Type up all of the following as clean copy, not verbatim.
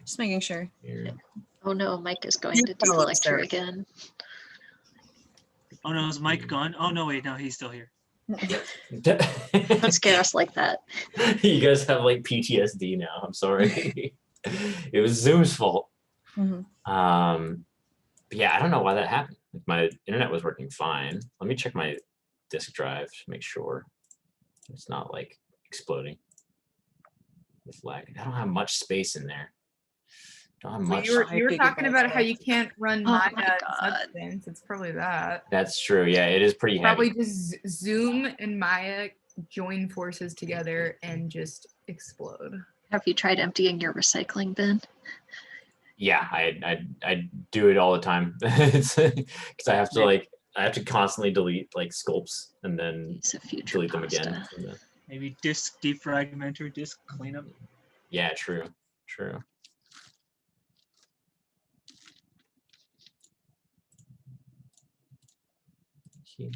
Just making sure. Here. Oh no, Mike is going to do the lecture again. Oh no, is Mike gone? Oh no, wait, no, he's still here. Don't scare us like that. You guys have like PTSD now. I'm sorry. It was Zoom's fault. Mm-hmm. But yeah, I don't know why that happened. Like my internet was working fine. Let me check my disk drive to make sure it's not like exploding with lag. I don't have much space in there. Don't have much. You were talking about how you can't run Oh Maya my God. Substance. It's probably that. That's true. Yeah, it is pretty heavy. Probably just Zoom and Maya join forces together and just explode. Have you tried emptying your recycling bin? Yeah, I do it all the time. It's because I have to constantly delete like sculpts and then delete them again. Maybe disk defragment or disk cleanup. Yeah, true. I'm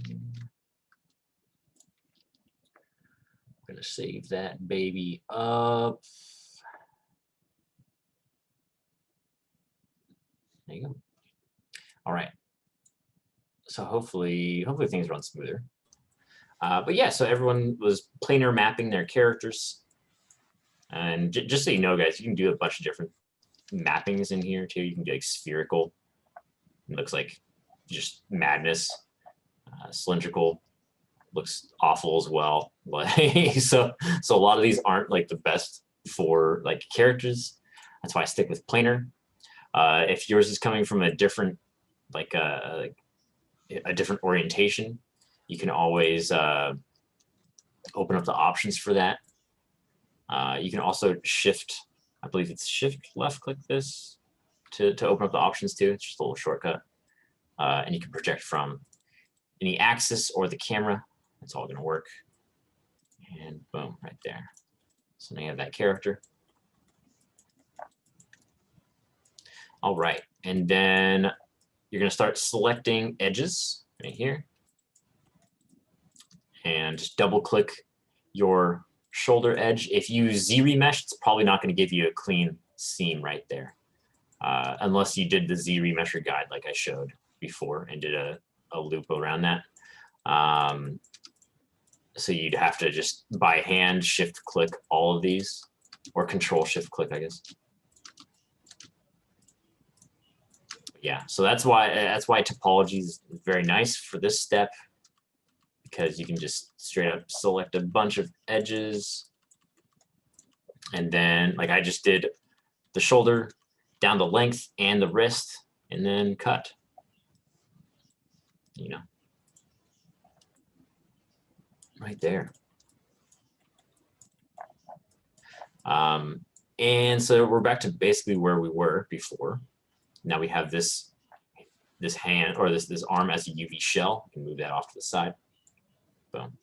gonna save that baby up. There you go. All right. So hopefully things run smoother. But yeah, so everyone was planar mapping their characters. And just so you know, guys, you can do a bunch of different mappings in here too. You can do like spherical. It looks like just madness. Cylindrical looks awful as well. Like so a lot of these aren't like the best for like characters. That's why I stick with planar. If yours is coming from a different like a different orientation, you can always open up the options for that. You can also shift, I believe it's shift left click this to open up the options too. It's just a little shortcut. And you can project from any axis or the camera. It's all gonna work. And boom, right there. So now you have that character. All right, and then you're gonna start selecting edges right here. And just double click your shoulder edge. If you Z-remesh, it's probably not gonna give you a clean seam right there. Unless you did the Z-remesher guide like I showed before and did a loop around that. So you'd have to just by hand shift click all of these, or control shift click, I guess. Yeah, so that's why topology is very nice for this step, because you can just straight up select a bunch of edges, and then like I just did the shoulder down the length and the wrist, and then cut. You know, right there. And so we're back to basically where we were before. Now we have this hand, or this arm as a UV shell. You can move that off to the side. Boom.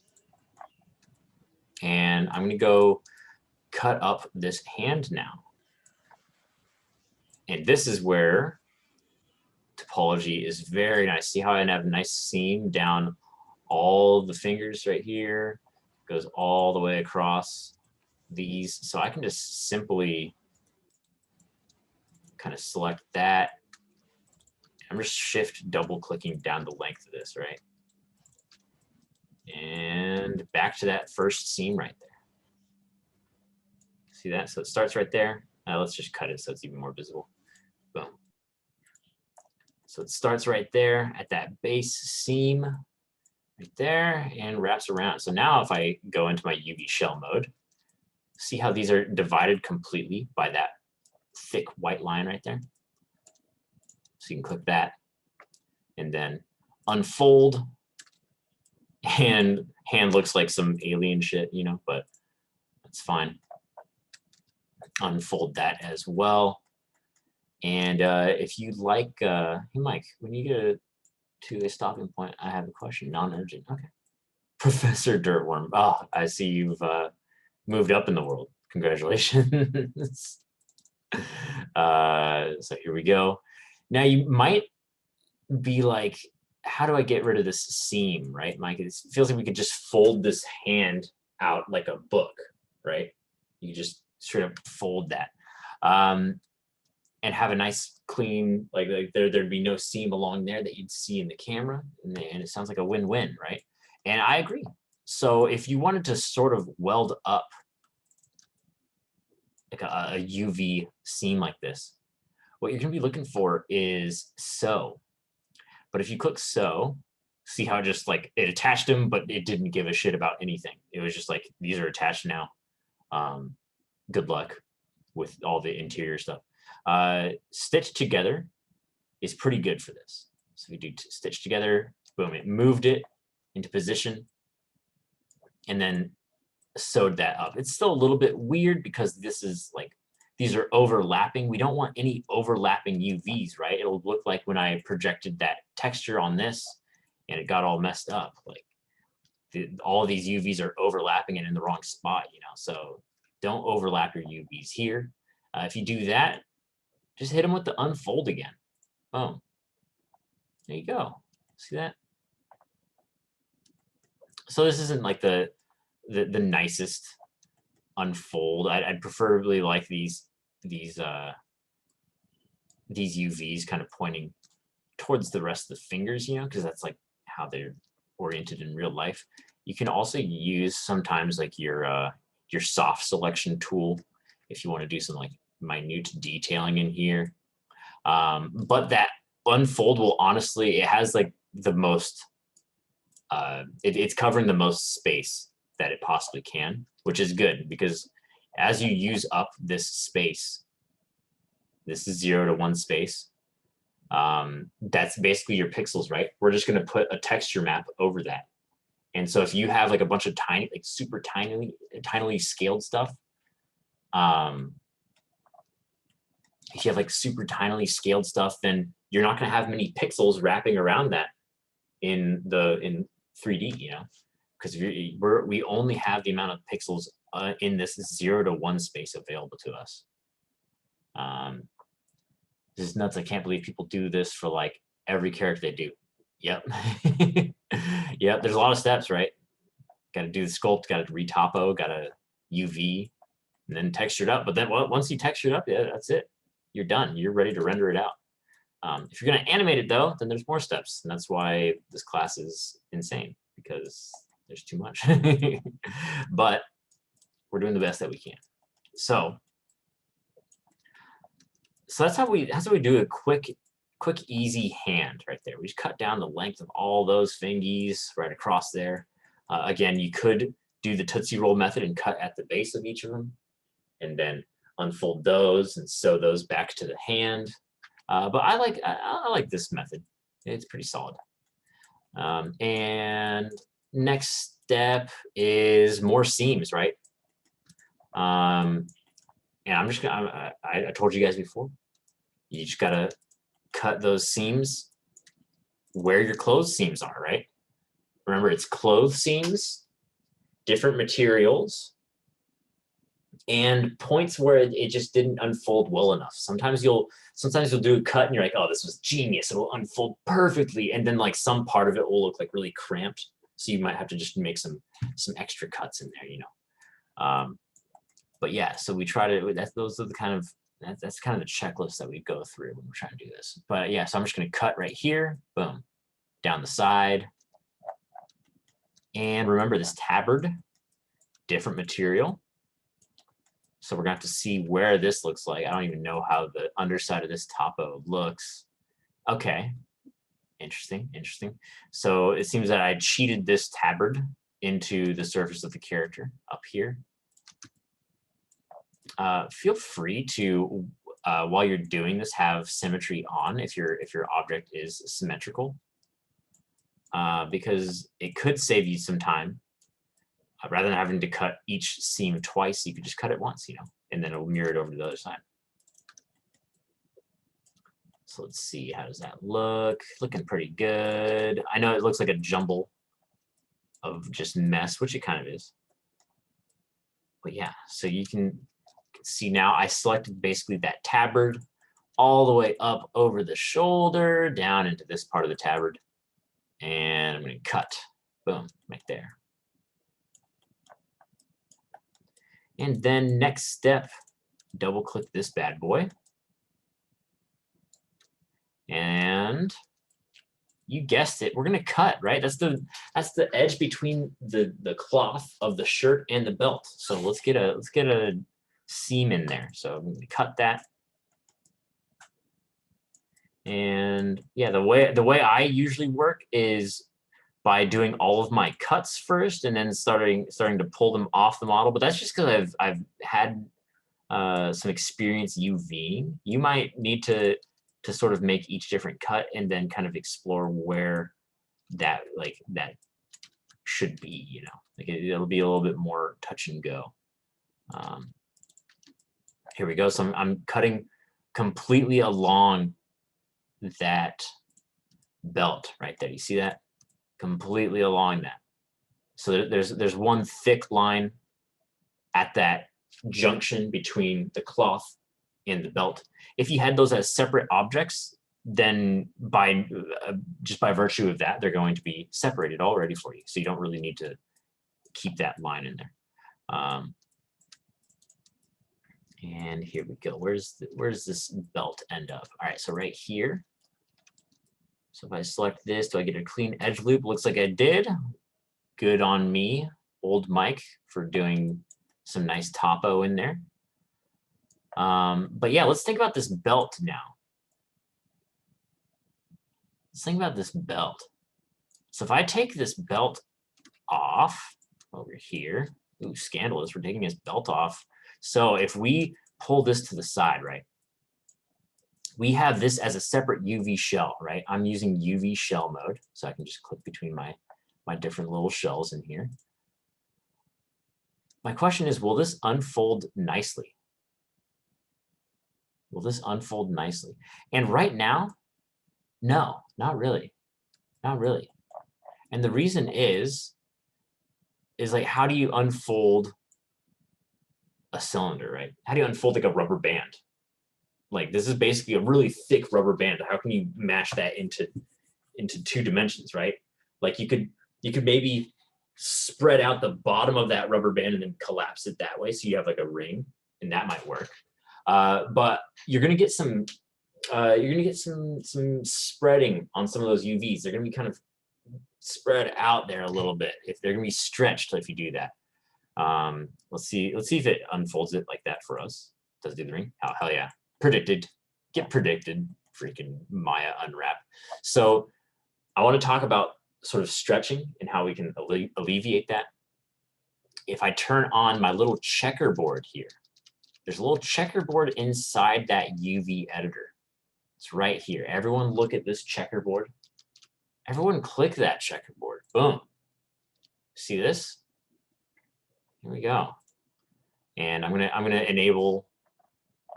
And I'm gonna go cut up this hand now. And this is where topology is very nice. See how I have a nice seam down all the fingers right here, goes all the way across these. So I can just simply kind of select that. I'm just shift double clicking down the length of this, right? And back to that first seam right there. See that? So it starts right there. Let's just cut it so it's even more visible. Boom. So it starts right there at that base seam right there and wraps around. So now if I go into my UV shell mode, see how these are divided completely by that thick white line right there? So you can click that and then unfold, and hand looks like some alien shit, you know, but that's fine. Unfold that as well. And if you'd like, hey Mike, when you get to a stopping point, I have a question, non-urgent. Okay. Professor Dirtworm. Oh, I see you've moved up in the world. Congratulations. So here we go. Now you might be like, how do I get rid of this seam, right, Mike? It feels like we could just fold this hand out like a book, right? You just straight up fold that. and have a nice clean, like there'd be no seam along there that you'd see in the camera, and it sounds like a win-win, right? And I agree. So if you wanted to sort of weld up like a UV seam like this, what you're gonna be looking for is sew. But if you click sew, see how it just like it attached them, but it didn't give a shit about anything. It was just like, these are attached now. Good luck with all the interior stuff. Stitch together is pretty good for this. So we do stitch together, boom, it moved it into position and then sewed that up. It's still a little bit weird because this is like, these are overlapping. We don't want any overlapping UVs, right? It'll look like when I projected that texture on this and it got all messed up. Like all of these UVs are overlapping and in the wrong spot, you know? So don't overlap your UVs here. If you do that, just hit them with the unfold again. Boom. There you go. See that? So this isn't like the nicest unfold. I'd preferably like these UVs kind of pointing towards the rest of the fingers, you know, because that's like how they're oriented in real life. You can also use sometimes like your soft selection tool if you want to do some like minute detailing in here. But that unfold will honestly, it has like the most, it's covering the most space that it possibly can, which is good because as you use up this space, this is 0 to 1 space. That's basically your pixels, right? We're just going to put a texture map over that. And so if you have like a bunch of tiny, like super tinily scaled stuff, if you have like super tinily scaled stuff, then you're not going to have many pixels wrapping around that in 3D, you know, because we only have the amount of pixels in this 0 to 1 space available to us. This is nuts. I can't believe people do this for like every character they do. Yep. Yep. There's a lot of steps, right? Got to do the sculpt, got to retopo, got to UV, and then texture it up. But then once you texture it up, yeah, that's it. You're done. You're ready to render it out. If you're going to animate it though, then there's more steps. And that's why this class is insane, because there's too much. But we're doing the best that we can. So that's how we do a quick, easy hand right there. We just cut down the length of all those fingies right across there. Again, you could do the Tootsie Roll method and cut at the base of each of them, and then unfold those and sew those back to the hand. But I like this method. It's pretty solid. And next step is more seams, right? And I'm just gonna, I told you guys before, you just gotta cut those seams where your clothes seams are, right? Remember, it's clothes seams, different materials, and points where it just didn't unfold well enough. Sometimes you'll do a cut and you're like, oh, this was genius. It'll unfold perfectly. And then like some part of it will look like really cramped. So you might have to just make some extra cuts in there, you know? But yeah, so we try to, those are the kind of, that's kind of the checklist that we go through when we're trying to do this. But yeah, so I'm just gonna cut right here, boom, down the side. And remember this tabard, different material. So we're gonna have to see where this looks like. I don't even know how the underside of this topo looks. Okay, interesting. So it seems that I cheated this tabard into the surface of the character up here. Feel free to, while you're doing this, have symmetry on if your object is symmetrical, because it could save you some time. Rather than having to cut each seam twice, you could just cut it once, you know, and then it'll mirror it over to the other side. So let's see, how does that look? Looking pretty good. I know it looks like a jumble of just mess, which it kind of is. But yeah, so you can see now I selected basically that tabard all the way up over the shoulder, down into this part of the tabard. And I'm going to cut, boom, right there. And then next step, double click this bad boy. And you guessed it, we're gonna cut, right? That's the edge between the cloth of the shirt and the belt. So let's get a seam in there. So I'm gonna cut that. And yeah, the way I usually work is by doing all of my cuts first and then starting to pull them off the model. But that's just because I've had some experience UVing. You might need to sort of make each different cut and then kind of explore where that should be, you know, like it'll be a little bit more touch and go. Here we go. So I'm cutting completely along that belt right there. You see that? Completely along that. So there's one thick line at that junction between the cloth and the belt. If you had those as separate objects, then just by virtue of that, they're going to be separated already for you. So you don't really need to keep that line in there. And here we go. Where's this belt end up? All right, so right here. So if I select this, do I get a clean edge loop? Looks like I did. Good on me, old Mike, for doing some nice topo in there. But yeah, let's think about this belt now. Let's think about this belt. So if I take this belt off over here, ooh, scandalous, we're taking his belt off. So if we pull this to the side, right? We have this as a separate UV shell, right? I'm using UV shell mode, so I can just click between my different little shells in here. My question is, will this unfold nicely? Will this unfold nicely? And right now, no, not really. Not really. And the reason is like, how do you unfold a cylinder, right? How do you unfold like a rubber band? Like, this is basically a really thick rubber band. How can you mash that into 2 dimensions, right? Like you could maybe spread out the bottom of that rubber band and then collapse it that way, so you have like a ring, and that might work. But you're gonna get some spreading on some of those UVs. They're gonna be kind of spread out there a little bit. If they're gonna be stretched if you do that. Let's see if it unfolds it like that for us. Does it do the ring? Hell yeah. Predicted. Get predicted. Freaking Maya unwrap. So I want to talk about sort of stretching and how we can alleviate that. If I turn on my little checkerboard here, there's a little checkerboard inside that UV editor. It's right here. Everyone look at this checkerboard. Everyone click that checkerboard. Boom. See this? Here we go. And I'm gonna enable.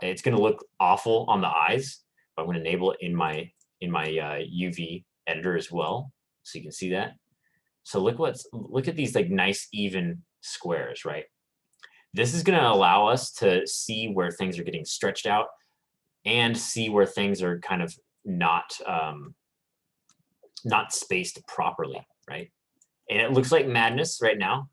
It's gonna look awful on the eyes, but I'm gonna enable it in my UV editor as well, so you can see that. So look at these like nice even squares, right? This is gonna allow us to see where things are getting stretched out and see where things are kind of not spaced properly, right? And it looks like madness right now,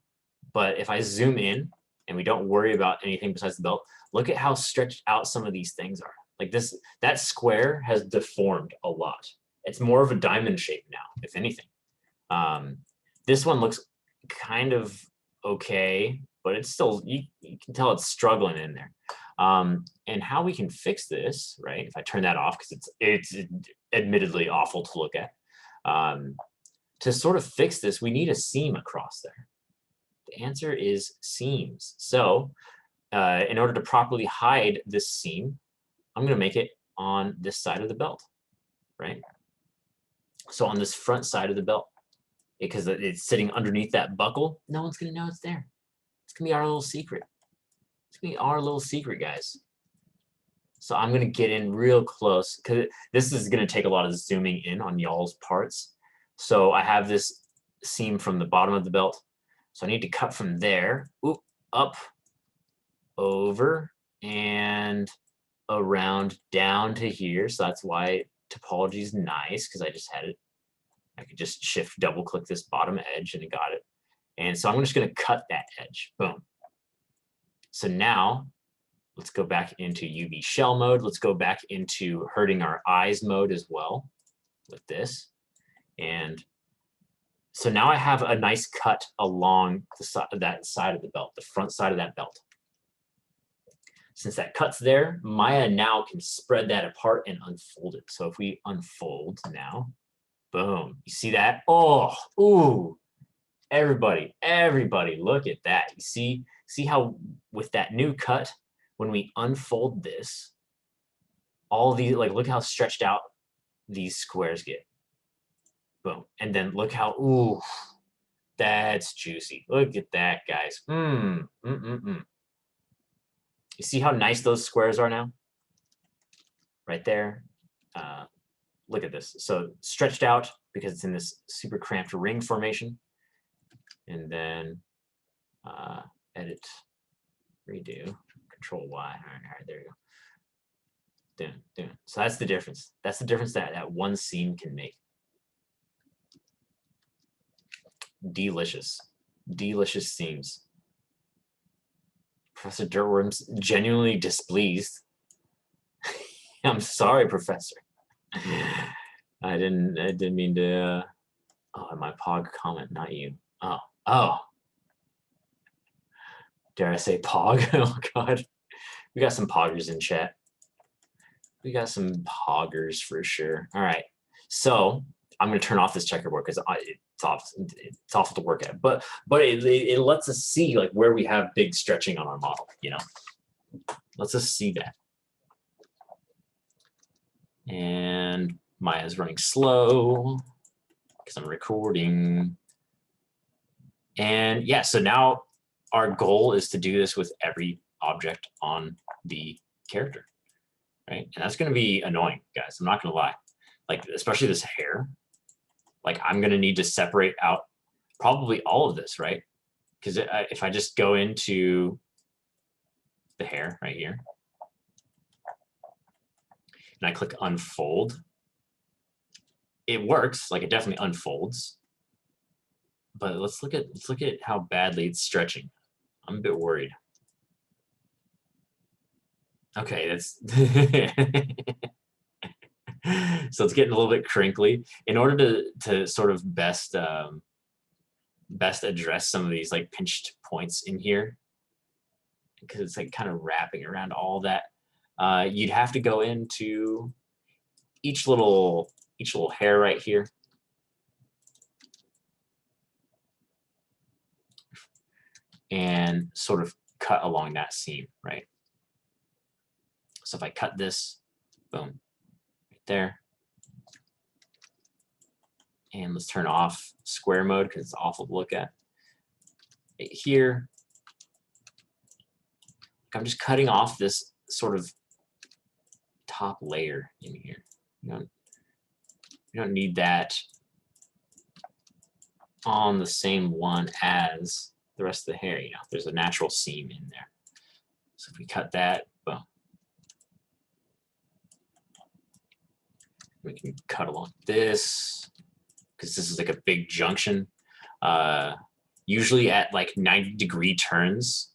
but if I zoom in and we don't worry about anything besides the belt, look at how stretched out some of these things are. Like that square has deformed a lot. It's more of a diamond shape now, if anything. This one looks kind of okay, but it's still, you can tell it's struggling in there. And how we can fix this, right? If I turn that off, because it's admittedly awful to look at. To sort of fix this, we need a seam across there. The answer is seams. So in order to properly hide this seam, I'm going to make it on this side of the belt, right? So on this front side of the belt, because it's sitting underneath that buckle, no one's going to know it's there. It's going to be our little secret. It's going to be our little secret, guys. So I'm going to get in real close, because this is going to take a lot of zooming in on y'all's parts. So I have this seam from the bottom of the belt. So I need to cut from there, up, over, and around down to here. So that's why topology is nice, because I just had it. I could just shift double click this bottom edge and it got it. And so I'm just going to cut that edge. Boom. So now Let's go back into UV shell mode. Let's go back into hurting our eyes mode as well with this. And so now I have a nice cut along the side of that side of the belt, the front side of that belt. Since that cut's there, Maya now can spread that apart and unfold it. So if we unfold now, boom, you see that? Oh, ooh, everybody, look at that. You see how with that new cut, when we unfold this, all these, like, look how stretched out these squares get. Boom. And then look how, ooh, that's juicy. Look at that, guys. You see how nice those squares are now? Right there. Look at this. So stretched out because it's in this super cramped ring formation. And then edit, redo, Control Y. All right, there you go. Done. So that's the difference. That's the difference that one seam can make. Delicious seams. Professor Dirtworm's genuinely displeased. I'm sorry, Professor. I didn't mean to. Oh, my Pog comment, not you. Oh. Dare I say Pog? Oh God, we got some Poggers in chat. We got some Poggers for sure. All right, so I'm gonna turn off this checkerboard because it's awful to work at. But it lets us see like where we have big stretching on our model. You know, lets us see that. And Maya's running slow because I'm recording. And yeah, so now our goal is to do this with every object on the character, right? And that's going to be annoying, guys. I'm not going to lie. Like, especially this hair. Like, I'm going to need to separate out probably all of this, right? Because if I just go into the hair right here, and I click unfold, it works. Like, it definitely unfolds. But let's look at how badly it's stretching. I'm a bit worried. Okay, that's so it's getting a little bit crinkly. In order to sort of best address some of these like pinched points in here, because it's like kind of wrapping around all that, you'd have to go into each little hair right here. And sort of cut along that seam, right? So if I cut this, boom, right there. And let's turn off square mode because it's awful to look at. Right here, I'm just cutting off this sort of top layer in here. You don't need that on the same one as the rest of the hair. You know, there's a natural seam in there. So if we cut that, boom. We can cut along this because this is like a big junction. Usually at like 90-degree turns,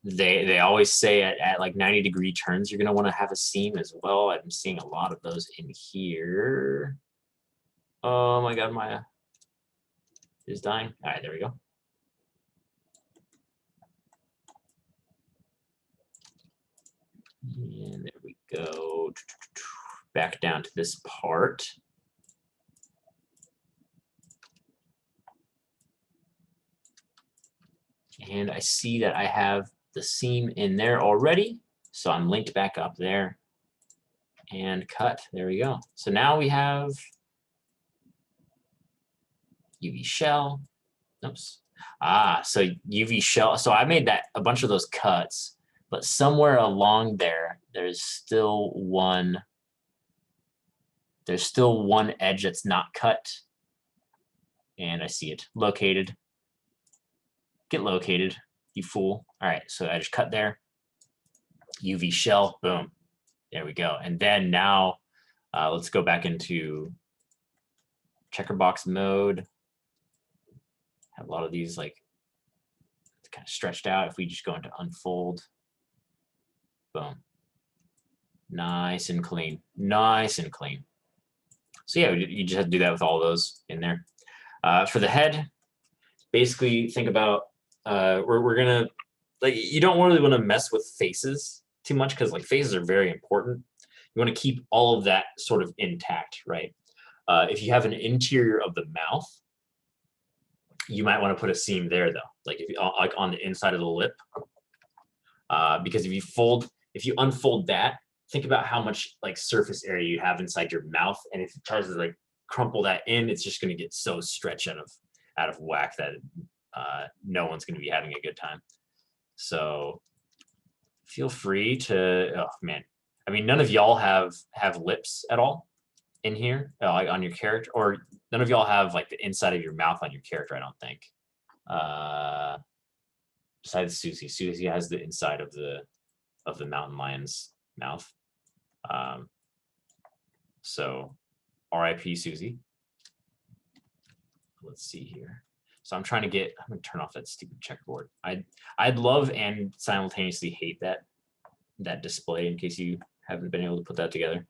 they always say at like 90-degree turns, you're gonna want to have a seam as well. I'm seeing a lot of those in here. Oh my God, Maya is dying. All right, there we go. And there we go. Back down to this part. And I see that I have the seam in there already. So I'm linked back up there. And cut. There we go. So now we have UV shell. Oops. So UV shell. So I made a bunch of those cuts, but somewhere along there, there's still one edge that's not cut. And I see it located. Get located, you fool. All right, so I just cut there. UV shell, boom. There we go. And then now let's go back into checkerbox mode. Have a lot of these like kind of stretched out. If we just go into unfold, Boom. Nice and clean. Nice and clean. So yeah, you just have to do that with all those in there. For the head, basically think about we're gonna like you don't really want to mess with faces too much because like faces are very important. You want to keep all of that sort of intact, right? If you have an interior of the mouth, you might want to put a seam there though, like if you like on the inside of the lip, because if you unfold that, think about how much like surface area you have inside your mouth, and if you try to like crumple that in, it's just going to get so stretched out of whack that no one's going to be having a good time. So feel free to. Oh man, I mean, none of y'all have lips at all in here, like on your character, or none of y'all have like the inside of your mouth on your character. I don't think. Besides Susie, Susie has the inside of the mountain lion's mouth. So R.I.P. Susie. Let's see here. So I'm going to turn off that stupid checkerboard. I'd love and simultaneously hate that display in case you haven't been able to put that together.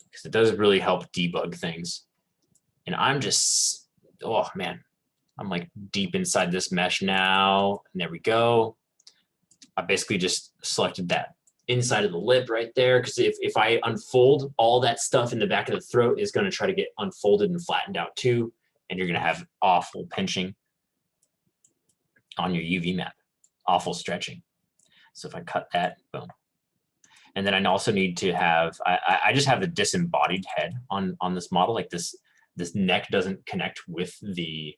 Because it does really help debug things. And I'm just, oh man, I'm like deep inside this mesh now. And there we go. I basically just selected that inside of the lip right there, because if I unfold, all that stuff in the back of the throat is going to try to get unfolded and flattened out too, and you're going to have awful pinching on your UV map, awful stretching. So if I cut that, boom. And then I also need to have, I just have a disembodied head on this model, like this neck doesn't connect with the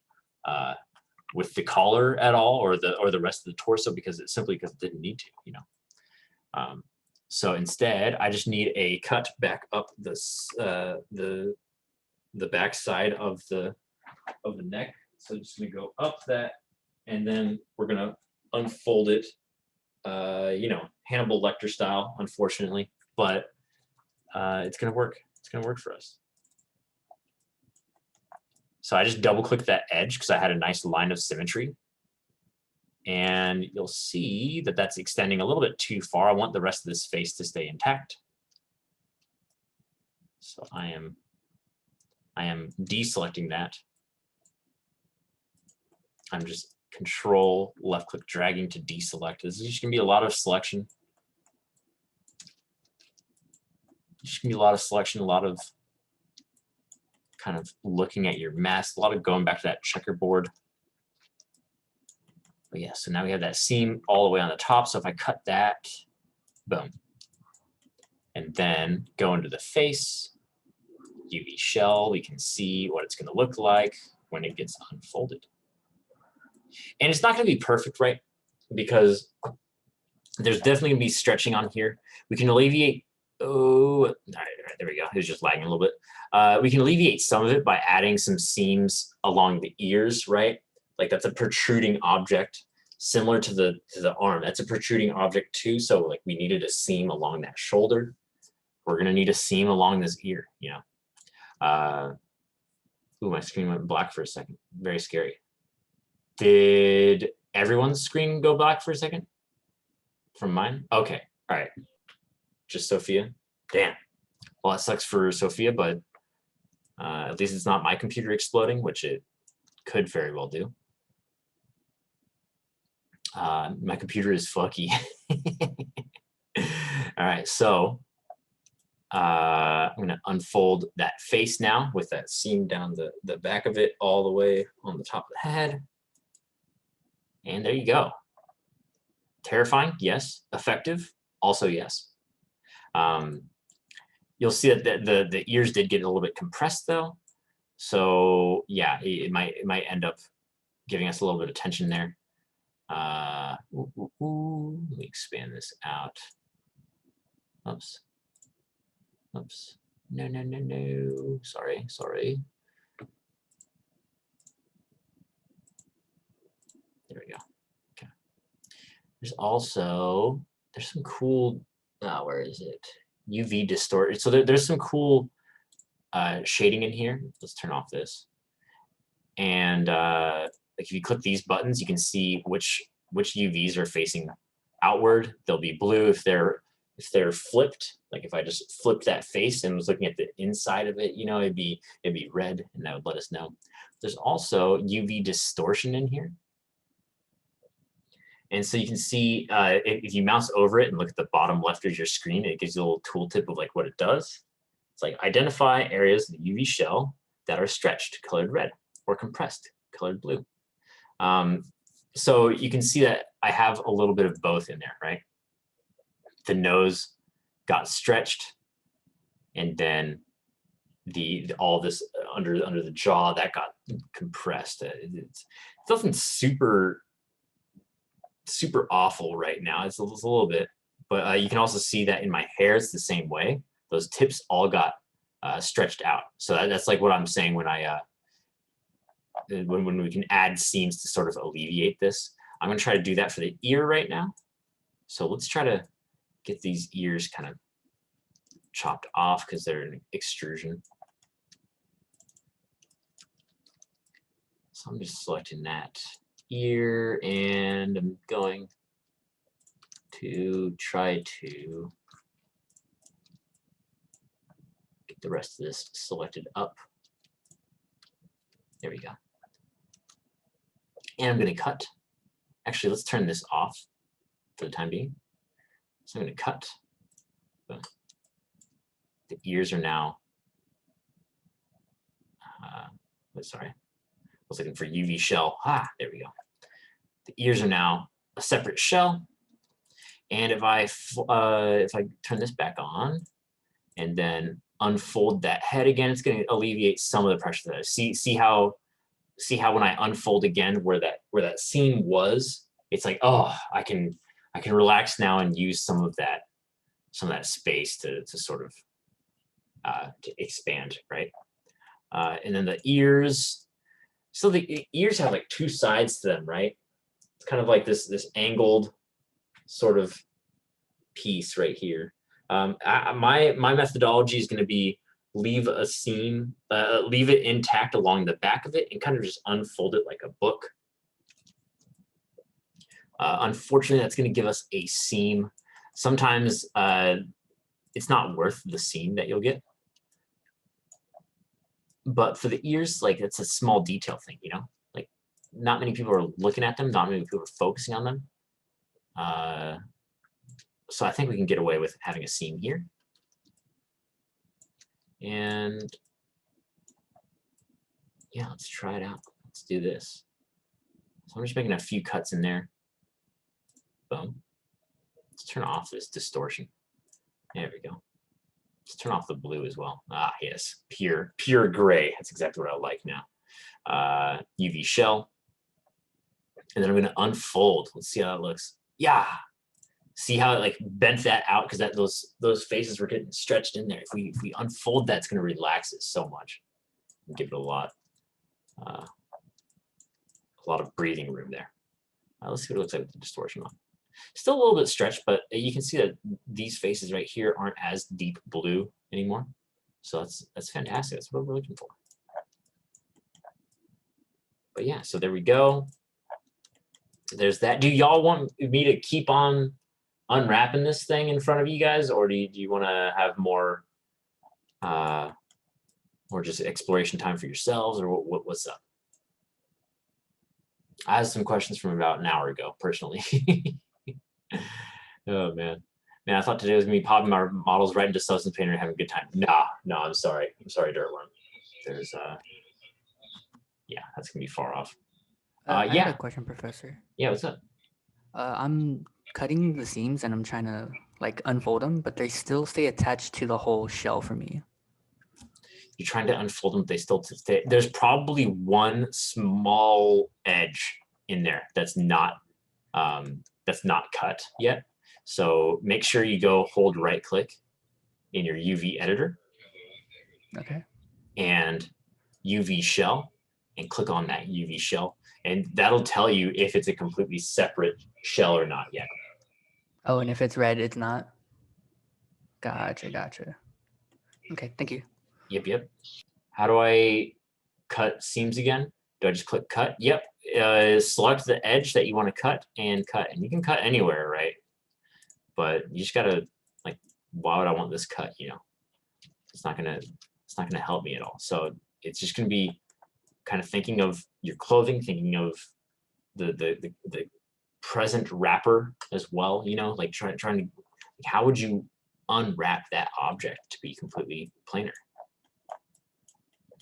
collar at all, or the rest of the torso, because it didn't need to, you know. So instead, I just need a cut back up the back side of the neck. So just gonna go up that, and then we're gonna unfold it, you know, Hannibal Lecter style, unfortunately, but it's gonna work. It's gonna work for us. So I just double click that edge because I had a nice line of symmetry. And you'll see that that's extending a little bit too far. I want the rest of this face to stay intact. So I am deselecting that. I'm just control left click dragging to deselect. This is just gonna be a lot of selection. Just gonna be a lot of selection, a lot of kind of looking at your mask, a lot of going back to that checkerboard. But yeah, so now we have that seam all the way on the top. So if I cut that, boom. And then go into the face, UV shell, we can see what it's going to look like when it gets unfolded. And it's not going to be perfect, right? Because there's definitely going to be stretching on here. We can alleviate, all right, there we go. It was just lagging a little bit. We can alleviate some of it by adding some seams along the ears, right? Like that's a protruding object, similar to the arm. That's a protruding object too. So like we needed a seam along that shoulder. We're gonna need a seam along this ear, you know. Ooh, my screen went black for a second. Very scary. Did everyone's screen go black for a second? From mine? Okay, all right. Just Sophia? Damn. Well, that sucks for Sophia, but at least it's not my computer exploding, which it could very well do. My computer is fucky. All right, so I'm gonna unfold that face now with that seam down the back of it all the way on the top of the head. And there you go. Terrifying, yes. Effective, also yes. You'll see that the ears did get a little bit compressed though. So yeah, it might end up giving us a little bit of tension there. Let me expand this out. Oops. Oops. No. Sorry. There we go. Okay. There's some cool, where is it? UV distortion. So there's some cool shading in here. Let's turn off this. And like if you click these buttons, you can see which UVs are facing outward, they'll be blue. If they're flipped, like if I just flipped that face and was looking at the inside of it, you know, it'd be red, and that would let us know. There's also UV distortion in here. And so you can see if you mouse over it and look at the bottom left of your screen, it gives you a little tooltip of like what it does. It's like identify areas of the UV shell that are stretched, colored red, or compressed, colored blue. So you can see that I have a little bit of both in there, right? The nose got stretched, and then all this under the jaw that got compressed. It's nothing super awful right now. It's a little bit, but you can also see that in my hair, it's the same way. Those tips all got stretched out. So that's like what I'm saying when when we can add seams to sort of alleviate this. I'm gonna try to do that for the ear right now. So let's try to get these ears kind of chopped off because they're an extrusion. So I'm just selecting that ear, and I'm going to try to get the rest of this selected up. There we go. And I'm going to cut. Actually, let's turn this off for the time being. So I'm going to cut. Boom. The ears are now, sorry, I was looking for UV shell. There we go. The ears are now a separate shell. And if I turn this back on and then unfold that head again, it's going to alleviate some of the pressure there. See how when I unfold again where that seam was, it's like, oh, I can relax now and use some of that space to sort of to expand, right? And then the ears. So the ears have like two sides to them, right? It's kind of like this angled sort of piece right here. My methodology is going to be leave a seam, leave it intact along the back of it, and kind of just unfold it like a book. Unfortunately, that's going to give us a seam. Sometimes it's not worth the seam that you'll get. But for the ears, like, it's a small detail thing, you know? Like, not many people are looking at them, not many people are focusing on them. So I think we can get away with having a seam here. And yeah, let's try it out. Let's do this. So I'm just making a few cuts in there. Boom. Let's turn off this distortion. There we go. Let's turn off the blue as well. Yes, pure gray. That's exactly what I like now. UV shell. And then I'm going to unfold. Let's see how that looks. Yeah. See how it like bent that out, because those faces were getting stretched in there. If we unfold that, it's going to relax it so much. And give it a lot of breathing room there. Let's see what it looks like with the distortion on. Still a little bit stretched, but you can see that these faces right here aren't as deep blue anymore. So that's fantastic. That's what we're looking for. But yeah, so there we go. There's that. Do y'all want me to keep on unwrapping this thing in front of you guys, or do you want to have more or just exploration time for yourselves, or what's up? I had some questions from about an hour ago, personally. Oh man, I thought today was gonna be popping our models right into Substance Painter and having a good time. No, I'm sorry, Dirtworm. There's yeah, that's gonna be far off. I yeah. have a question, Professor. Yeah, what's up? I'm cutting the seams and I'm trying to like unfold them, but they still stay attached to the whole shell for me. You're trying to unfold them, but they still stay. There's probably one small edge in there that's not cut yet. So make sure you go hold right click in your UV editor. Okay. And UV shell, and click on that UV shell, and that'll tell you if it's a completely separate shell or not yet. Oh, and if it's red, it's not? Gotcha. Okay, thank you. Yep. How do I cut seams again? Do I just click cut? Yep. Select the edge that you want to cut, and you can cut anywhere, right? but you just gotta, like, why would I want this cut? You know, it's not gonna help me at all. So it's just gonna be kind of thinking of your clothing, thinking of the present wrapper as well. You know, like trying to, how would you unwrap that object to be completely planar?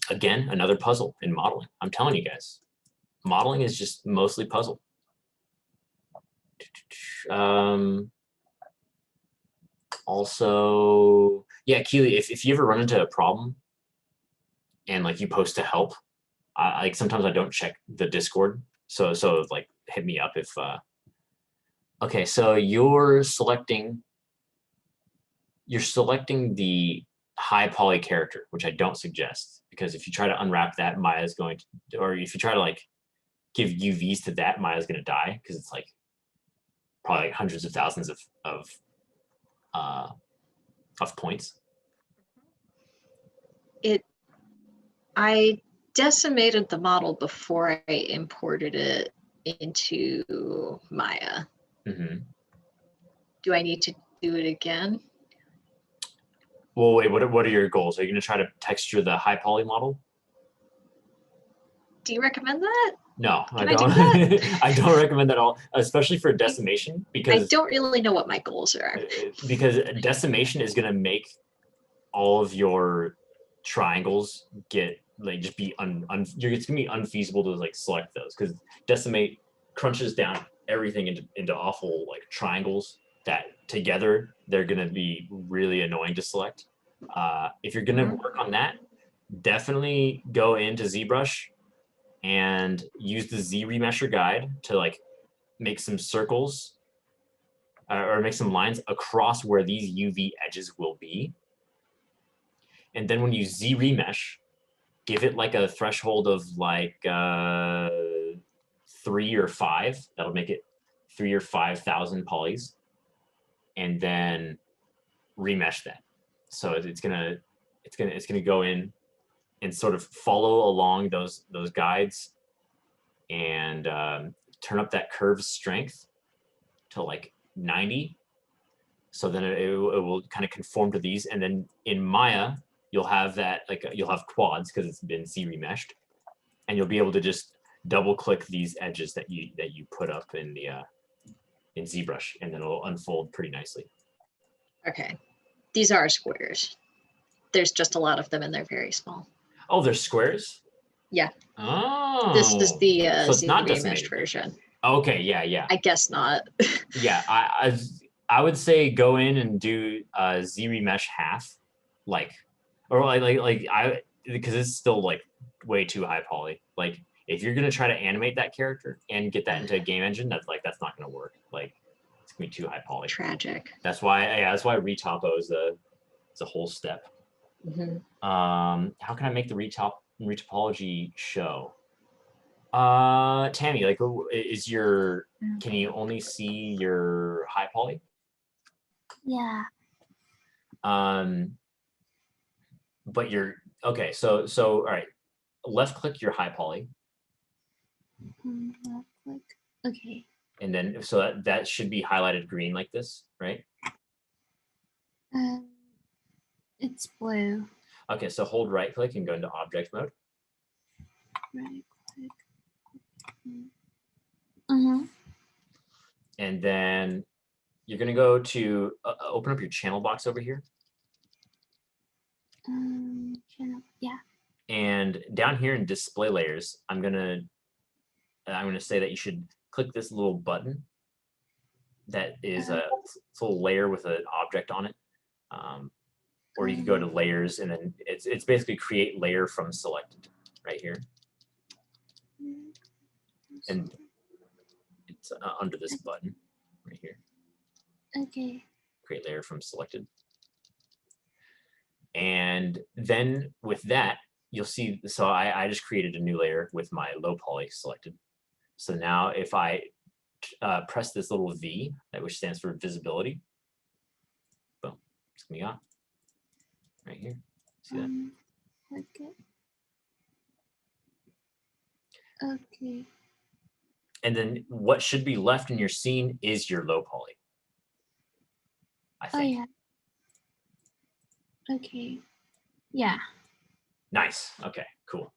Again, another puzzle in modeling. I'm telling you guys, modeling is just mostly puzzle. Also, yeah, Keely, if you ever run into a problem and like you post to help, like sometimes I don't check the Discord, so like hit me up if okay, so you're selecting the high poly character, which I don't suggest, because if you try to unwrap that, Maya's going to, or if you try to like give UVs to that, Maya's going to die, because it's like probably like hundreds of thousands of points. I decimated the model before I imported it into Maya. Mm-hmm. Do I need to do it again? Well, wait, what are your goals? Are you going to try to texture the high poly model? Do you recommend that? No, Can I I do don't. that? I don't recommend that at all, especially for decimation, I because don't really know what my goals are. Decimation is going to make all of your triangles get like just be it's going to be unfeasible to like select those, because decimate crunches down everything into awful like triangles that together they're going to be really annoying to select. If you're going to work on that, definitely go into ZBrush and use the Z remesher guide to like make some circles or make some lines across where these UV edges will be. And then when you Z remesh, give it like a threshold of like 3 or 5. That'll make it 3 or 5,000 polys, and then remesh that. So it's gonna go in and sort of follow along those guides, and turn up that curve strength to like 90. So then it will kind of conform to these, and then in Maya you'll have that, like you'll have quads because it's been Z remeshed, and you'll be able to just double click these edges that you put up in the in ZBrush, and then it'll unfold pretty nicely. Okay. These are squares. There's just a lot of them and they're very small. Oh, they're squares? Yeah. Oh. This is the so it's not remeshed decimated version. Okay, yeah. I guess not. Yeah, I would say go in and do Z remesh half, like, or like because it's still like way too high poly. Like if you're gonna try to animate that character and get that into a game engine, that's not gonna work. Like it's gonna be too high poly. Tragic. That's why retopo is a whole step. Mm-hmm. How can I make the retopology show? Tammy, like, can you only see your high poly? Yeah. But you're okay. So all right. Left click your high poly, Left click. Okay. and then so that should be highlighted green like this, right? It's blue. Okay, so hold right click and go into object mode. Right click. Uh-huh. And then you're gonna go to open up your channel box over here. Channel. Yeah. And down here in display layers, I'm gonna say that you should click this little button that is a little layer with an object on it. Or you can go to layers, and then it's basically create layer from selected right here. And it's under this button right here. Okay. Create layer from selected. And then with that, you'll see, so I just created a new layer with my low poly selected. So now if I press this little V, which stands for visibility, boom, it's gonna be on right here. See that? Click it. Okay. And then what should be left in your scene is your low poly. I Oh think. yeah. Okay. Yeah. Nice. Okay, cool.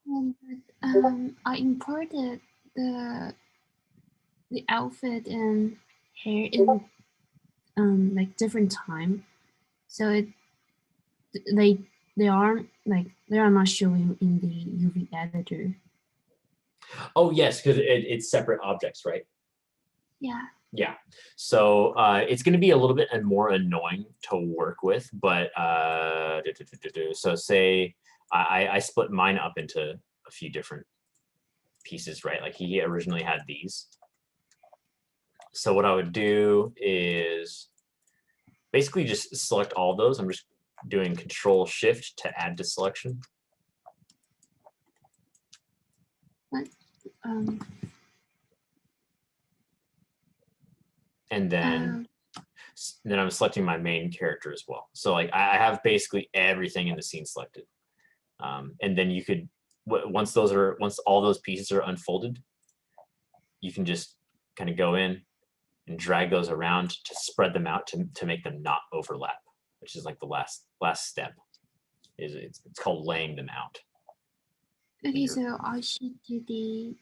I imported the outfit and hair in like different time, so they are not showing in the UV editor. Oh yes, because it's separate objects, right? Yeah. Yeah. So it's going to be a little bit more annoying to work with, but so say I split mine up into a few different pieces, right? Like he originally had these. So what I would do is basically just select all those. I'm just doing Control Shift to add to selection. And then I'm selecting my main character as well. So like I have basically everything in the scene selected. And then you could, once all those pieces are unfolded, you can just kind of go in and drag those around to spread them out to make them not overlap, which is like the last step. It's called laying them out. Okay, so I should do the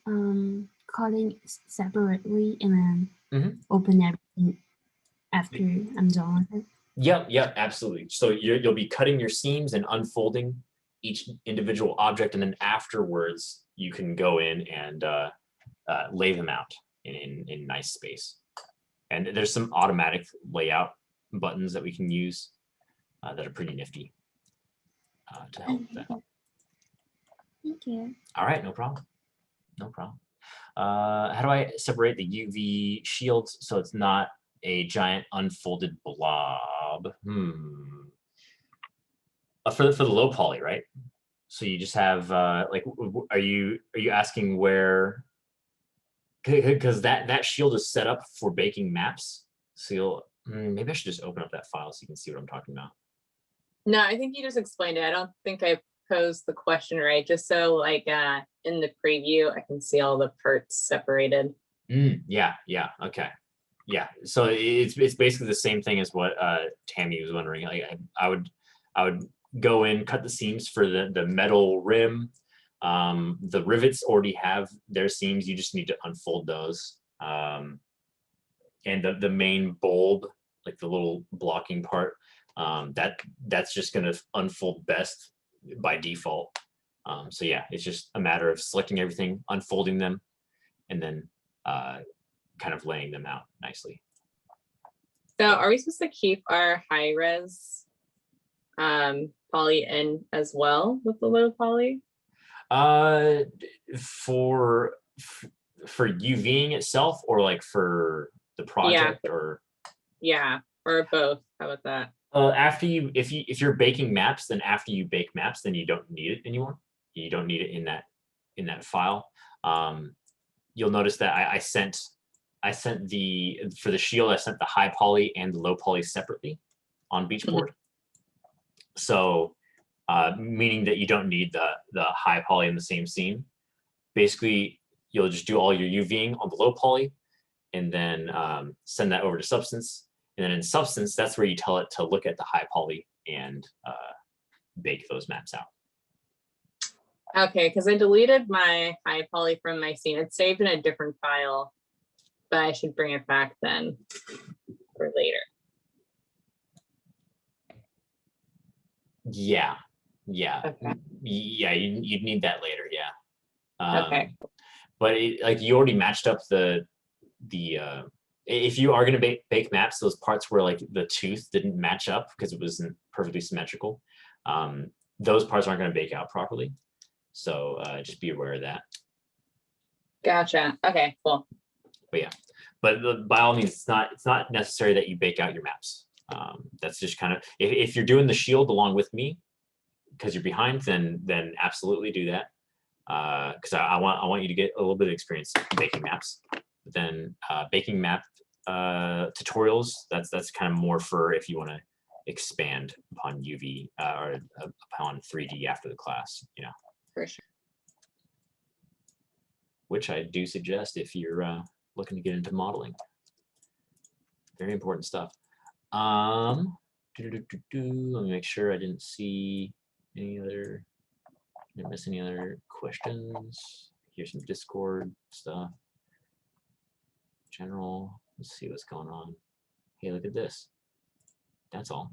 coding separately and then open everything after I'm done with it. Yep, absolutely. So you'll be cutting your seams and unfolding each individual object, and then afterwards you can go in and lay them out in nice space. And there's some automatic layout buttons that we can use that are pretty nifty to help with that. Thank you. All right, no problem. No problem. How do I separate the UV shields so it's not a giant unfolded blob? For the low poly, right? So you just have like, are you asking where? Because that shield is set up for baking maps. So you'll maybe I should just open up that file so you can see what I'm talking about. No, I think you just explained it. I don't think I posed the question right. Just so like in the preview, I can see all the parts separated. Yeah, okay. Yeah, so it's basically the same thing as what Tammy was wondering. Like I would go in, cut the seams for the metal rim. The rivets already have their seams. You just need to unfold those. And the main bulb, like the little blocking part, that's just going to unfold best by default. So yeah, it's just a matter of selecting everything, unfolding them, and then kind of laying them out nicely. So are we supposed to keep our high res poly in as well with the low poly? For UVing itself, or like for the project, or both. How about that? After if you're baking maps, then after you bake maps, then you don't need it anymore. You don't need it in that file. You'll notice that I sent for the shield, I sent the high poly and the low poly separately on Beachboard. So meaning that you don't need the high poly in the same scene. Basically, you'll just do all your UVing on the low poly, and then send that over to Substance. And then in Substance, that's where you tell it to look at the high poly and bake those maps out. Okay, because I deleted my high poly from my scene. It's saved in a different file, but I should bring it back then for later. Yeah. Okay. Yeah, you'd need that later, yeah. Okay. But like you already matched up the if you are going to bake maps, those parts where like the tooth didn't match up because it wasn't perfectly symmetrical, those parts aren't going to bake out properly. So just be aware of that. Gotcha. Okay, cool. But yeah, but by all means, it's not necessary that you bake out your maps. That's just kind of, if you're doing the shield along with me because you're behind, then absolutely do that. Because I want you to get a little bit of experience baking maps. But then baking map tutorials, that's kind of more for if you want to expand upon UV or upon 3D after the class, you know. For sure. Which I do suggest if you're looking to get into modeling. Very important stuff. Let me make sure I didn't see any other, didn't miss any other questions. Here's some Discord stuff. General, let's see what's going on. Hey, look at this. That's all.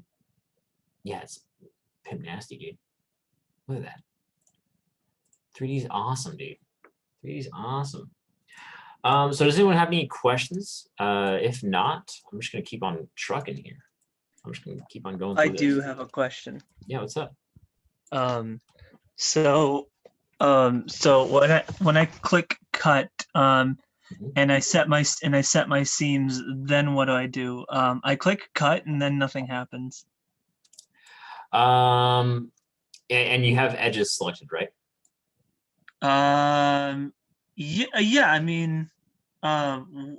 Yeah, it's pimp nasty, dude. Look at that. 3D's awesome, dude. 3D's awesome. So does anyone have any questions? If not, I'm just gonna keep on trucking here. I'm just gonna keep on going through I this. do have a question. Yeah, what's up? So when I click cut, and I set my seams, then what do? I click cut and then nothing happens. And you have edges selected, right? Yeah. I mean, was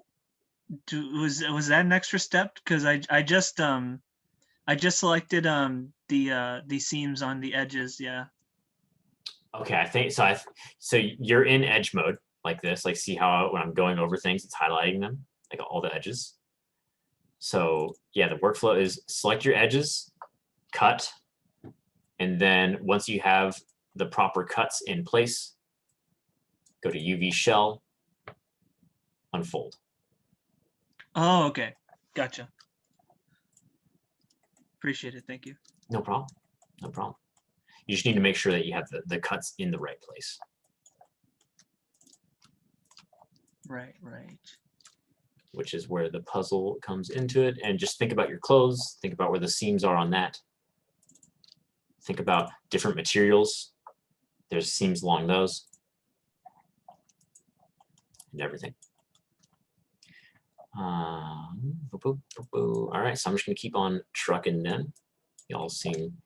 that an extra step? Because I just selected the seams on the edges. Yeah. Okay, I think so. So you're in edge mode like this. Like, see how when I'm going over things, it's highlighting them, like all the edges. So yeah, the workflow is select your edges, cut, and then once you have the proper cuts in place, go to UV shell, unfold. Oh, okay. Gotcha. Appreciate it. Thank you. No problem. No problem. You just need to make sure that you have the cuts in the right place. Right. Which is where the puzzle comes into it. And just think about your clothes. Think about where the seams are on that. Think about different materials. There's seams along those. And everything. All right, so I'm just gonna keep on trucking then. Y'all seem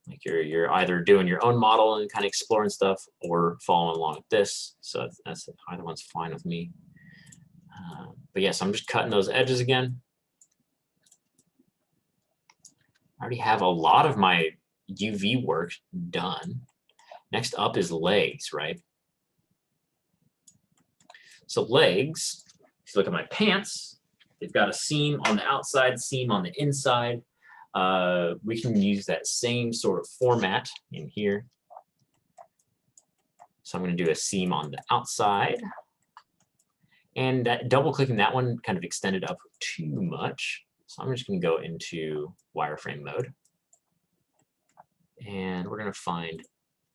like you're either doing your own model and kind of exploring stuff or following along with this. So that's either one's fine with me. But yes, I'm just cutting those edges again. I already have a lot of my UV work done. Next up is legs, right? So legs, if you look at my pants, they've got a seam on the outside, seam on the inside. We can use that same sort of format in here. So I'm going to do a seam on the outside. And that double clicking that one kind of extended up too much. So I'm just going to go into wireframe mode. And we're going to find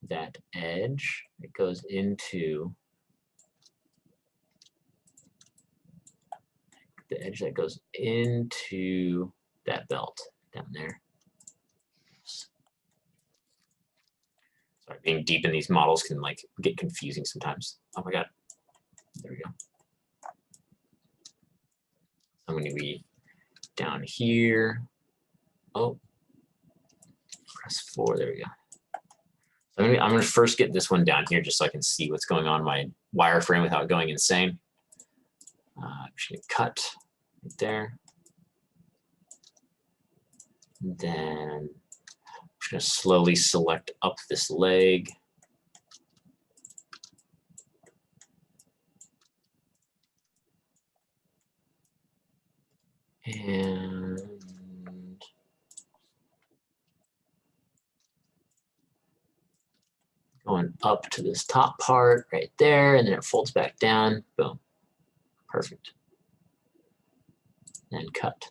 that edge that goes into the edge that goes into that belt down there. Sorry, being deep in these models can like get confusing sometimes. Oh my god. There we go. I'm going to be down here. Oh, press 4. There we go. So I'm going to first get this one down here just so I can see what's going on in my wireframe without going insane. I'm just going to cut right there. And then I'm just going to slowly select up this leg. And going up to this top part right there, and then it folds back down. Boom. Perfect. And cut.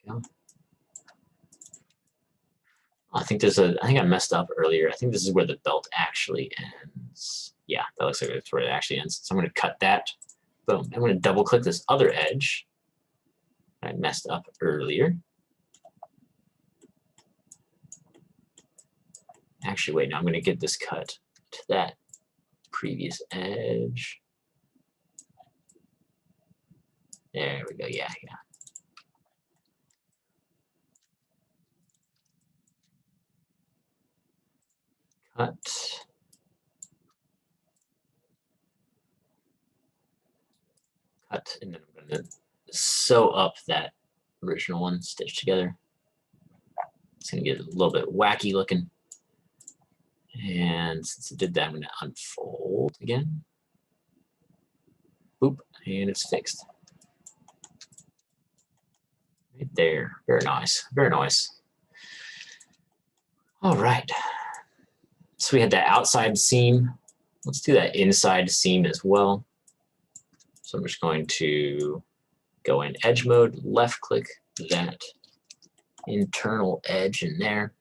There we go. I think I messed up earlier. I think this is where the belt actually ends. Yeah, that looks like that's where it actually ends. So I'm going to cut that. Boom. I'm going to double click this other edge. I messed up earlier. Actually, wait, no, I'm going to get this cut to that previous edge. There we go. Yeah. Cut. Cut, and then I'm going to sew up that original one, stitch together. It's going to get a little bit wacky looking. And since it did that, I'm going to unfold again. Boop, and it's fixed. Right there. Very nice. Very nice. All right. So we had that outside seam. Let's do that inside seam as well. So I'm just going to go in edge mode, left click that internal edge in there.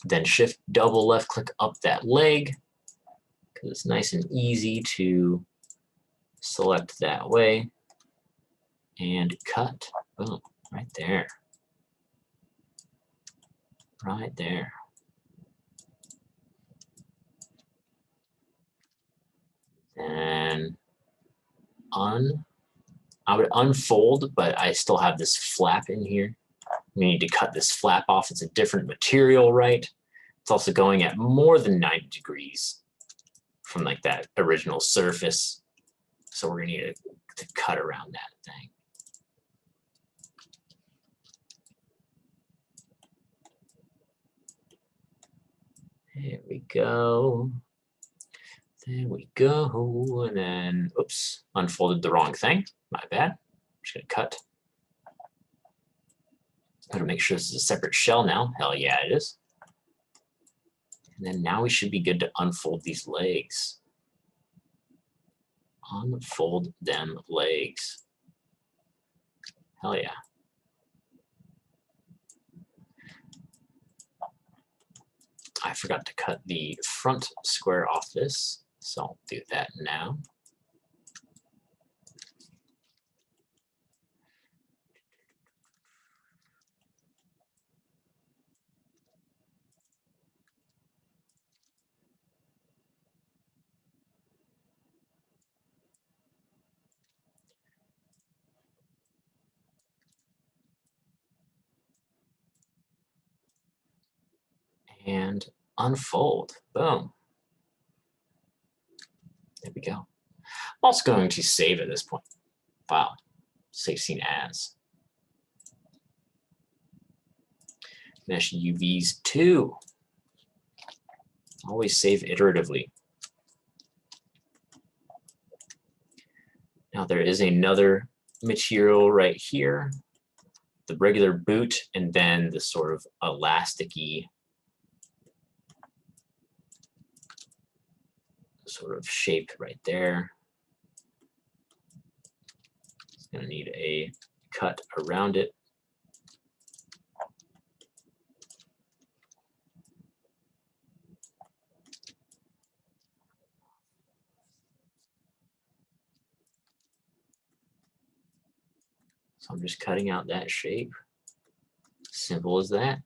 Then shift double left click up that leg because it's nice and easy to select that way and cut. Boom, right there. Right there. And I would unfold, but I still have this flap in here. We need to cut this flap off. It's a different material, right? It's also going at more than 90 degrees from like that original surface. So we're gonna need to cut around that thing. There we go. There we go. And then, oops, unfolded the wrong thing. My bad. I'm just gonna cut. Gotta make sure this is a separate shell now. Hell yeah, it is. And then now we should be good to unfold these legs. Unfold them legs. Hell yeah. I forgot to cut the front square off this, so I'll do that now. And unfold. Boom. There we go. I'm also going to save at this point. File. Save scene as. Mesh UVs 2. Always save iteratively. Now there is another material right here. The regular boot and then the sort of elasticy sort of shape right there. It's going to need a cut around it. So I'm just cutting out that shape. Simple as that.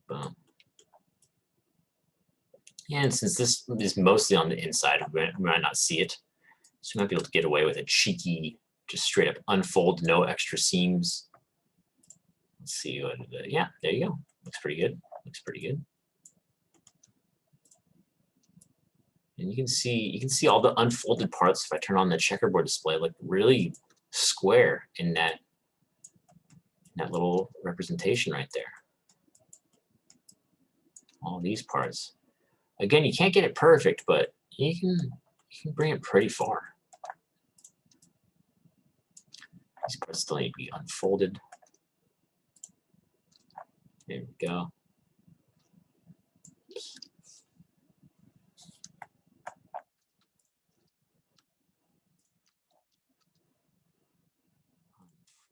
Boom. And since this is mostly on the inside, we might not see it. So we might be able to get away with a cheeky, just straight up unfold, no extra seams. Let's see what, yeah, there you go. Looks pretty good. Looks pretty good. And you can see all the unfolded parts if I turn on the checkerboard display, look really square in that little representation right there. All these parts. Again, you can't get it perfect, but you can bring it pretty far. These parts still need to be unfolded. There we go. Oops.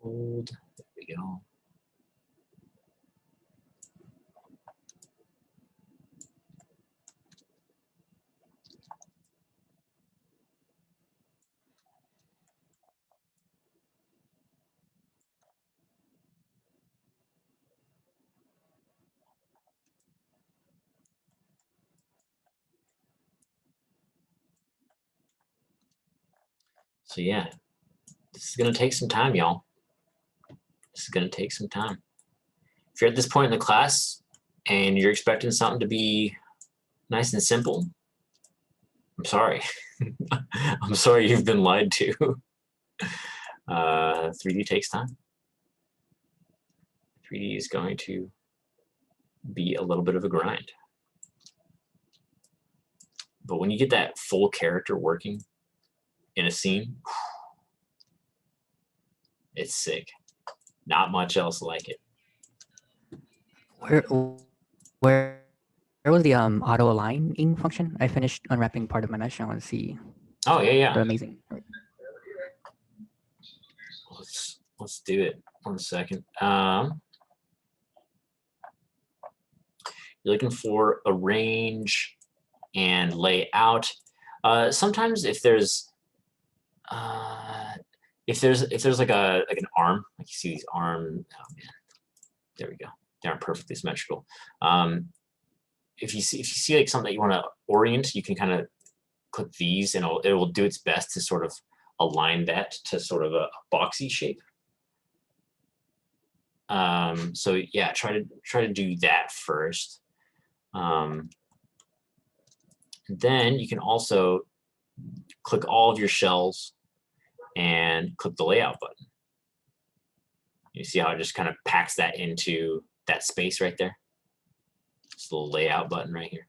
Unfold. There we go. So yeah, this is gonna take some time, y'all. This is gonna take some time. If you're at this point in the class and you're expecting something to be nice and simple, I'm sorry. I'm sorry you've been lied to. 3D takes time. 3D is going to be a little bit of a grind. But when you get that full character working in a scene, it's sick. Not much else like it. Where where was the auto aligning function? I finished unwrapping part of my mesh. I want to see Oh yeah, the yeah. amazing. Let's do it. 1 second. You're looking for arrange and layout. Sometimes if there's like an arm, like you see these arm. Oh man, there we go. They aren't perfectly symmetrical. If you see like something that you want to orient, you can kind of click these, and it will do its best to sort of align that to sort of a boxy shape. So yeah, try to do that first. Then you can also click all of your shells and click the layout button. You see how it just kind of packs that into that space right there? This little layout button right here.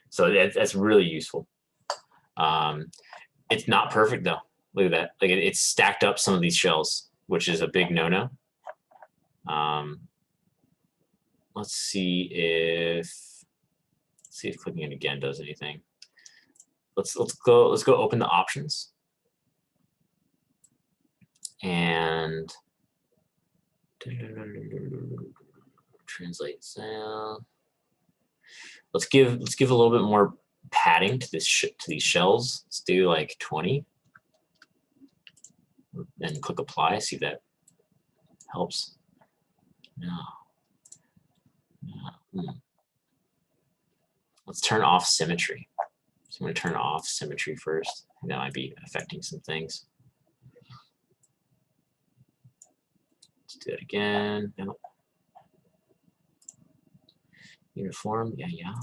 So that's really useful. It's not perfect though. Look at that. Like it's stacked up some of these shells, which is a big no-no. Let's see if clicking it again does anything. Let's go open the options and translate sound. Let's give a little bit more padding to this to these shells. Let's do like 20. Then click apply. See if that helps. No. Let's turn off symmetry. So I'm going to turn off symmetry first. That might be affecting some things. Let's do it again. No. Uniform. Yeah.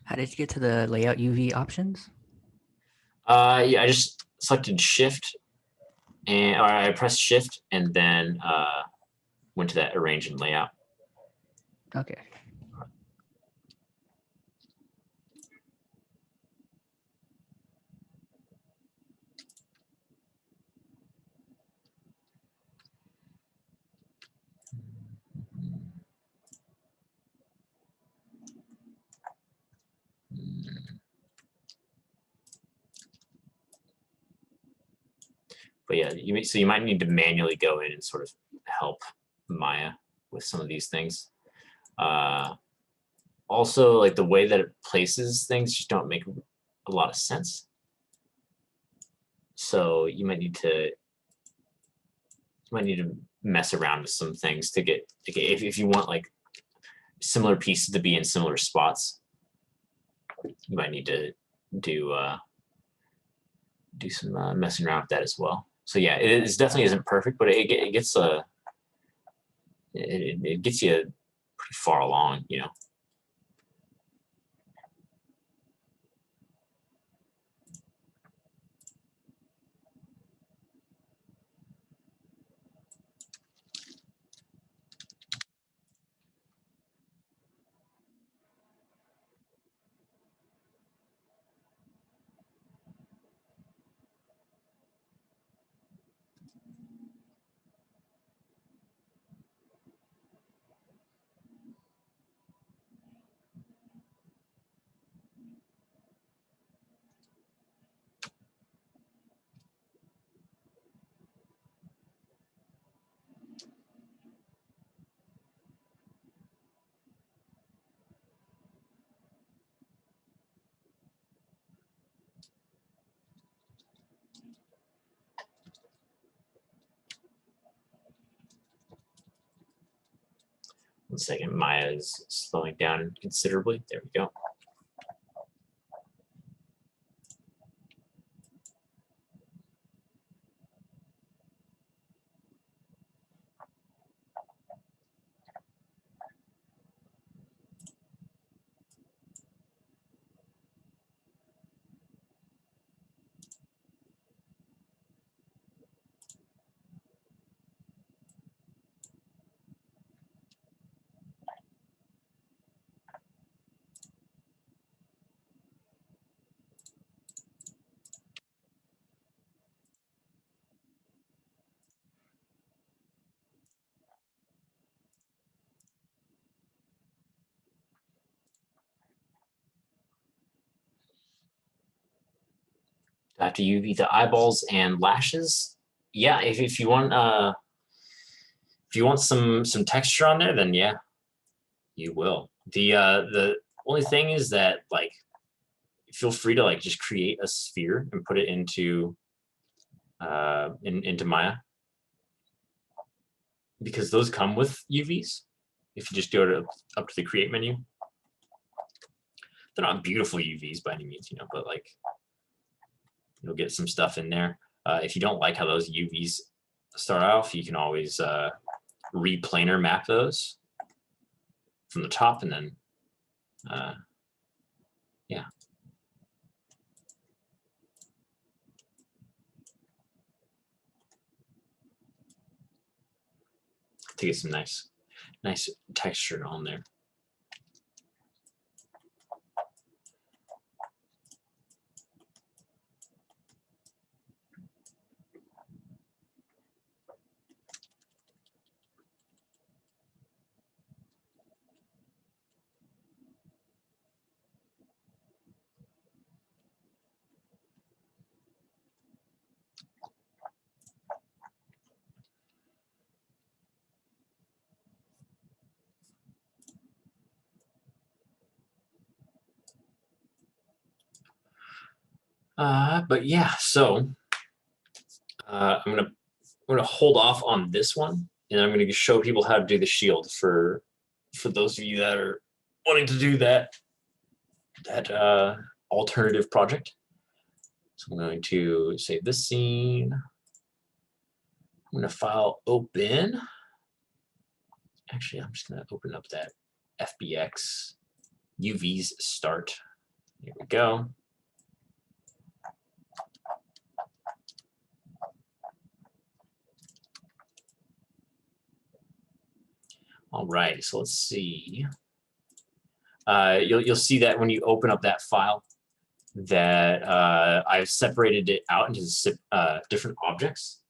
How did you get to the layout UV options? Yeah, I just selected shift or I pressed shift and then went to that arrange and layout. Okay. But yeah, so you might need to manually go in and sort of help Maya with some of these things. Also, like the way that it places things just don't make a lot of sense. So you might need to mess around with some things to get if you want like similar pieces to be in similar spots. You might need to do some messing around with that as well. So yeah, it definitely isn't perfect, but it gets it gets you pretty far along, you know. One second, Maya is slowing down considerably. There we go. Do I have to UV the eyeballs and lashes? Yeah, if you want some texture on there, then yeah, you will. The only thing is that, like, feel free to like just create a sphere and put it into into Maya, because those come with UVs. If you just go up to the create menu, they're not beautiful UVs by any means, you know, but like you'll get some stuff in there. If you don't like how those UVs start off, you can always planar map those from the top, and then yeah. To get some nice texture on there. But yeah, so I'm gonna hold off on this one, and I'm gonna show people how to do the shield for those of you that are wanting to do that alternative project. So I'm going to save this scene. I'm gonna file open. Actually, I'm just gonna open up that FBX UVs start. Here we go. All right, so let's see. You'll see that when you open up that file, that I've separated it out into different objects.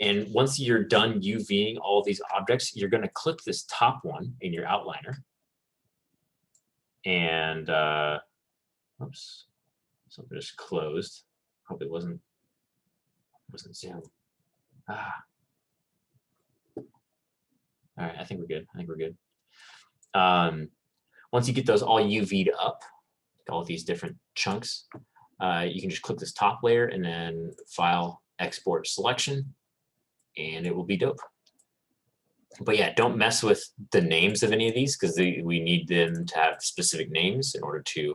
And once you're done UVing all these objects, you're going to click this top one in your outliner. And oops, something just closed. Hope it wasn't Zoom. All right, I think we're good. Once you get those all UV'd up, all these different chunks, you can just click this top layer and then File, Export Selection, and it will be dope. But yeah, don't mess with the names of any of these, because we need them to have specific names in order to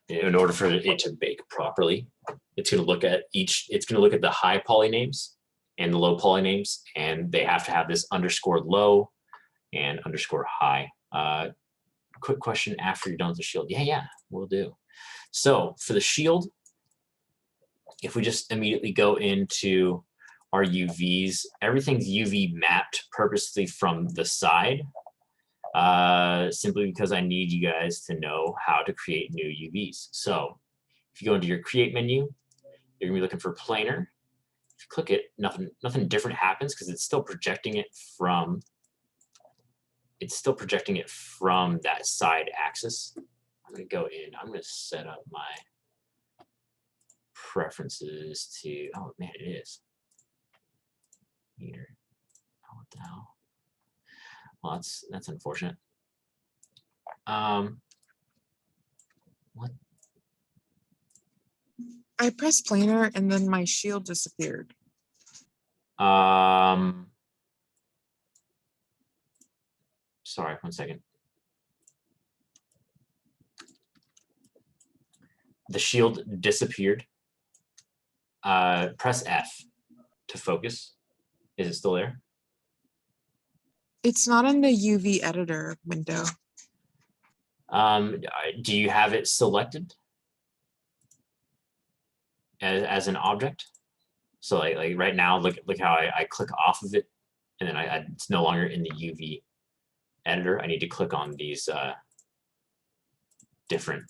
in order for it to bake properly. It's going to look at the high poly names and the low poly names, and they have to have this underscore low and underscore high. Quick question after you're done with the shield. Yeah, we'll do. So for the shield, if we just immediately go into our UVs, everything's UV mapped purposely from the side, simply because I need you guys to know how to create new UVs. So if you go into your create menu, you're gonna be looking for planar. If you click it, nothing different happens, because it's still projecting it from that side axis. I'm gonna go in, I'm gonna set up my preferences to, oh man, it is meter. Oh, what the hell? Well, that's unfortunate. What? I pressed planar and then my shield disappeared. Sorry, 1 second. The shield disappeared. Press F to focus. Is it still there? It's not in the UV editor window. Do you have it selected as an object? So like right now, look how I click off of it, and then it's no longer in the UV editor. I need to click on these different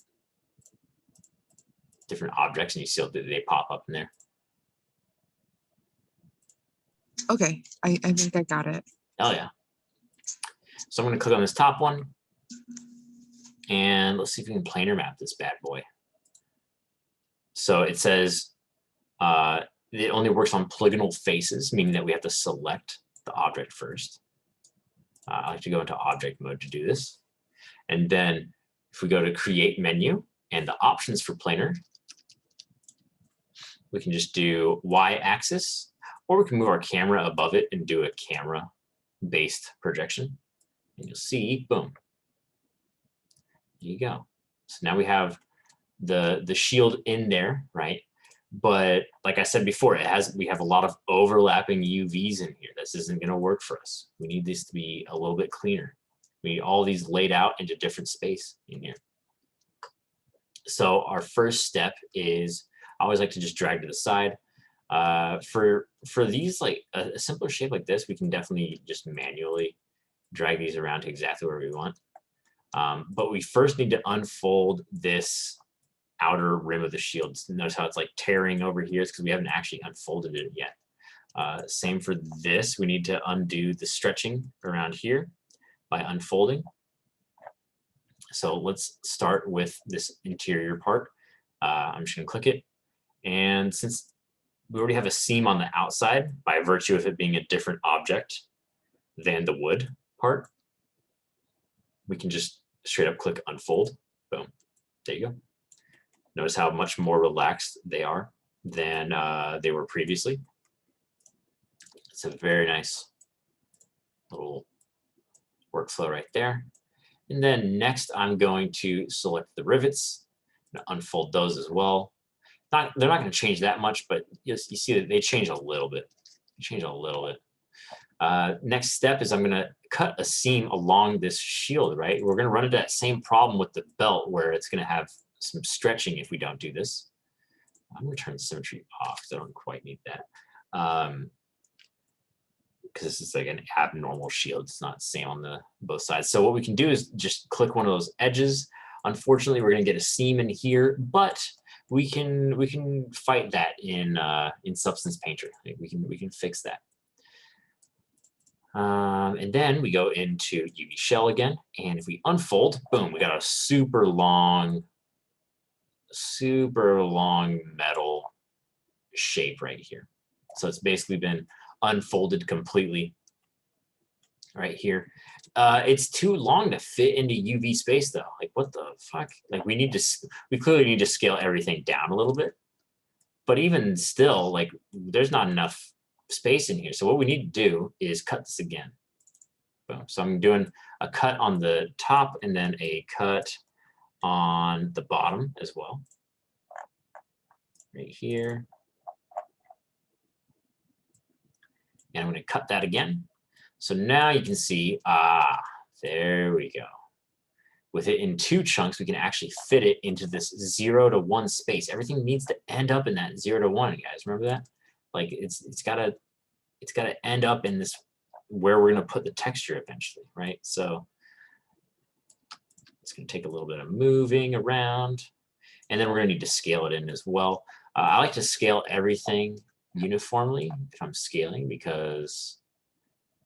objects, and you see that they pop up in there. Okay, I think I got it. Oh yeah. So I'm going to click on this top one, and let's see if we can planar map this bad boy. So it says it only works on polygonal faces, meaning that we have to select the object first. I like to go into object mode to do this. And then if we go to create menu and the options for planar, we can just do y-axis, or we can move our camera above it and do a camera-based projection. And you'll see, boom, there you go. So now we have the shield in there, right? But like I said before, we have a lot of overlapping UVs in here. This isn't going to work for us. We need this to be a little bit cleaner. We need all these laid out into different space in here. So our first step is, I always like to just drag to the side. For these, like a simpler shape like this, we can definitely just manually drag these around to exactly where we want. But we first need to unfold this outer rim of the shield. Notice how it's like tearing over here. It's because we haven't actually unfolded it yet. Same for this. We need to undo the stretching around here by unfolding. So let's start with this interior part. I'm just going to click it. And since we already have a seam on the outside by virtue of it being a different object than the wood part, we can just straight up click unfold. Boom. There you go. Notice how much more relaxed they are than they were previously. It's a very nice little workflow right there. And then next, I'm going to select the rivets and unfold those as well. They're not going to change that much, but you see that they change a little bit. Next step is I'm going to cut a seam along this shield, right? We're going to run into that same problem with the belt where it's going to have some stretching if we don't do this. I'm going to turn the symmetry off because I don't quite need that. Because this is like an abnormal shield. It's not the same on both sides. So what we can do is just click one of those edges. Unfortunately, we're going to get a seam in here, but we can fight that in Substance Painter. We can fix that. And then we go into UV shell again, and if we unfold, boom, we got a super long metal shape right here. So it's basically been unfolded completely right here. It's too long to fit into UV space though. Like what the fuck? Like we clearly need to scale everything down a little bit, but even still, like there's not enough space in here. So what we need to do is cut this again. Boom. So I'm doing a cut on the top and then a cut on the bottom as well. Right here. And I'm going to cut that again. So now you can see, there we go. With it in two chunks, we can actually fit it into this 0 to 1 space. Everything needs to end up in that 0 to 1, guys. Remember that? Like it's gotta end up in this where we're gonna put the texture eventually, right? So it's gonna take a little bit of moving around, and then we're gonna need to scale it in as well. I like to scale everything uniformly if I'm scaling, because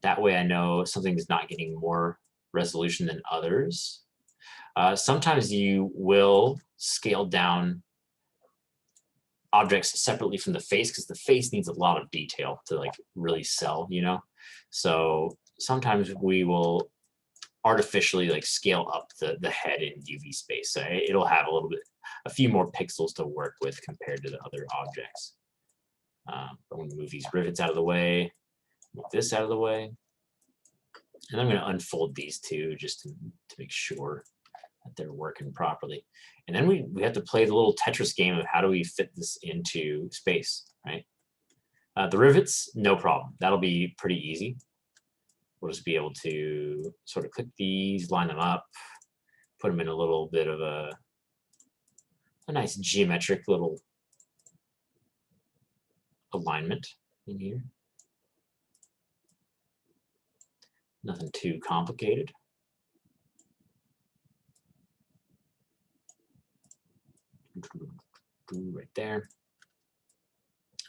that way I know something is not getting more resolution than others. Sometimes you will scale down objects separately from the face because the face needs a lot of detail to like really sell, you know? So sometimes we will artificially like scale up the head in UV space. So it'll have a few more pixels to work with compared to the other objects. I'm going to move these rivets out of the way, move this out of the way. And I'm going to unfold these two just to make sure that they're working properly. And then we have to play the little Tetris game of how do we fit this into space, right? The rivets, no problem. That'll be pretty easy. We'll just be able to sort of click these, line them up, put them in a little bit of a nice geometric little alignment in here. Nothing too complicated. Right there.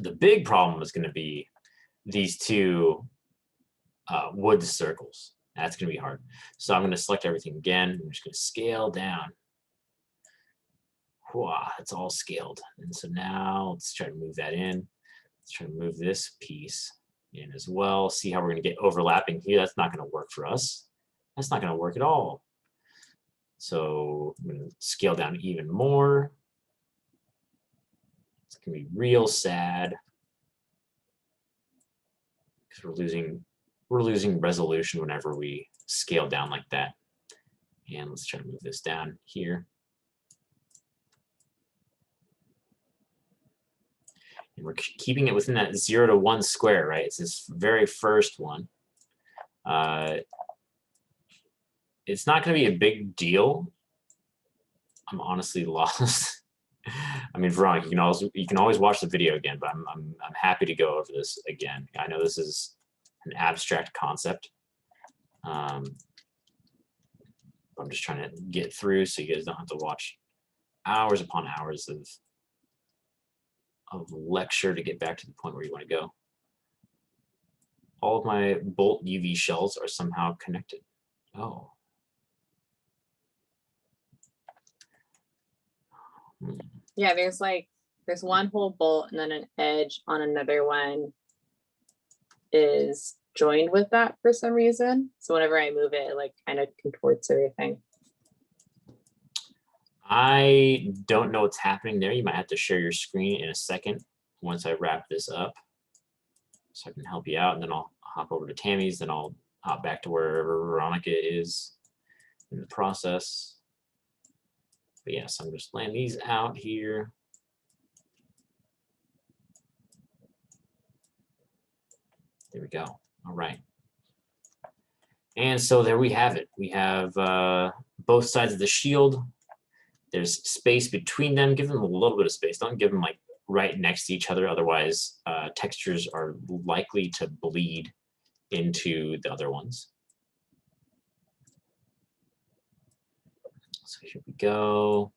The big problem is going to be these two wood circles. That's going to be hard. So I'm going to select everything again. I'm just going to scale down. Wow, it's all scaled. And so now let's try to move that in. Let's try to move this piece in as well. See how we're going to get overlapping here. That's not going to work for us. That's not going to work at all. So I'm going to scale down even more. It's going to be real sad because we're losing resolution whenever we scale down like that. And let's try to move this down here. And we're keeping it within that 0 to 1 square, right? It's this very first one. It's not going to be a big deal. I'm honestly lost. I mean, Veronica, you can always watch the video again, but I'm happy to go over this again. I know this is an abstract concept. I'm just trying to get through so you guys don't have to watch hours upon hours of lecture to get back to the point where you want to go. All of my bolt UV shells are somehow connected. Oh. Yeah, there's one whole bolt and then an edge on another one is joined with that for some reason. So whenever I move it, it like kind of contorts everything. I don't know what's happening there. You might have to share your screen in a second once I wrap this up so I can help you out, and then I'll hop over to Tammy's, then I'll hop back to wherever Veronica is in the process. But yes, I'm just laying these out here. There we go. All right. And so there we have it. We have both sides of the shield. There's space between them. Give them a little bit of space. Don't give them like right next to each other. Otherwise, textures are likely to bleed into the other ones. So here we go.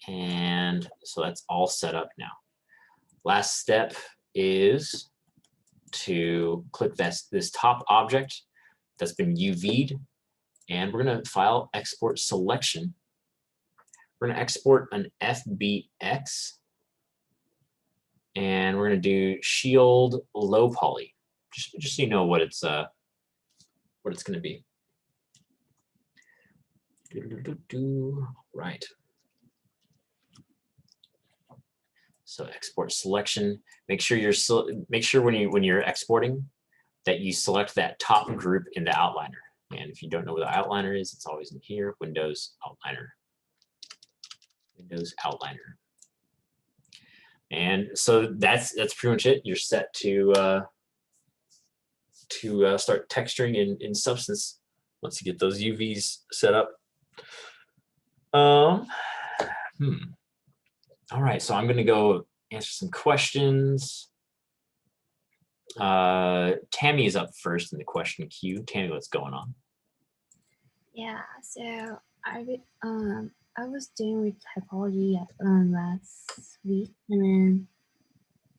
And so that's all set up now. Last step is to click this top object that's been UV'd, and we're going to file export selection. We're going to export an FBX, and we're going to do shield low poly, just so you know what it's going to be. Right. So export selection. Make sure when you're exporting that you select that top group in the outliner. And if you don't know where the outliner is, it's always in here. Windows outliner. Windows outliner. And so that's pretty much it. You're set to start texturing in Substance once you get those UVs set up. All right, so I'm gonna go answer some questions. Tammy is up first in the question queue. Tammy, what's going on? Yeah, so I was doing with typology last week, and then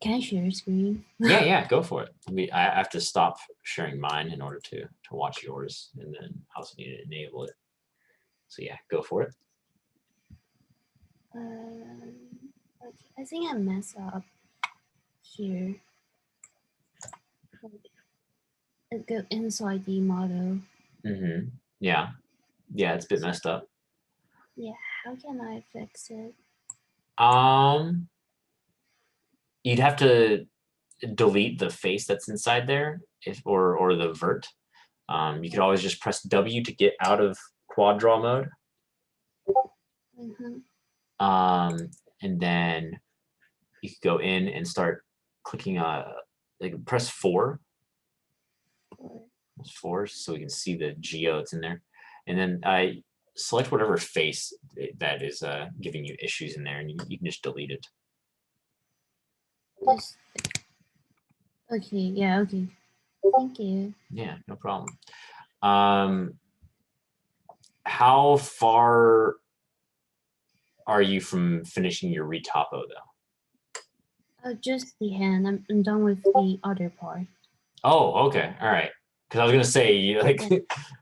can I share your screen? Yeah, go for it. I have to stop sharing mine in order to watch yours, and then I also need to enable it. So yeah, go for it. Okay, I think I messed up here. It go inside the model. Yeah, it's a bit messed up. Yeah, how can I fix it? You'd have to delete the face that's inside there, or the vert. You could always just press W to get out of quad draw mode. And then you could go in and start clicking like press 4. Press 4 so we can see the geo that's in there. And then I select whatever face that is giving you issues in there, and you can just delete it. Okay, yeah, okay. Thank you. Yeah, no problem. How far are you from finishing your retopo though? Just the hand. I'm done with the other part. Oh, okay. All right. because I was gonna say like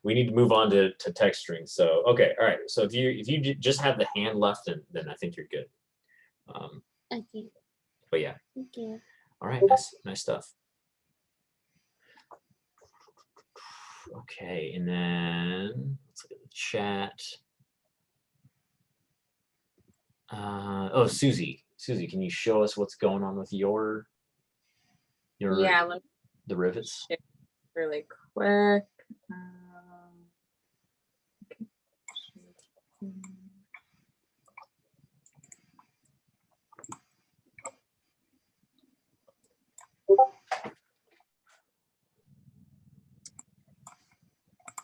we need to move on to text strings. So okay, all right. So if you just have the hand left, then I think you're good. Okay. But yeah. Thank you. All right, nice stuff. Okay, and then let's look at the chat. Oh, Susie, can you show us what's going on with your Yeah, let me the rivets? check really quick.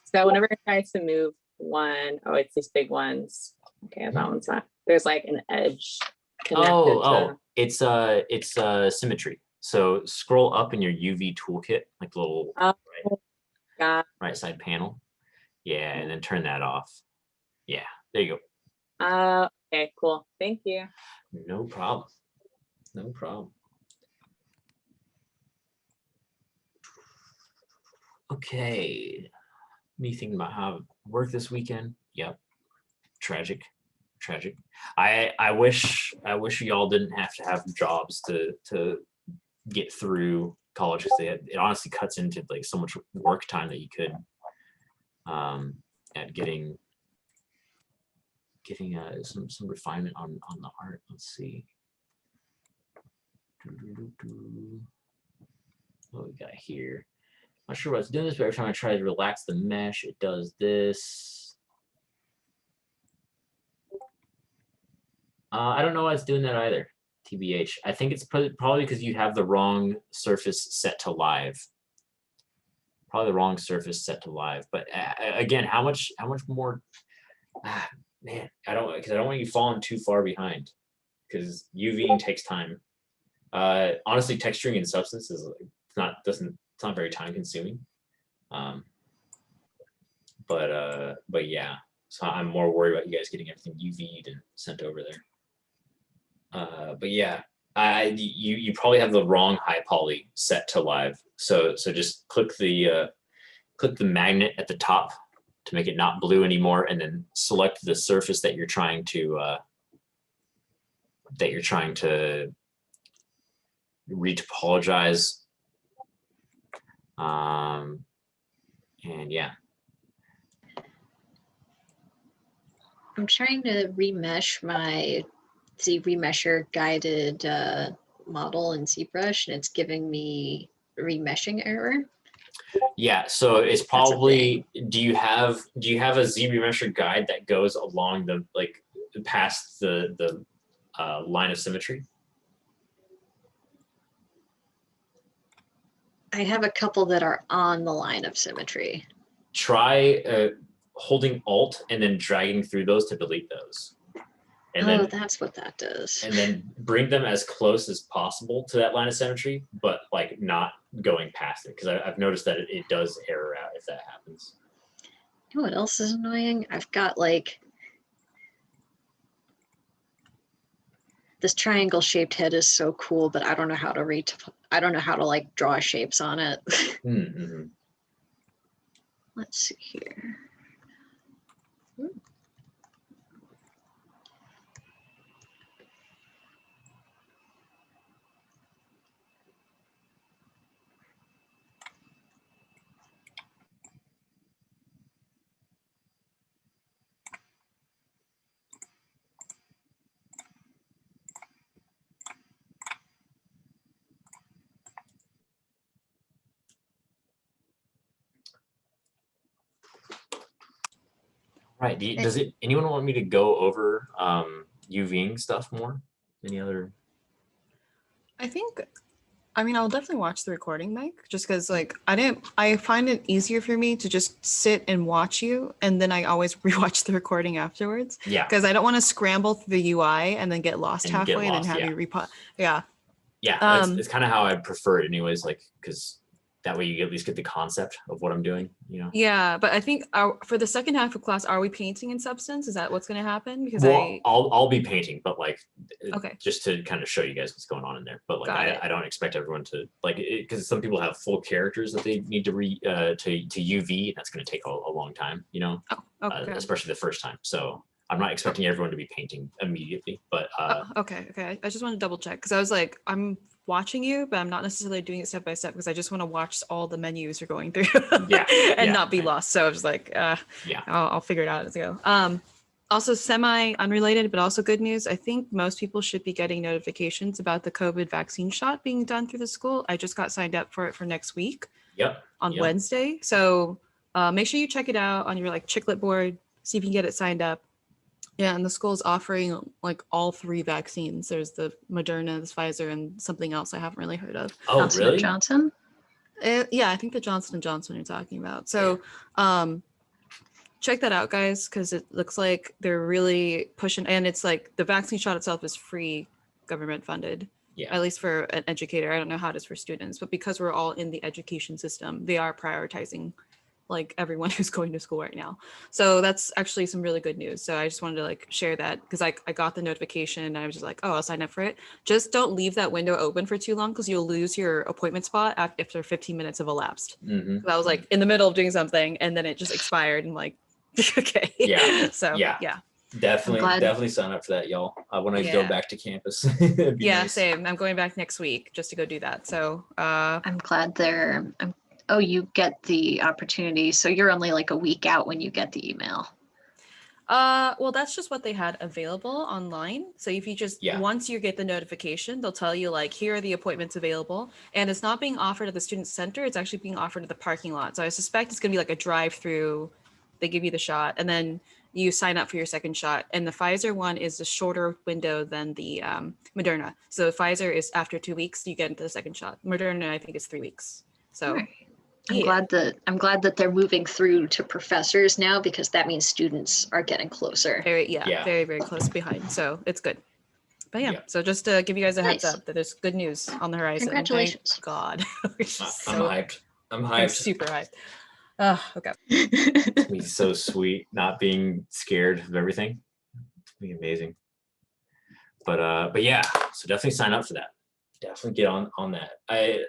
So whenever I try to move one, oh, it's these big ones. Okay, that one's not. There's like an edge connected to. It's symmetry. So scroll up in your UV toolkit, like the little right side panel. Yeah, and then turn that off. Yeah, there you go. Okay, cool. Thank you. No problem. No problem. Okay. Me thinking about how to work this weekend. Yep. Tragic. I wish y'all didn't have to have jobs to get through college, because it honestly cuts into like so much work time that you could at getting some refinement on the art. Let's see. What we got here? Not sure what's doing this, but every time I try to relax the mesh, it does this. I don't know why it's doing that either, TBH. I think it's probably because you have the wrong surface set to live. Probably the wrong surface set to live. But again, how much more? Man, I don't want you falling too far behind, because UVing takes time. Honestly, texturing in Substance is it's not very time consuming. But yeah, so I'm more worried about you guys getting everything UV'd and sent over there. But yeah, you probably have the wrong high poly set to live. So just click the magnet at the top to make it not blue anymore, and then select the surface that you're trying to retopologize. And yeah. I'm trying to remesh my remesher guided model in ZBrush, and it's giving me remeshing error. Yeah, so it's probably, do you have a ZRemesher guide that goes along the past the line of symmetry? I have a couple that are on the line of symmetry. Try holding Alt and then dragging through those to delete those. And then that's what that does. And then bring them as close as possible to that line of symmetry, but like not going past it, because I've noticed that it does error out if that happens. You know what else is annoying? I've got like this triangle shaped head is so cool, but I don't know how to like draw shapes on it. Mm-hmm. Let's see here. Right. Anyone want me to go over UVing stuff more? Any other? I mean, I'll definitely watch the recording, Mike, just because I find it easier for me to just sit and watch you, and then I always rewatch the recording afterwards. Yeah. Because I don't want to scramble through the UI and then get lost halfway and then have you repo. Yeah. Yeah, it's kind of how I prefer it anyways, like, because that way you at least get the concept of what I'm doing, you know? Yeah, but I think for the second half of class, are we painting in Substance? Is that what's going to happen? Because Well, I'll be painting, but like, Okay. just to kind of show you guys what's going on in there. But like, Got it. I don't expect everyone to like, because some people have full characters that they need to to UV. That's going to take a long time, you know, Okay. especially the first time. So I'm not expecting everyone to be painting immediately, but Okay. I just want to double check because I was like, I'm watching you, but I'm not necessarily doing it step by step because I just want to watch all the menus you're going through Yeah, and yeah, not be right. lost. So I was like, yeah, I'll figure it out as I go. Also semi unrelated, but also good news. I think most people should be getting notifications about the COVID vaccine shot being done through the school. I just got signed up for it for next week yep, on yep. Wednesday. So make sure you check it out on your like Chicklet board, see if you can get it signed up. Yeah, and the school is offering like all 3 vaccines. There's the Moderna, the Pfizer, and something else I haven't really heard of. Oh, Johnson really? and Johnson. Yeah, I think the Johnson & Johnson you're talking about. So check that out, guys, because it looks like they're really pushing, and it's like the vaccine shot itself is free, government funded. Yeah. At least for an educator. I don't know how it is for students, but because we're all in the education system, they are prioritizing like everyone who's going to school right now. So that's actually some really good news. So I just wanted to like share that because I got the notification and I was just like, oh, I'll sign up for it. Just don't leave that window open for too long because you'll lose your appointment spot after 15 minutes have elapsed. Mhm. I was like in the middle of doing something and then it just expired and like, okay. Yeah. So Yeah. yeah. Definitely sign up for that, y'all. When I go Yeah. back to campus. It'd be Yeah, nice. same. I'm going back next week just to go do that. So I'm glad they're. Oh, you get the opportunity. So you're only like a week out when you get the email. well, that's just what they had available online. So if you just once you get the notification, they'll tell you like here are the appointments available, and it's not being offered at the student center. It's actually being offered at the parking lot. So I suspect it's gonna be like a drive-through. They give you the shot, and then you sign up for your second shot. And the Pfizer one is a shorter window than the Moderna. So Pfizer is after 2 weeks you get into the second shot. Moderna I think is 3 weeks. So. Right. I'm glad that they're moving through to professors now because that means students are getting closer. Very, very close behind. So it's good. But yeah, so just to give you guys a heads Nice. up that there's good news on the horizon. Congratulations. Thank God. I'm hyped. I'm super hyped. Oh, okay. It's gonna be so sweet not being scared of everything. It's gonna be amazing. But yeah, so definitely sign up for that. Definitely get on that.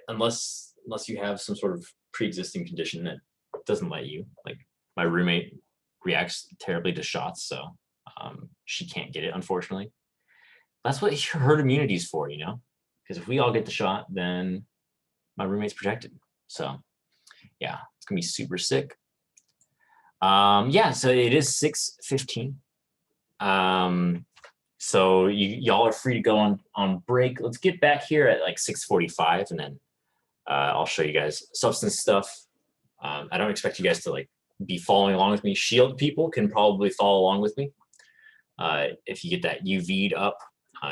Unless you have some sort of pre-existing condition that doesn't let you. Like my roommate reacts terribly to shots, so she can't get it, unfortunately. That's what herd immunity is for, you know? Because if we all get the shot, then my roommate's protected. So yeah, it's gonna be super sick. Yeah, so it is 6:15. So y'all are free to go on break. Let's get back here at like 6:45, and then I'll show you guys substance stuff. I don't expect you guys to like be following along with me. Shield people can probably follow along with me if you get that UV'd up.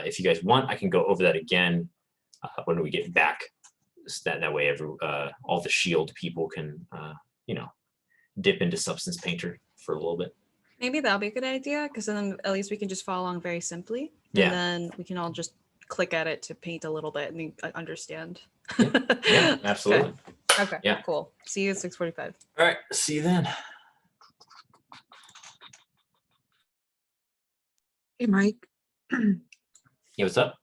If you guys want, I can go over that again when we get back. So that way, all the shield people can dip into Substance Painter for a little bit. Maybe that'll be a good idea because then at least we can just follow along very simply. Yeah. And then we can all just click at it to paint a little bit and then understand. Yeah, absolutely. Okay. Yeah. Cool. See you at 6:45. All right. See you then. Hey, Mike. Yeah, what's up?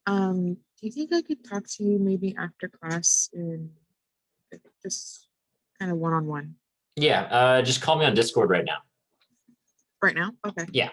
Do you think I could talk to you maybe after class and just kind of one-on-one? Yeah, just call me on Discord right now. Right now? Okay. Yeah.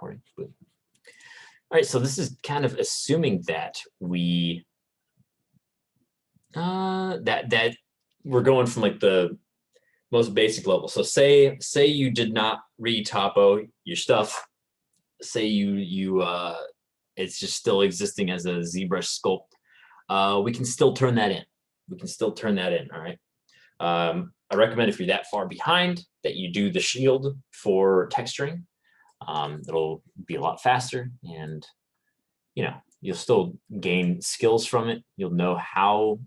recording. All right, so this is kind of assuming that we that we're going from like the most basic level. So say you did not re-topo your stuff. Say you it's just still existing as a ZBrush sculpt. We can still turn that in. We can still turn that in. All right. I recommend if you're that far behind that you do the shield for texturing. It'll be a lot faster, and you know you'll still gain skills from it. You'll know how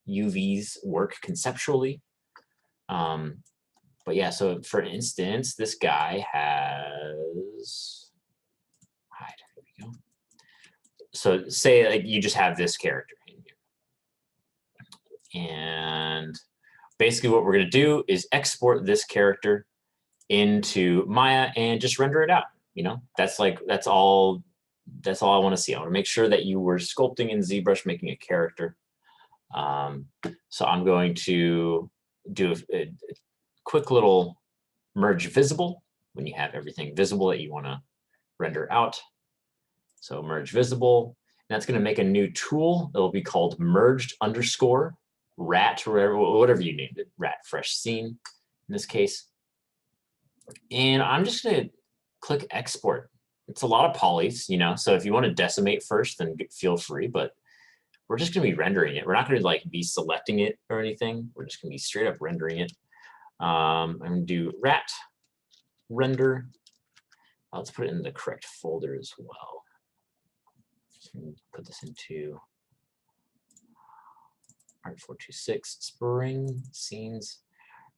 UVs work conceptually. But yeah, so for instance, this guy has hide. There we go. So say like you just have this character in here, and basically what we're going to do is export this character into Maya and just render it out. You know, that's all I want to see. I want to make sure that you were sculpting in ZBrush, making a character. So I'm going to do a quick little merge visible when you have everything visible that you want to render out. So merge visible, and that's going to make a new tool. It'll be called merged underscore rat, or whatever you named it, rat fresh scene in this case. And I'm just going to click export. It's a lot of polys, you know, so if you want to decimate first, then feel free, but we're just going to be rendering it. We're not going to like be selecting it or anything. We're just going to be straight up rendering it. I'm going to do rat render. Let's put it in the correct folder as well. Put this into Art 426 spring scenes.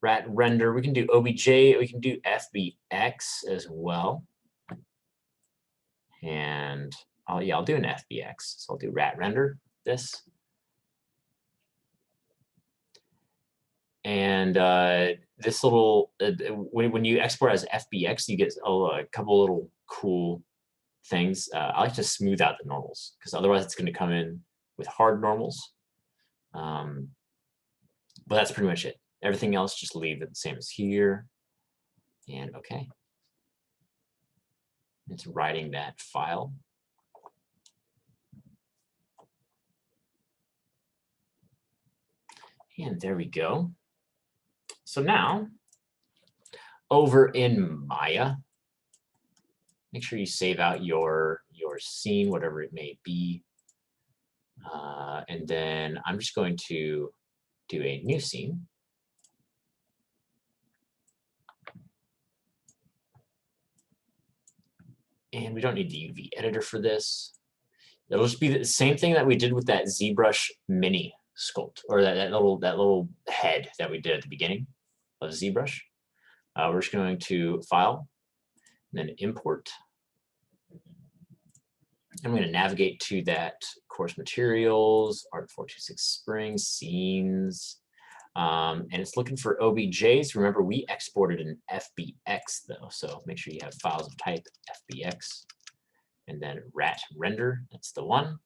Rat render. We can do OBJ. We can do FBX as well. And I'll do an FBX. So I'll do rat render this. And this little, when you export as FBX, you get a couple little cool things. I like to smooth out the normals because otherwise it's going to come in with hard normals. But that's pretty much it. Everything else, just leave it the same as here. And okay. It's writing that file. And there we go. So now, over in Maya, make sure you save out your scene, whatever it may be. And then I'm just going to do a new scene. And we don't need the UV editor for this. It'll just be the same thing that we did with that ZBrush mini sculpt, or that little head that we did at the beginning of ZBrush. We're just going to File, and then Import. I'm going to navigate to that course materials, Art 426 Spring, Scenes, and it's looking for OBJs. Remember, we exported an FBX though, so make sure you have files of type FBX, and then rat render. That's the one.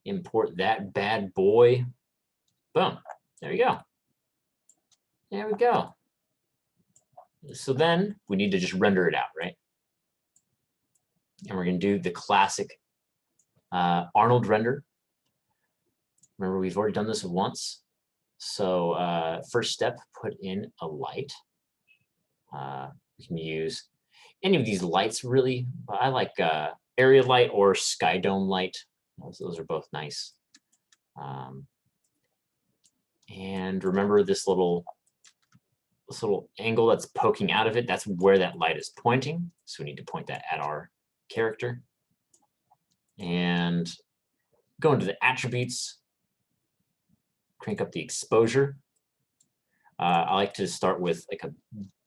Import that bad boy. Boom. There you go. There we go. So then we need to just render it out, right? And we're going to do the classic Arnold render. Remember, we've already done this once. So first step, put in a light. We can use any of these lights, really. But I like area light or sky dome light. Those are both nice. And remember this little angle that's poking out of it, that's where that light is pointing. So we need to point that at our character. And go into the attributes, crank up the exposure. I like to start with like a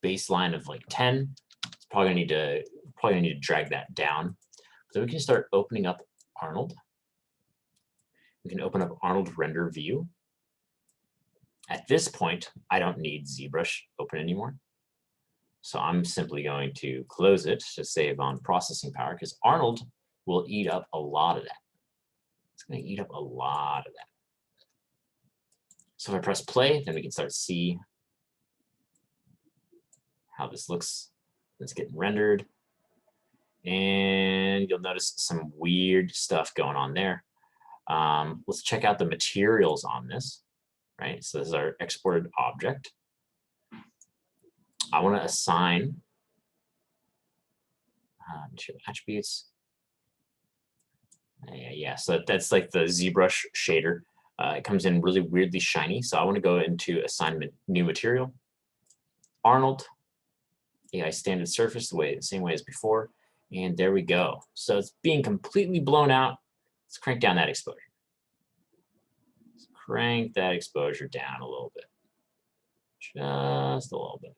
baseline of like 10. It's probably gonna need to drag that down. So we can start opening up Arnold. We can open up Arnold render view. At this point, I don't need ZBrush open anymore. So I'm simply going to close it to save on processing power, because Arnold will eat up a lot of that. It's going to eat up a lot of that. So if I press play, then we can start to see how this looks. It's getting rendered. And you'll notice some weird stuff going on there. Let's check out the materials on this, right? So this is our exported object. I want to assign material attributes. Yeah, so that's like the ZBrush shader. It comes in really weirdly shiny. So I want to go into assignment new material. Arnold, AI standard surface, the same way as before. And there we go. So it's being completely blown out. Let's crank down that exposure. Let's crank that exposure down a little bit. Just a little bit.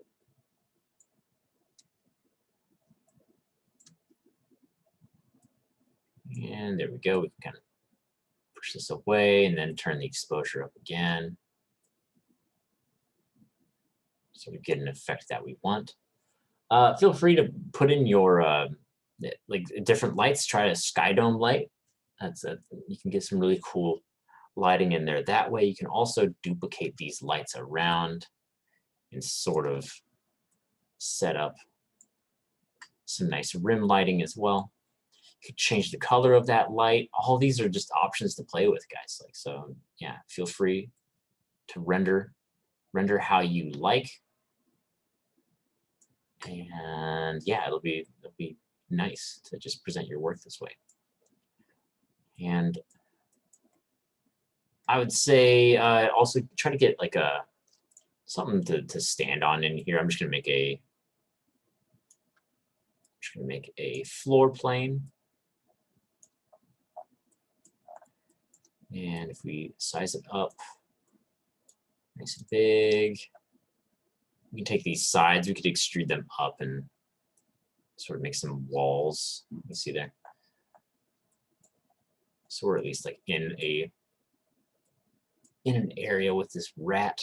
And there we go. We can kind of push this away and then turn the exposure up again. So we get an effect that we want. Feel free to put in your like different lights. Try a sky dome light. You can get some really cool lighting in there. That way you can also duplicate these lights around and sort of set up some nice rim lighting as well. You could change the color of that light. All these are just options to play with, guys. Like, so yeah, feel free to render how you like. And yeah, it'll be nice to just present your work this way. And I would say also try to get like something to stand on in here. I'm just gonna make a floor plane. And if we size it up nice and big, we can take these sides, we could extrude them up and sort of make some walls. You see there? So we're at least like in an area with this rat.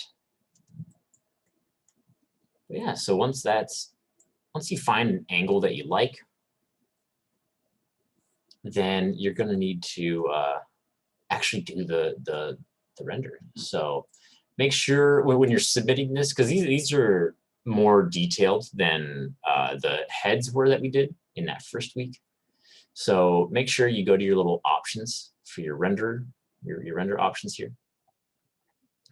But yeah, so once you find an angle that you like, then you're gonna need to actually do the render. So make sure when you're submitting this, because these are more detailed than the heads were that we did in that first week. So make sure you go to your little options for your render, your render options here.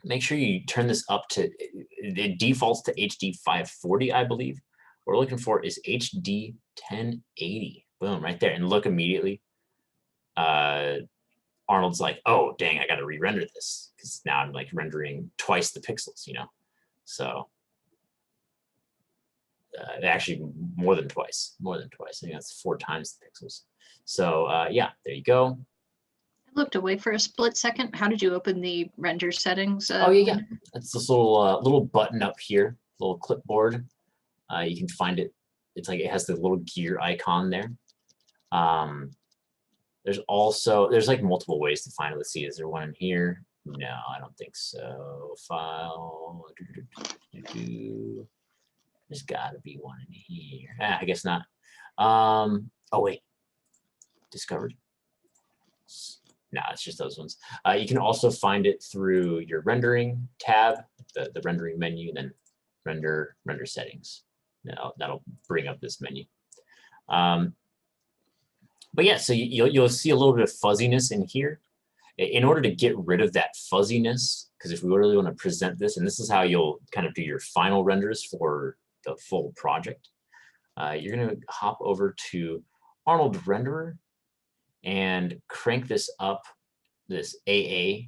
Make sure you turn this up to, it defaults to HD 540, I believe. What we're looking for is HD 1080. Boom, right there. And look immediately. Arnold's like, oh, dang, I got to re-render this because now I'm like rendering twice the pixels, you know? So actually more than twice. I think that's 4 times the pixels. So yeah, there you go. I looked away for a split second. How did you open the render settings? Oh yeah. It's this little button up here, little clipboard. You can find it. It's like it has the little gear icon there. There's like multiple ways to find it. Let's see, is there one in here? No, I don't think so. File. There's got to be one in here. I guess not. Oh wait, discovered. No, it's just those ones. You can also find it through your rendering tab, the rendering menu, then render settings. That'll bring up this menu. But yeah, so you'll see a little bit of fuzziness in here. In order to get rid of that fuzziness, because if we really want to present this, and this is how you'll kind of do your final renders for the full project, you're going to hop over to Arnold Renderer and crank this up, this AA,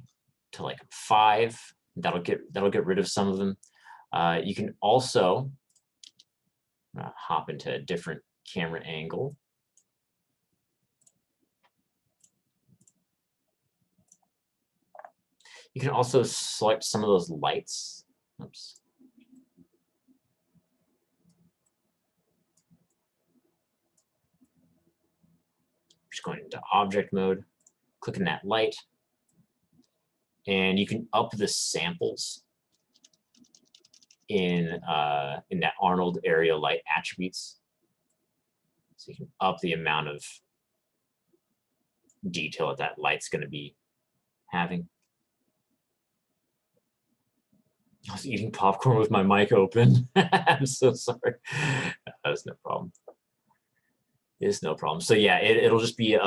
to like 5. That'll get rid of some of them. You can also hop into a different camera angle. You can also select some of those lights. Oops. Just going into object mode, clicking that light, and you can up the samples in that Arnold area light attributes. So you can up the amount of detail that light's going to be having. I was eating popcorn with my mic open. I'm so sorry. That's no problem. It's no problem. So yeah, it'll just be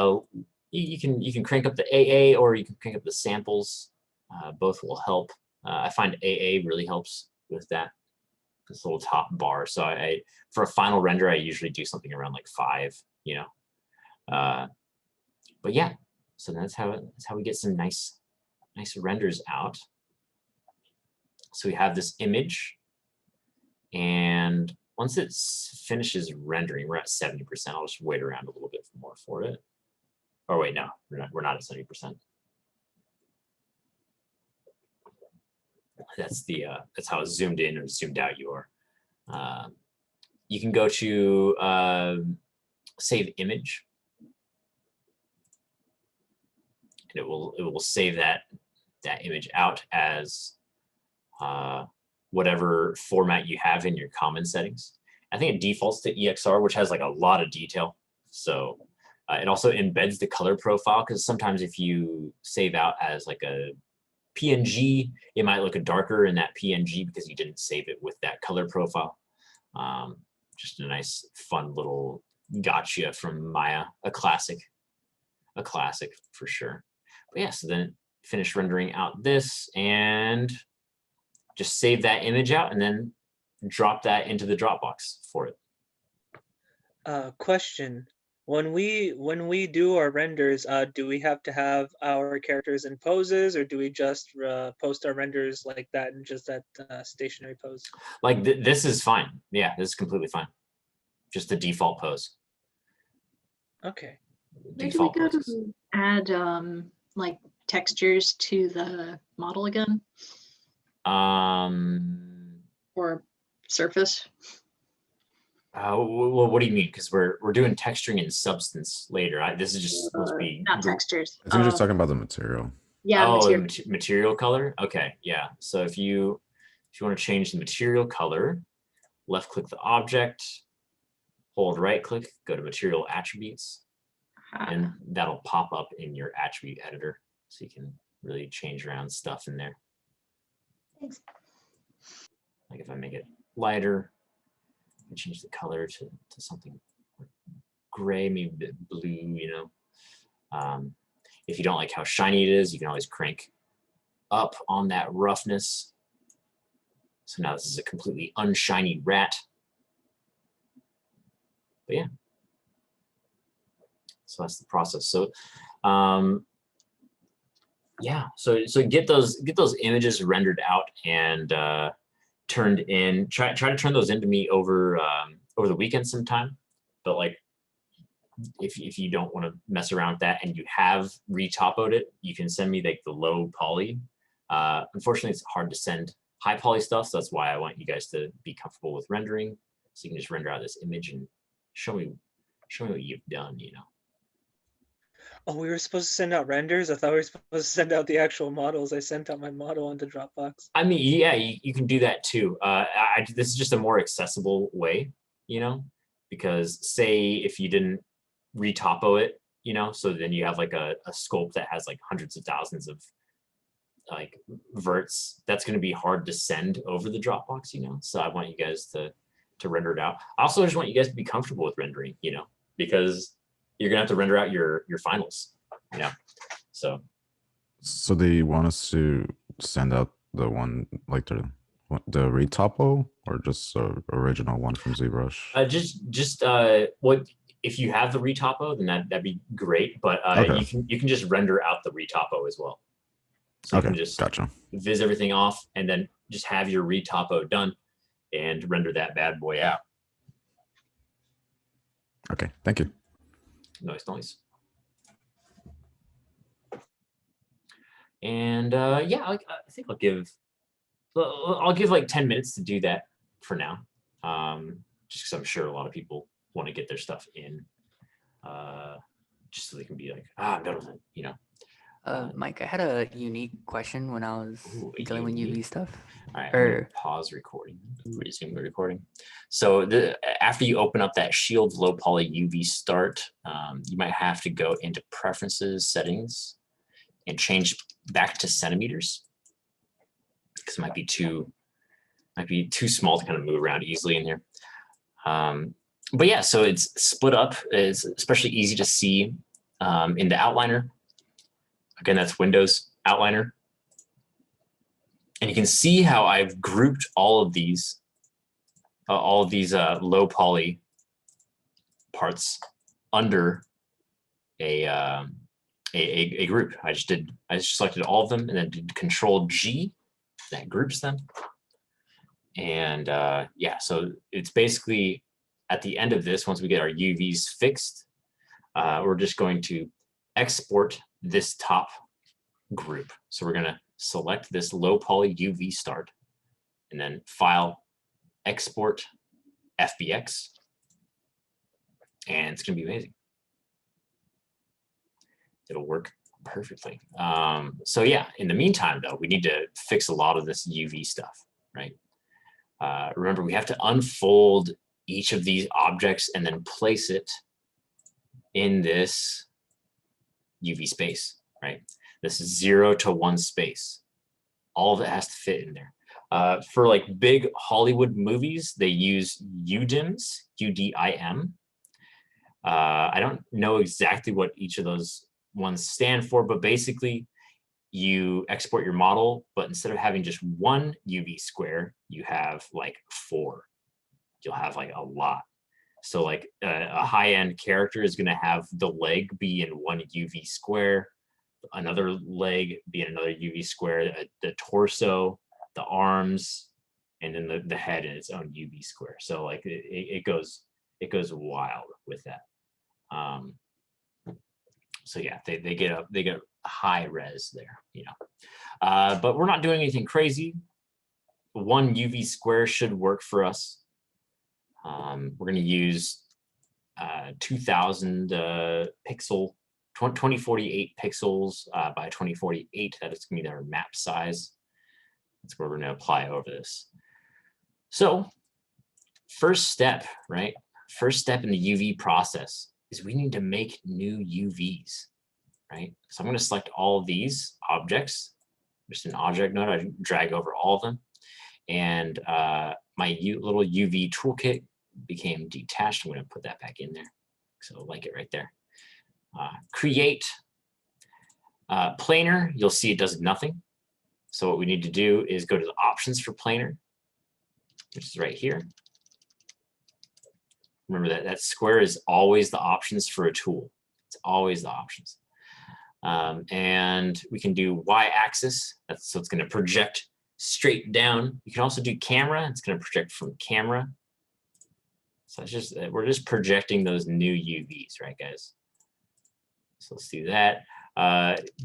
you can crank up the AA or you can crank up the samples. Both will help. I find AA really helps with that. This little top bar. So I for a final render, I usually do something around like 5, you know. But yeah, so that's how we get some nice renders out. So we have this image, and once it finishes rendering, we're at 70%. I'll just wait around a little bit more for it. Oh wait, no, we're not at 70%. That's how zoomed in or zoomed out you are. You can go to save image, and it will save that image out as whatever format you have in your common settings. I think it defaults to EXR, which has like a lot of detail. So it also embeds the color profile, because sometimes if you save out as like a PNG, it might look darker in that PNG because you didn't save it with that color profile. Just a nice, fun little gotcha from Maya, a classic for sure. But yeah, so then finish rendering out this and just save that image out and then drop that into the Dropbox for it. Question. When we do our renders, do we have to have our characters in poses, or do we just post our renders like that and just that stationary pose? Like this is fine. Yeah, this is completely fine. Just the default pose. Okay. Where do we go to add like textures to the model again? Or surface? Well, what do you mean? Because we're doing texturing and substance later. This is just supposed to be not textures. I think you're just talking about the material. Yeah. Oh, material color. Okay, yeah. So if you want to change the material color, left click the object, hold right click, go to material attributes, and that'll pop up in your attribute editor, so you can really change around stuff in there. Thanks. Like if I make it lighter, I can change the color to something gray, maybe a bit blue, you know. If you don't like how shiny it is, you can always crank up on that roughness. So now this is a completely unshiny rat. But yeah. So that's the process. So yeah, so get those images rendered out and turned in. Try to turn those into me over the weekend sometime. But like, if you don't want to mess around with that and you have retopoed it, you can send me like the low poly. Unfortunately, it's hard to send high poly stuff, so that's why I want you guys to be comfortable with rendering, so you can just render out this image and show me what you've done, you know. Oh, we were supposed to send out renders? I thought we were supposed to send out the actual models. I sent out my model onto Dropbox. I mean, yeah, you can do that too. This is just a more accessible way, you know, because say if you didn't retopo it, you know, so then you have like a sculpt that has like hundreds of thousands of like verts, that's going to be hard to send over the Dropbox, you know. So I want you guys to render it out. I also just want you guys to be comfortable with rendering, you know, because you're gonna have to render out your finals, you know. So they want us to send out the one like the retopo, or just the original one from ZBrush? Just what if you have the retopo, then that'd be great. But okay. you can just render out the retopo as well. So okay, you can just gotcha. Viz everything off and then just have your retopo done and render that bad boy out. Okay, thank you. Noise. And yeah, I think I'll give like 10 minutes to do that for now. Just because I'm sure a lot of people want to get their stuff in, just so they can be like, I'm done with it, you know. Mike, I had a unique question when I was dealing with UV stuff. All right, I'm gonna pause recording, resume the recording. So after you open up that Shield Low Poly UV Start, you might have to go into Preferences, Settings, and change back to centimeters, because it might be too small to kind of move around easily in here. but yeah, so it's split up. It's especially easy to see in the outliner. Again, that's Windows outliner. And you can see how I've grouped all of these low poly parts under a group. I just selected all of them and then did Control G, that groups them. And yeah, so it's basically at the end of this, once we get our UVs fixed, we're just going to export this top group. So we're going to select this low poly UV start and then File, Export, FBX, and it's going to be amazing. It'll work perfectly. So yeah, in the meantime, though, we need to fix a lot of this UV stuff, right? Remember, we have to unfold each of these objects and then place it in this UV space, right? This is 0 to 1 space. All of it has to fit in there. For like big Hollywood movies, they use UDIMs, UDIM. I don't know exactly what each of those ones stand for, but basically you export your model, but instead of having just one UV square, you have like 4. You'll have like a lot. So like a high-end character is going to have the leg be in one UV square, another leg be in another UV square, the torso, the arms, and then the head in its own UV square. So like it goes wild with that. So yeah, they get a high res there, you know. But we're not doing anything crazy. 1 UV square should work for us. We're going to use 2000 pixel, 2048 pixels by 2048. That is going to be our map size. That's where we're going to apply over this. So first step, right? First step in the UV process is we need to make new UVs, right? So I'm going to select all of these objects, just an object node. I drag over all of them. And my little UV toolkit became detached. I'm going to put that back in there. So like it right there. Create planar. You'll see it does nothing. So what we need to do is go to the options for planar, which is right here. Remember that square is always the options for a tool. It's always the options. And we can do y-axis. So it's going to project straight down. You can also do camera. It's going to project from camera. So it's just, we're just projecting those new UVs, right, guys? So let's do that.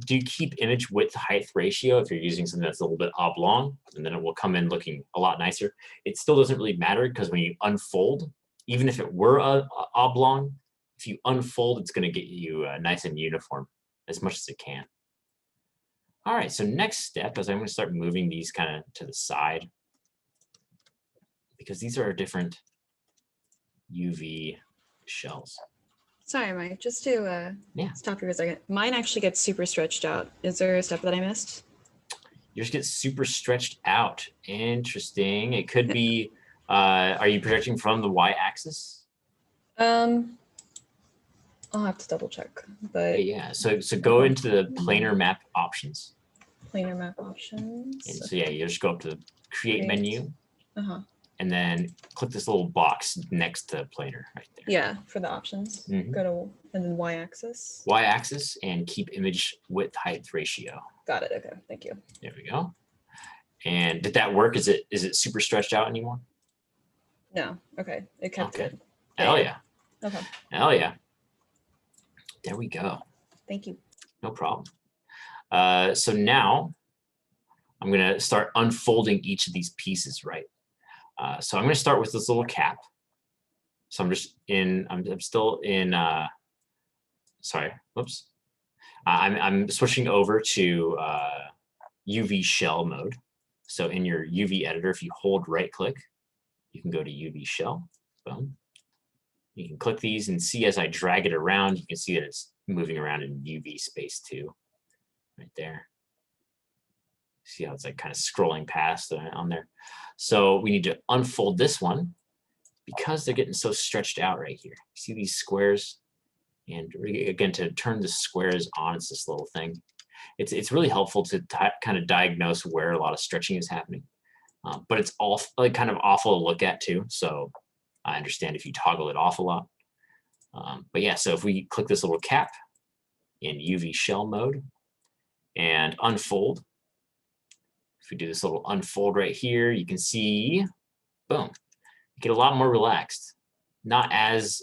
Do keep image width height ratio if you're using something that's a little bit oblong, and then it will come in looking a lot nicer. It still doesn't really matter because when you unfold, even if it were a oblong, if you unfold, it's going to get you nice and uniform as much as it can. All right, so next step is I'm going to start moving these kind of to the side because these are our different UV shells. Sorry, Mike, just to stop you for a second. Mine actually gets super stretched out. Is there a step that I missed? Yours gets super stretched out. Interesting. It could be, are you projecting from the y-axis? I'll have to double check, but yeah. So go into the planar map options. Planar map options. And so yeah, you just go up to the create menu. Uh-huh. And then click this little box next to planar right there. Yeah, for the options. Mm-hmm. Go to and then y-axis. Y-axis and keep image width height ratio. Got it. Okay, thank you. There we go. And did that work? Is it super stretched out anymore? No. Okay. It kept it. Hell yeah. Okay. Hell yeah. There we go. Thank you. No problem. So now I'm going to start unfolding each of these pieces, right? So I'm going to start with this little cap. So I'm still in, sorry, whoops. I'm switching over to UV shell mode. So in your UV editor, if you hold right click, you can go to UV shell, boom. You can click these and see as I drag it around, you can see that it's moving around in UV space too, right there. See how it's like kind of scrolling past on there. So we need to unfold this one because they're getting so stretched out right here. See these squares? And again, to turn the squares on, it's this little thing. It's really helpful to kind of diagnose where a lot of stretching is happening. But it's all like kind of awful to look at too. So I understand if you toggle it off a lot. But yeah, so if we click this little cap in UV shell mode and unfold, if we do this little unfold right here, you can see, boom, you get a lot more relaxed. Not as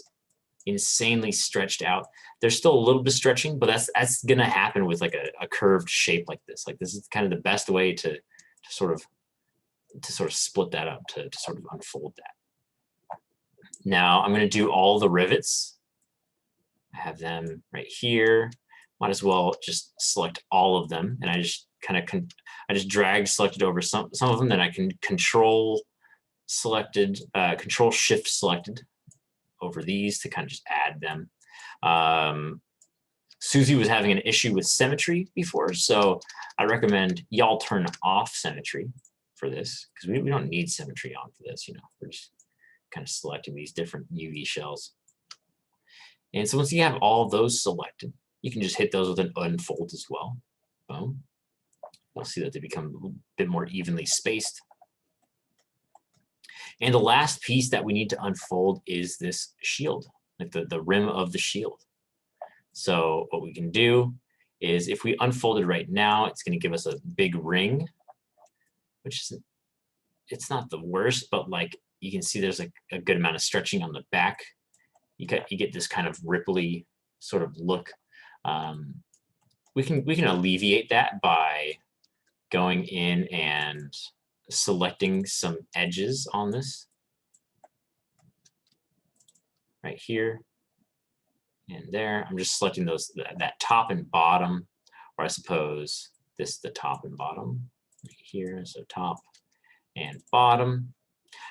insanely stretched out. There's still a little bit of stretching, but that's gonna happen with like a curved shape like this. Like this is kind of the best way to sort of split that up, to sort of unfold that. Now I'm gonna do all the rivets. I have them right here. Might as well just select all of them, and I just I just drag selected over some of them. Then I can control shift selected over these to kind of just add them. Susie was having an issue with symmetry before, so I recommend y'all turn off symmetry for this, because we don't need symmetry on for this. We're just kind of selecting these different UV shells. And so once you have all those selected, you can just hit those with an unfold as well. Boom. You'll see that they become a bit more evenly spaced. And the last piece that we need to unfold is this shield, like the rim of the shield. So what we can do is, if we unfold it right now, it's going to give us a big ring, which is, it's not the worst, but like you can see there's a good amount of stretching on the back. You get this kind of ripply sort of look. We can alleviate that by going in and selecting some edges on this right here and there. I'm just selecting that top and bottom, or I suppose this the top and bottom right here. So top and bottom.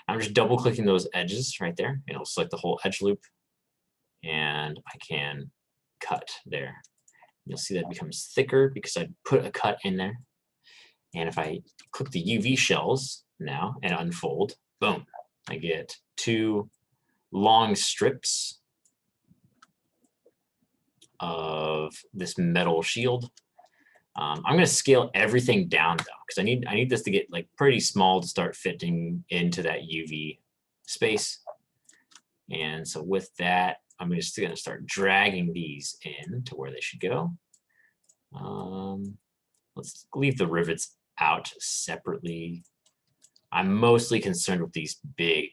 I'm just double clicking those edges right there, and it'll select the whole edge loop, and I can cut there. You'll see that becomes thicker because I put a cut in there. And if I click the UV shells now and unfold, boom, I get two long strips of this metal shield. I'm going to scale everything down though, because I need this to get like pretty small to start fitting into that UV space. And so with that, I'm just going to start dragging these in to where they should go. Let's leave the rivets out separately. I'm mostly concerned with these big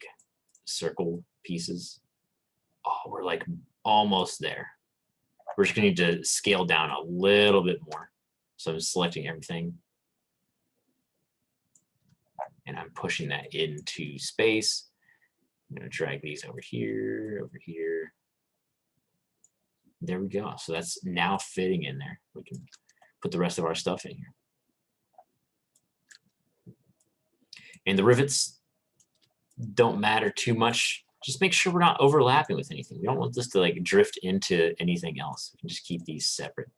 circle pieces. Oh, we're like almost there. We're just going to need to scale down a little bit more. So I'm selecting everything, and I'm pushing that into space. I'm going to drag these over here, over here. There we go. So that's now fitting in there. We can put the rest of our stuff in here. And the rivets don't matter too much. Just make sure we're not overlapping with anything. We don't want this to like drift into anything else. We can just keep these separate.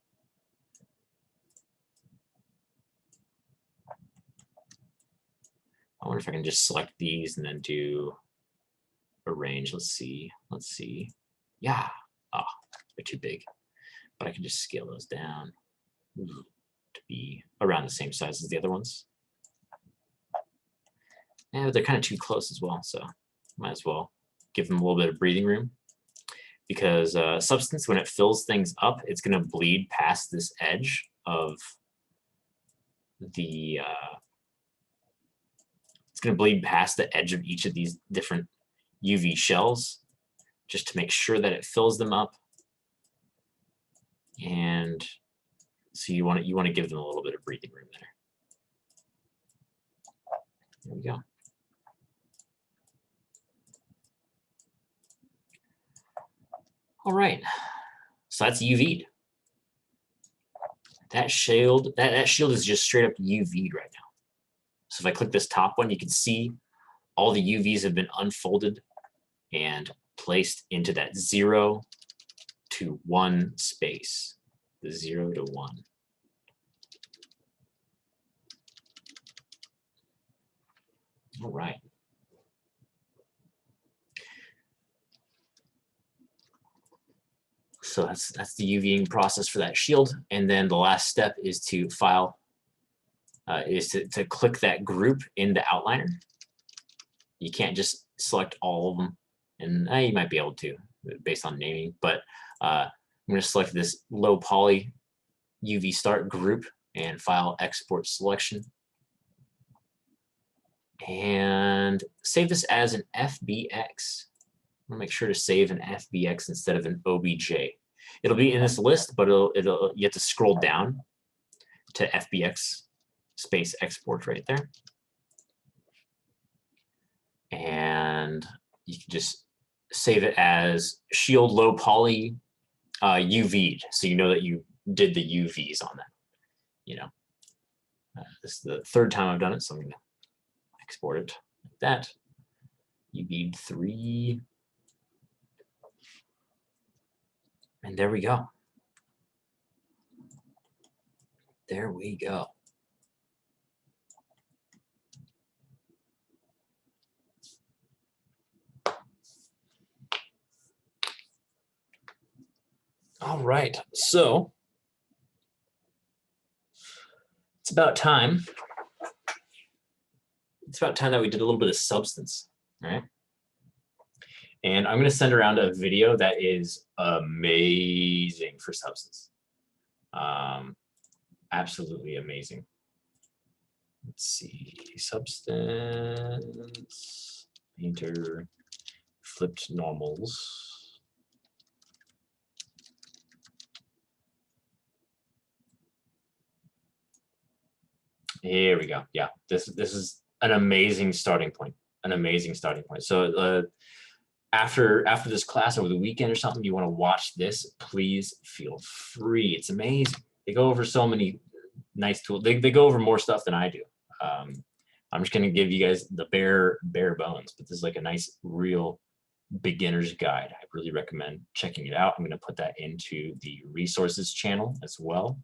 I wonder if I can just select these and then do arrange. Let's see. Yeah. Oh, they're too big. But I can just scale those down to be around the same size as the other ones. Yeah, they're kind of too close as well, so might as well give them a little bit of breathing room, because substance, when it fills things up, it's going to bleed past this edge of the it's going to bleed past the edge of each of these different UV shells, just to make sure that it fills them up. And so you want to give them a little bit of breathing room there. There we go. All right, so that's UV'd. That shield is just straight up UV'd right now. So if I click this top one, you can see all the UVs have been unfolded and placed into that 0 to 1 space, the 0 to 1. All right. So that's the UVing process for that shield. And then the last step is to file, is to click that group in the outliner. You can't just select all of them, and you might be able to based on naming, but I'm going to select this low poly UV start group and file export selection. And save this as an FBX. I'm gonna make sure to save an FBX instead of an OBJ. It'll be in this list, but you have to scroll down to FBX space export right there. And you can just save it as shield low poly UV'd, so you know that you did the UVs on that. You know, this is the third time I've done it, so I'm gonna export it like that. UV'd 3. And there we go. There we go. All right, so it's about time. It's about time that we did a little bit of substance, all right? And I'm going to send around a video that is amazing for substance. Absolutely amazing. Let's see, substance, painter, flipped normals. Here we go. Yeah, this is an amazing starting point. An amazing starting point. So after this class over the weekend or something, you want to watch this, please feel free. It's amazing. They go over so many nice tools. They go over more stuff than I do. I'm just going to give you guys the bare bones, but this is like a nice, real beginner's guide. I really recommend checking it out. I'm going to put that into the resources channel as well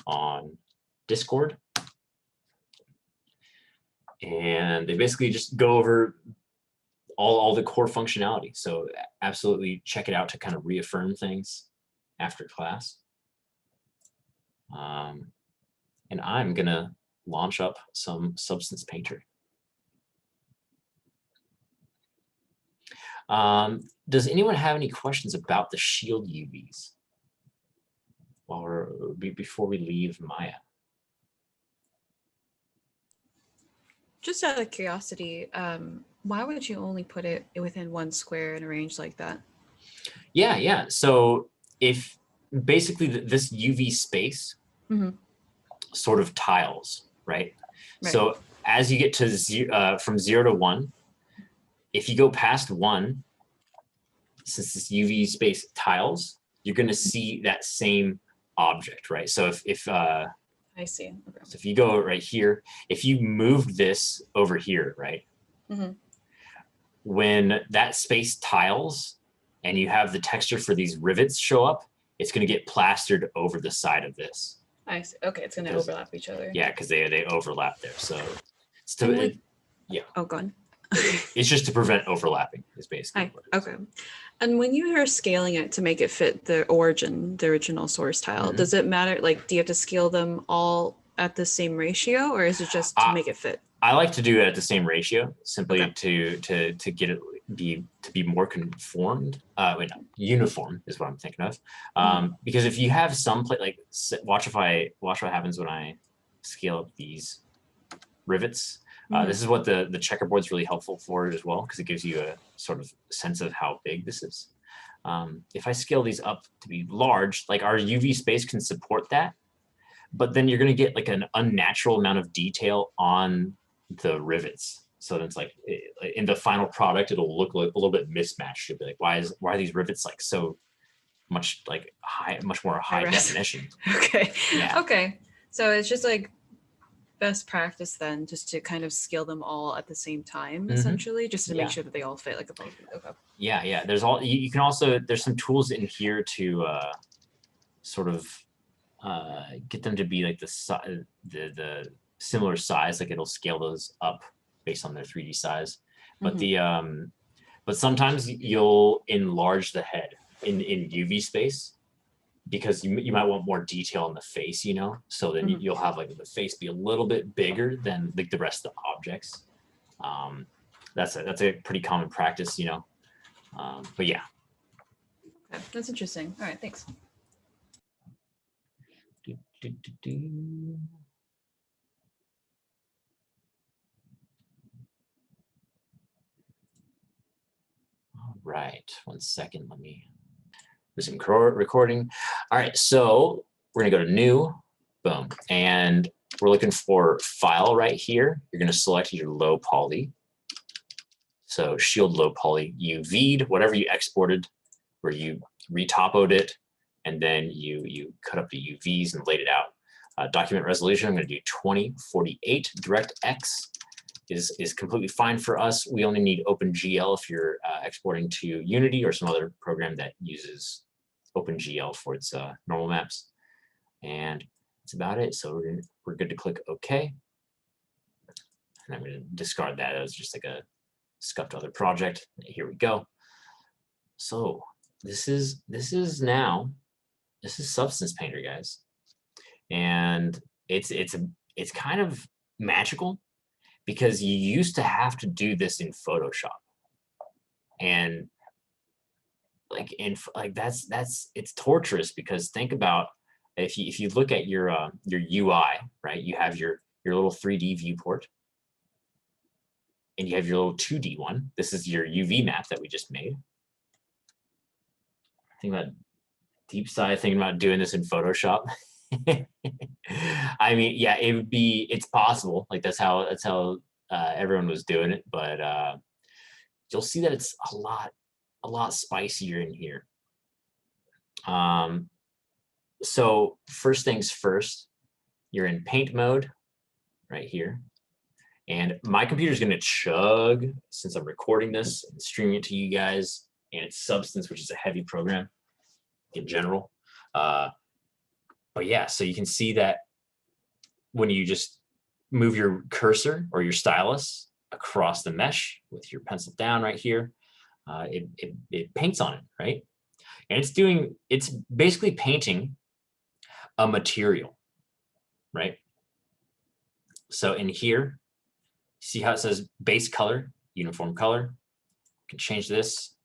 on Discord. And they basically just go over all the core functionality. So absolutely check it out to kind of reaffirm things after class. And I'm gonna launch up some Substance Painter. Does anyone have any questions about the shield UVs before we leave Maya? Just out of curiosity, why would you only put it within one square and arrange like that? Yeah. So if basically this UV space sort of tiles, right? So as you get to from 0 to 1, if you go past 1, since this UV space tiles, you're going to see that same object, right? So if I see. Okay. So if you go right here, if you moved this over here, right? When that space tiles and you have the texture for these rivets show up, it's going to get plastered over the side of this. I see. Okay, it's going to overlap each other. Yeah, because they overlap there. So it's yeah. Oh, go on. It's just to prevent overlapping is basically what it is. Okay. And when you are scaling it to make it fit the original source tile, does it matter? Like, do you have to scale them all at the same ratio, or is it just to make it fit? I like to do it at the same ratio, simply to get it to be more conformed. Uniform is what I'm thinking of. Because if you have some watch what happens when I scale up these rivets. This is what the checkerboard's really helpful for as well, because it gives you a sort of sense of how big this is. If I scale these up to be large, like our UV space can support that, but then you're going to get like an unnatural amount of detail on the rivets. So it's like in the final product, it'll look like a little bit mismatched. You'll be like, why are these rivets like so much like much more high definition? Okay. Yeah. Okay. So it's just like best practice then, just to kind of scale them all at the same time, essentially, just to make sure that they all fit like a puzzle. Okay. Yeah. There's you can also, there's some tools in here to sort of get them to be like the similar size. Like it'll scale those up based on their 3D size. But but sometimes you'll enlarge the head in UV space. because you might want more detail in the face, you know, so then you'll have like the face be a little bit bigger than like the rest of the objects. That's a pretty common practice, you know. But yeah. Okay, that's interesting. All right, thanks. All right, 1 second. Let me resume recording. All right, so we're gonna go to new, boom, and we're looking for file right here. You're gonna select your low poly. So shield low poly, UV'd, whatever you exported, where you retopoed it, and then you cut up the UVs and laid it out. Document resolution, I'm gonna do 2048. DirectX is completely fine for us. We only need OpenGL if you're exporting to Unity or some other program that uses OpenGL for its normal maps. And that's about it. So we're good to click OK. And I'm going to discard that as just like a scuffed other project. Here we go. So this is Substance Painter, guys, and it's kind of magical because you used to have to do this in Photoshop, and it's torturous because think about if you look at your UI, right? You have your little 3D viewport, and you have your little 2D one. This is your UV map that we just made. Think about deep side, thinking about doing this in Photoshop. I mean, yeah, it's possible. Like that's how everyone was doing it, but you'll see that it's a lot spicier in here. So first things first, you're in paint mode right here. And my computer is going to chug since I'm recording this and streaming it to you guys. And it's Substance, which is a heavy program in general. But yeah, so you can see that when you just move your cursor or your stylus across the mesh with your pencil down right here, it paints on it, right? And it's basically painting a material, right? So in here, see how it says base color, uniform color? You can change this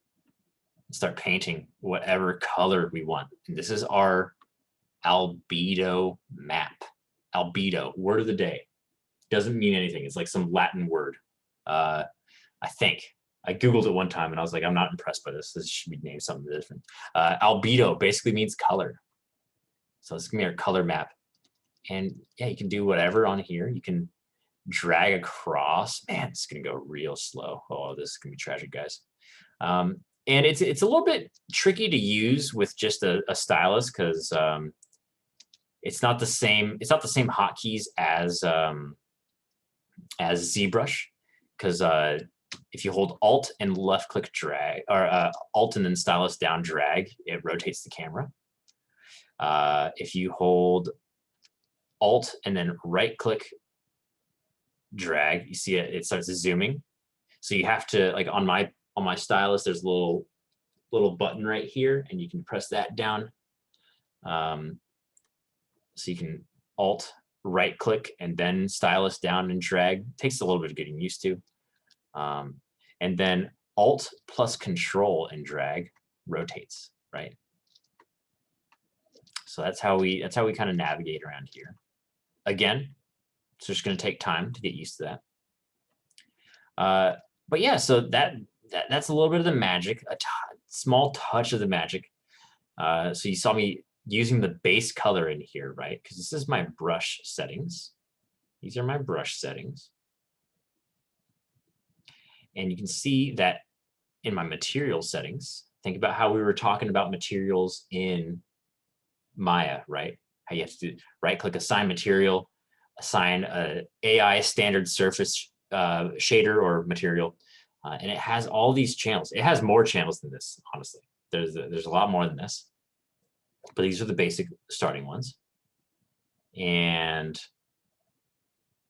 and start painting whatever color we want. And this is our Albedo map. Albedo, word of the day. Doesn't mean anything. It's like some Latin word. I think. I Googled it one time and I was like, I'm not impressed by this. This should be named something different. Albedo basically means color. So this is gonna be our color map. And yeah, you can do whatever on here. You can drag across. Man, it's gonna go real slow. Oh, this is gonna be tragic, guys. And it's a little bit tricky to use with just a stylus because it's not the same hotkeys as ZBrush, because if you hold Alt and left click drag, or Alt and then stylus down drag, it rotates the camera. If you hold Alt and then right click drag, you see it starts zooming. So you have to, like on my stylus, there's a little button right here, and you can press that down. So you can Alt right click and then stylus down and drag. It takes a little bit of getting used to. And then Alt plus Control and drag rotates, right? So that's how we kind of navigate around here. Again, it's just going to take time to get used to that. But yeah, so that's a little bit of the magic, a small touch of the magic. So you saw me using the base color in here, right? Because this is my brush settings. These are my brush settings. And you can see that in my material settings, think about how we were talking about materials in Maya, right? How you have to right click assign material, assign a AI standard surface shader or material. And it has all these channels. It has more channels than this, honestly. There's a lot more than this. But these are the basic starting ones. And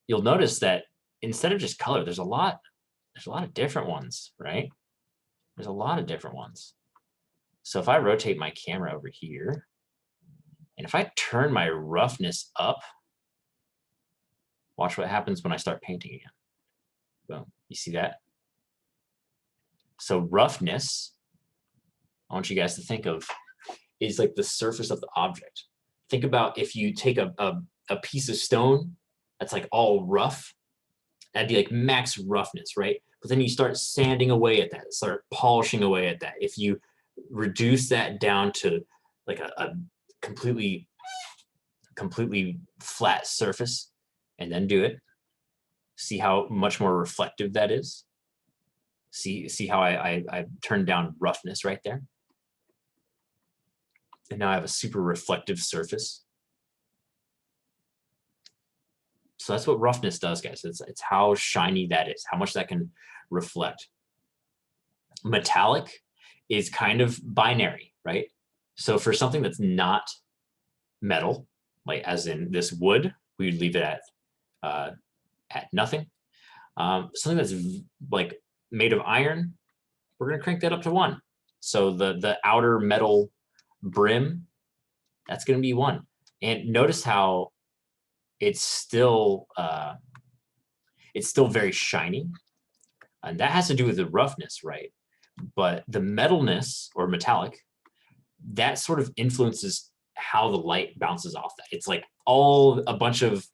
you'll notice that instead of just color, there's a lot of different ones, right? There's a lot of different ones. So if I rotate my camera over here, And if I turn my roughness up, watch what happens when I start painting again. Boom, you see that? So roughness, I want you guys to think of, is like the surface of the object. Think about if you take a piece of stone that's like all rough, that'd be like max roughness, right? But then you start sanding away at that, start polishing away at that. If you reduce that down to like a completely flat surface and then do it, see how much more reflective that is. See how I turned down roughness right there. And now I have a super reflective surface. So that's what roughness does, guys. It's how shiny that is, how much that can reflect. Metallic is kind of binary, right? So for something that's not metal, like as in this wood, we leave it at nothing. Something that's like made of iron, we're gonna crank that up to 1. So the outer metal brim, that's gonna be 1. And notice how it's still very shiny, and that has to do with the roughness, right? But the metalness or metallic, that sort of influences how the light bounces off that. It's like all a bunch of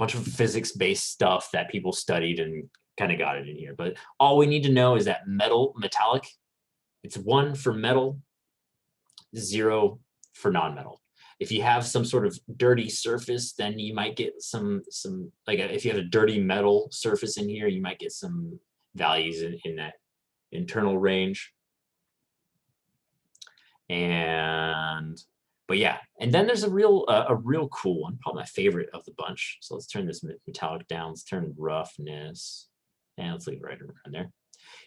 physics-based stuff that people studied and kind of got it in here. But all we need to know is that metallic, it's 1 for metal, 0 for non-metal. If you have some sort of dirty surface, then you might get some like if you have a dirty metal surface in here, you might get some values in that internal range. But yeah, and then there's a real cool one, probably my favorite of the bunch. So let's turn this metallic down. Let's turn roughness, and let's leave it right around there.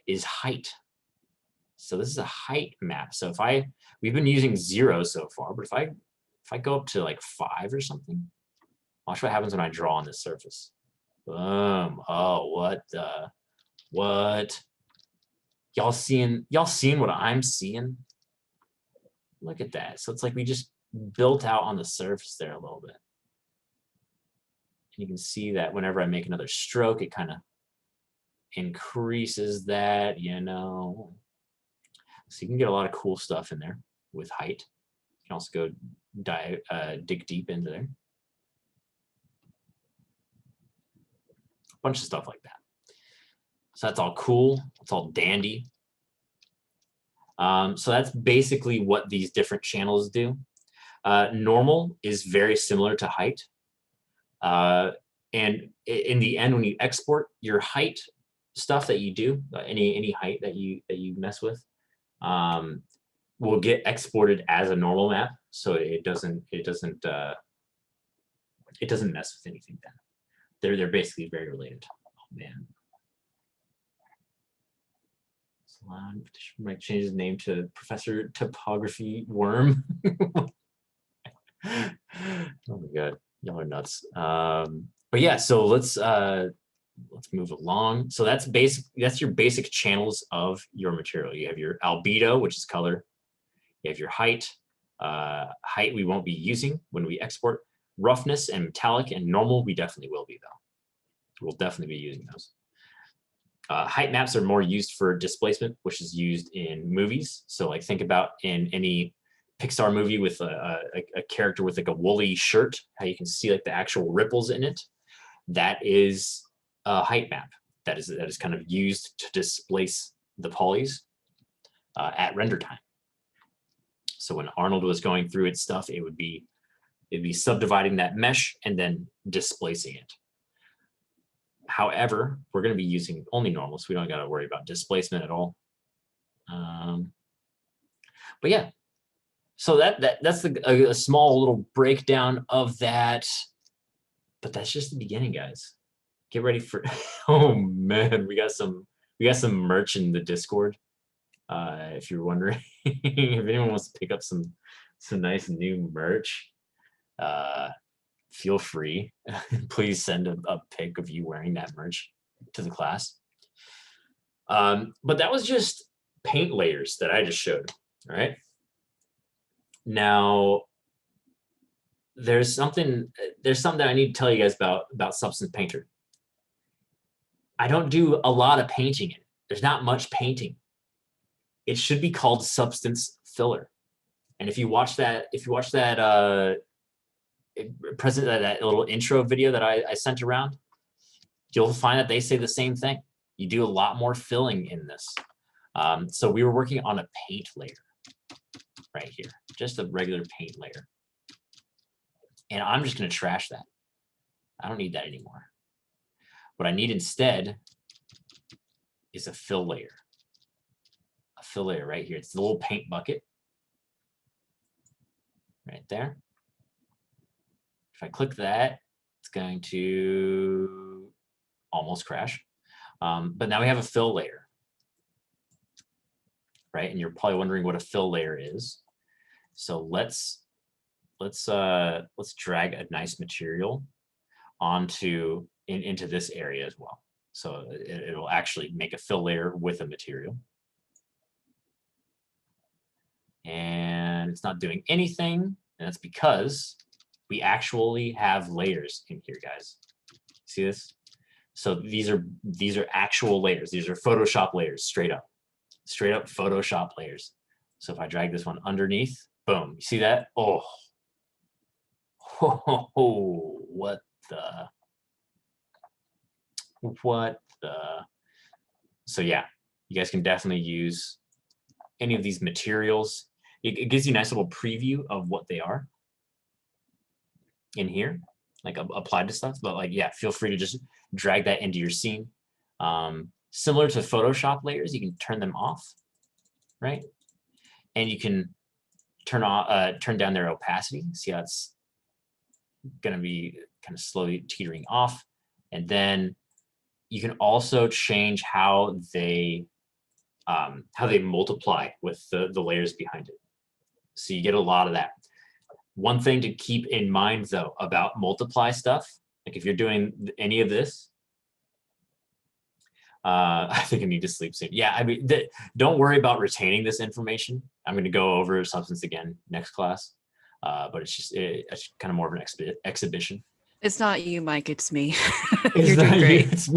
Is height. So this is a height map. So we've been using 0 so far, but if I go up to like 5 or something, watch what happens when I draw on this surface. Boom. Oh, what? Y'all seeing what I'm seeing? Look at that. So it's like we just built out on the surface there a little bit. You can see that whenever I make another stroke, it kind of increases that, you know. So you can get a lot of cool stuff in there with height. You can also go dig deep into there. A bunch of stuff like that. So that's all cool. It's all dandy. So that's basically what these different channels do. Normal is very similar to height. And in the end, when you export your height stuff that you do, any height that you mess with, will get exported as a normal map. So it doesn't mess with anything then. They're basically very related. Oh man. Might change his name to Professor Topography Worm. Oh my god, y'all are nuts. But yeah, so let's move along. So that's your basic channels of your material. You have your albedo, which is color. You have your height. Height we won't be using when we export. Roughness and metallic and normal we definitely will be though. We'll definitely be using those. Height maps are more used for displacement, which is used in movies. So like think about in any Pixar movie with a character with like a woolly shirt, how you can see like the actual ripples in it. That is a height map. That is kind of used to displace the polys at render time. So when Arnold was going through its stuff, it'd be subdividing that mesh and then displacing it. However, we're going to be using only normal, so we don't got to worry about displacement at all. But yeah, so that's a small little breakdown of that. But that's just the beginning, guys. Get ready for. Oh man, we got some merch in the Discord. If you're wondering, if anyone wants to pick up some nice new merch, feel free. Please send a pic of you wearing that merch to the class. But that was just paint layers that I just showed. All right. Now there's something that I need to tell you guys about Substance Painter. I don't do a lot of painting in it. There's not much painting. It should be called Substance Filler. And if you watch that that little intro video that I sent around, you'll find that they say the same thing. You do a lot more filling in this. So we were working on a paint layer right here, just a regular paint layer. And I'm just going to trash that. I don't need that anymore. What I need instead is a fill layer. A fill layer right here. It's the little paint bucket right there. If I click that, it's going to almost crash. But now we have a fill layer, right? And you're probably wondering what a fill layer is. So let's drag a nice material onto into this area as well. So it will actually make a fill layer with a material. And it's not doing anything, and that's because we actually have layers in here, guys. See this? So these are actual layers. These are Photoshop layers, straight up Photoshop layers. So if I drag this one underneath, boom, you see that? Oh, what the? So yeah, you guys can definitely use any of these materials. It gives you a nice little preview of what they are in here, like applied to stuff. But like, yeah, feel free to just drag that into your scene. Similar to Photoshop layers, you can turn them off, right? And you can turn down their opacity. See how it's going to be kind of slowly teetering off. And then you can also change how they multiply with the layers behind it. So you get a lot of that. One thing to keep in mind though about multiply stuff, like if you're doing any of this, I think I need to sleep soon. Yeah, I mean, don't worry about retaining this information. I'm going to go over Substance again next class, but it's kind of more of an exhibition. It's not you, Mike. It's me. It's You're doing not great. you, it's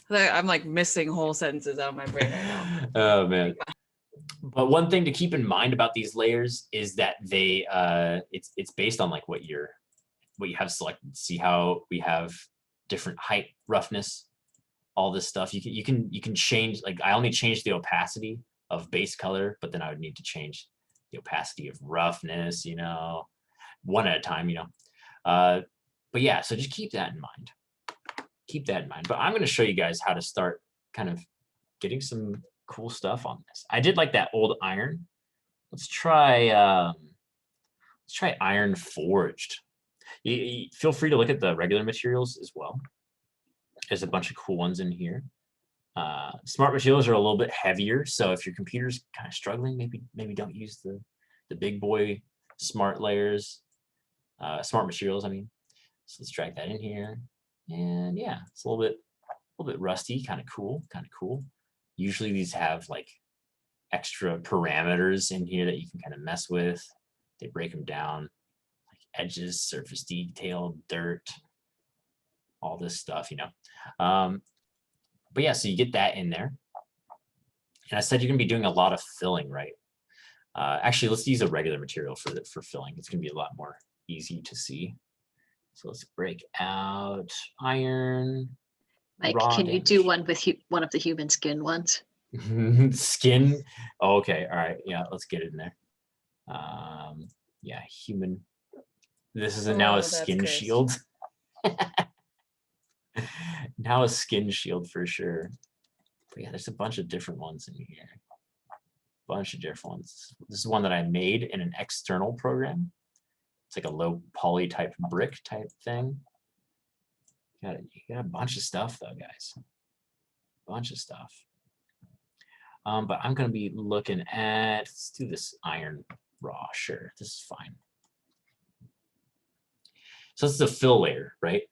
me. I'm like missing whole sentences out of my brain right now. Oh man. But one thing to keep in mind about these layers is that they it's based on like what you have selected. See how we have different height, roughness, all this stuff. You can change, like I only changed the opacity of base color, but then I would need to change the opacity of roughness, you know, one at a time, you know. But yeah, so just keep that in mind. Keep that in mind. But I'm going to show you guys how to start kind of getting some cool stuff on this. I did like that old iron. Let's try iron forged. You feel free to look at the regular materials as well. There's a bunch of cool ones in here. Smart materials are a little bit heavier, so if your computer's kind of struggling, maybe don't use the big boy smart layers, smart materials, I mean. So let's drag that in here. And yeah, it's a little bit rusty, kind of cool. Usually these have like extra parameters in here that you can kind of mess with. They break them down, like edges, surface detail, dirt, all this stuff, you know. But yeah, so you get that in there. And I said you're gonna be doing a lot of filling, right? Actually, let's use a regular material for filling. It's gonna be a lot more easy to see. So let's break out iron. Mike, can you do one with one of the human skin ones? Skin? Oh, okay, all right, yeah, let's get it in there. Yeah, human. This is now a skin shield. Now a skin shield for sure. But yeah, there's a bunch of different ones in here. Bunch of different ones. This is one that I made in an external program. It's like a low poly type brick type thing. You got a bunch of stuff though, guys. Bunch of stuff. But I'm gonna be looking at, let's do this iron raw, sure, this is fine. So this is a fill layer, right?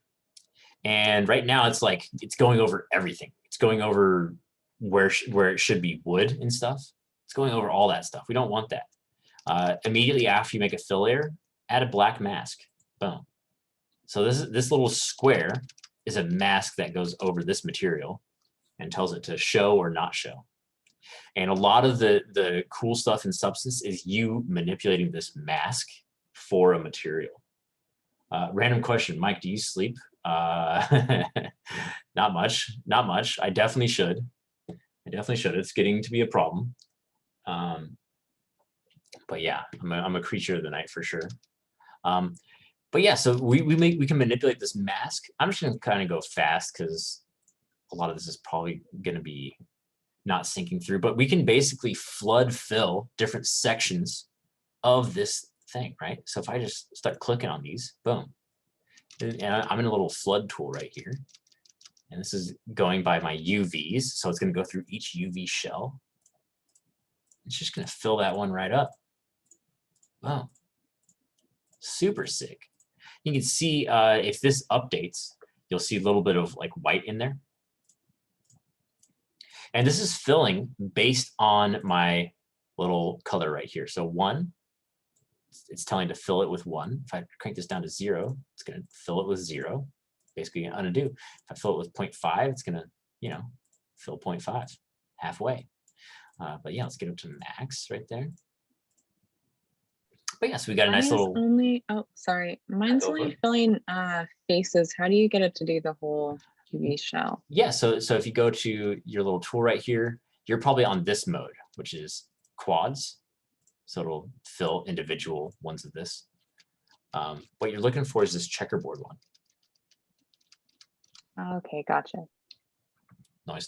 And right now it's like, it's going over everything. It's going over where it should be wood and stuff. It's going over all that stuff. We don't want that. Immediately after you make a fill layer, add a black mask. Boom. So this little square is a mask that goes over this material and tells it to show or not show. And a lot of the cool stuff in Substance is you manipulating this mask for a material. Random question, Mike, do you sleep? Not much. I definitely should. It's getting to be a problem. But yeah, I'm a creature of the night for sure. But yeah, so we can manipulate this mask. I'm just gonna kind of go fast because a lot of this is probably gonna be not syncing through, but we can basically flood fill different sections of this thing, right? So if I just start clicking on these, boom. And I'm in a little flood tool right here. And this is going by my UVs. So it's gonna go through each UV shell. It's just gonna fill that one right up. Wow. Super sick. You can see if this updates, you'll see a little bit of like white in there. And this is filling based on my little color right here. So 1, it's telling to fill it with 1. If I crank this down to 0, it's going to fill it with 0. Basically undo. If I fill it with 0.5, it's going to, fill 0.5 halfway. But yeah, let's get up to max right there. But yeah, so we got a nice little. Mine's only filling faces. How do you get it to do the whole UV shell? Yeah, so if you go to your little tool right here, you're probably on this mode, which is quads. So it'll fill individual ones of this. What you're looking for is this checkerboard one. Okay, gotcha. Nice.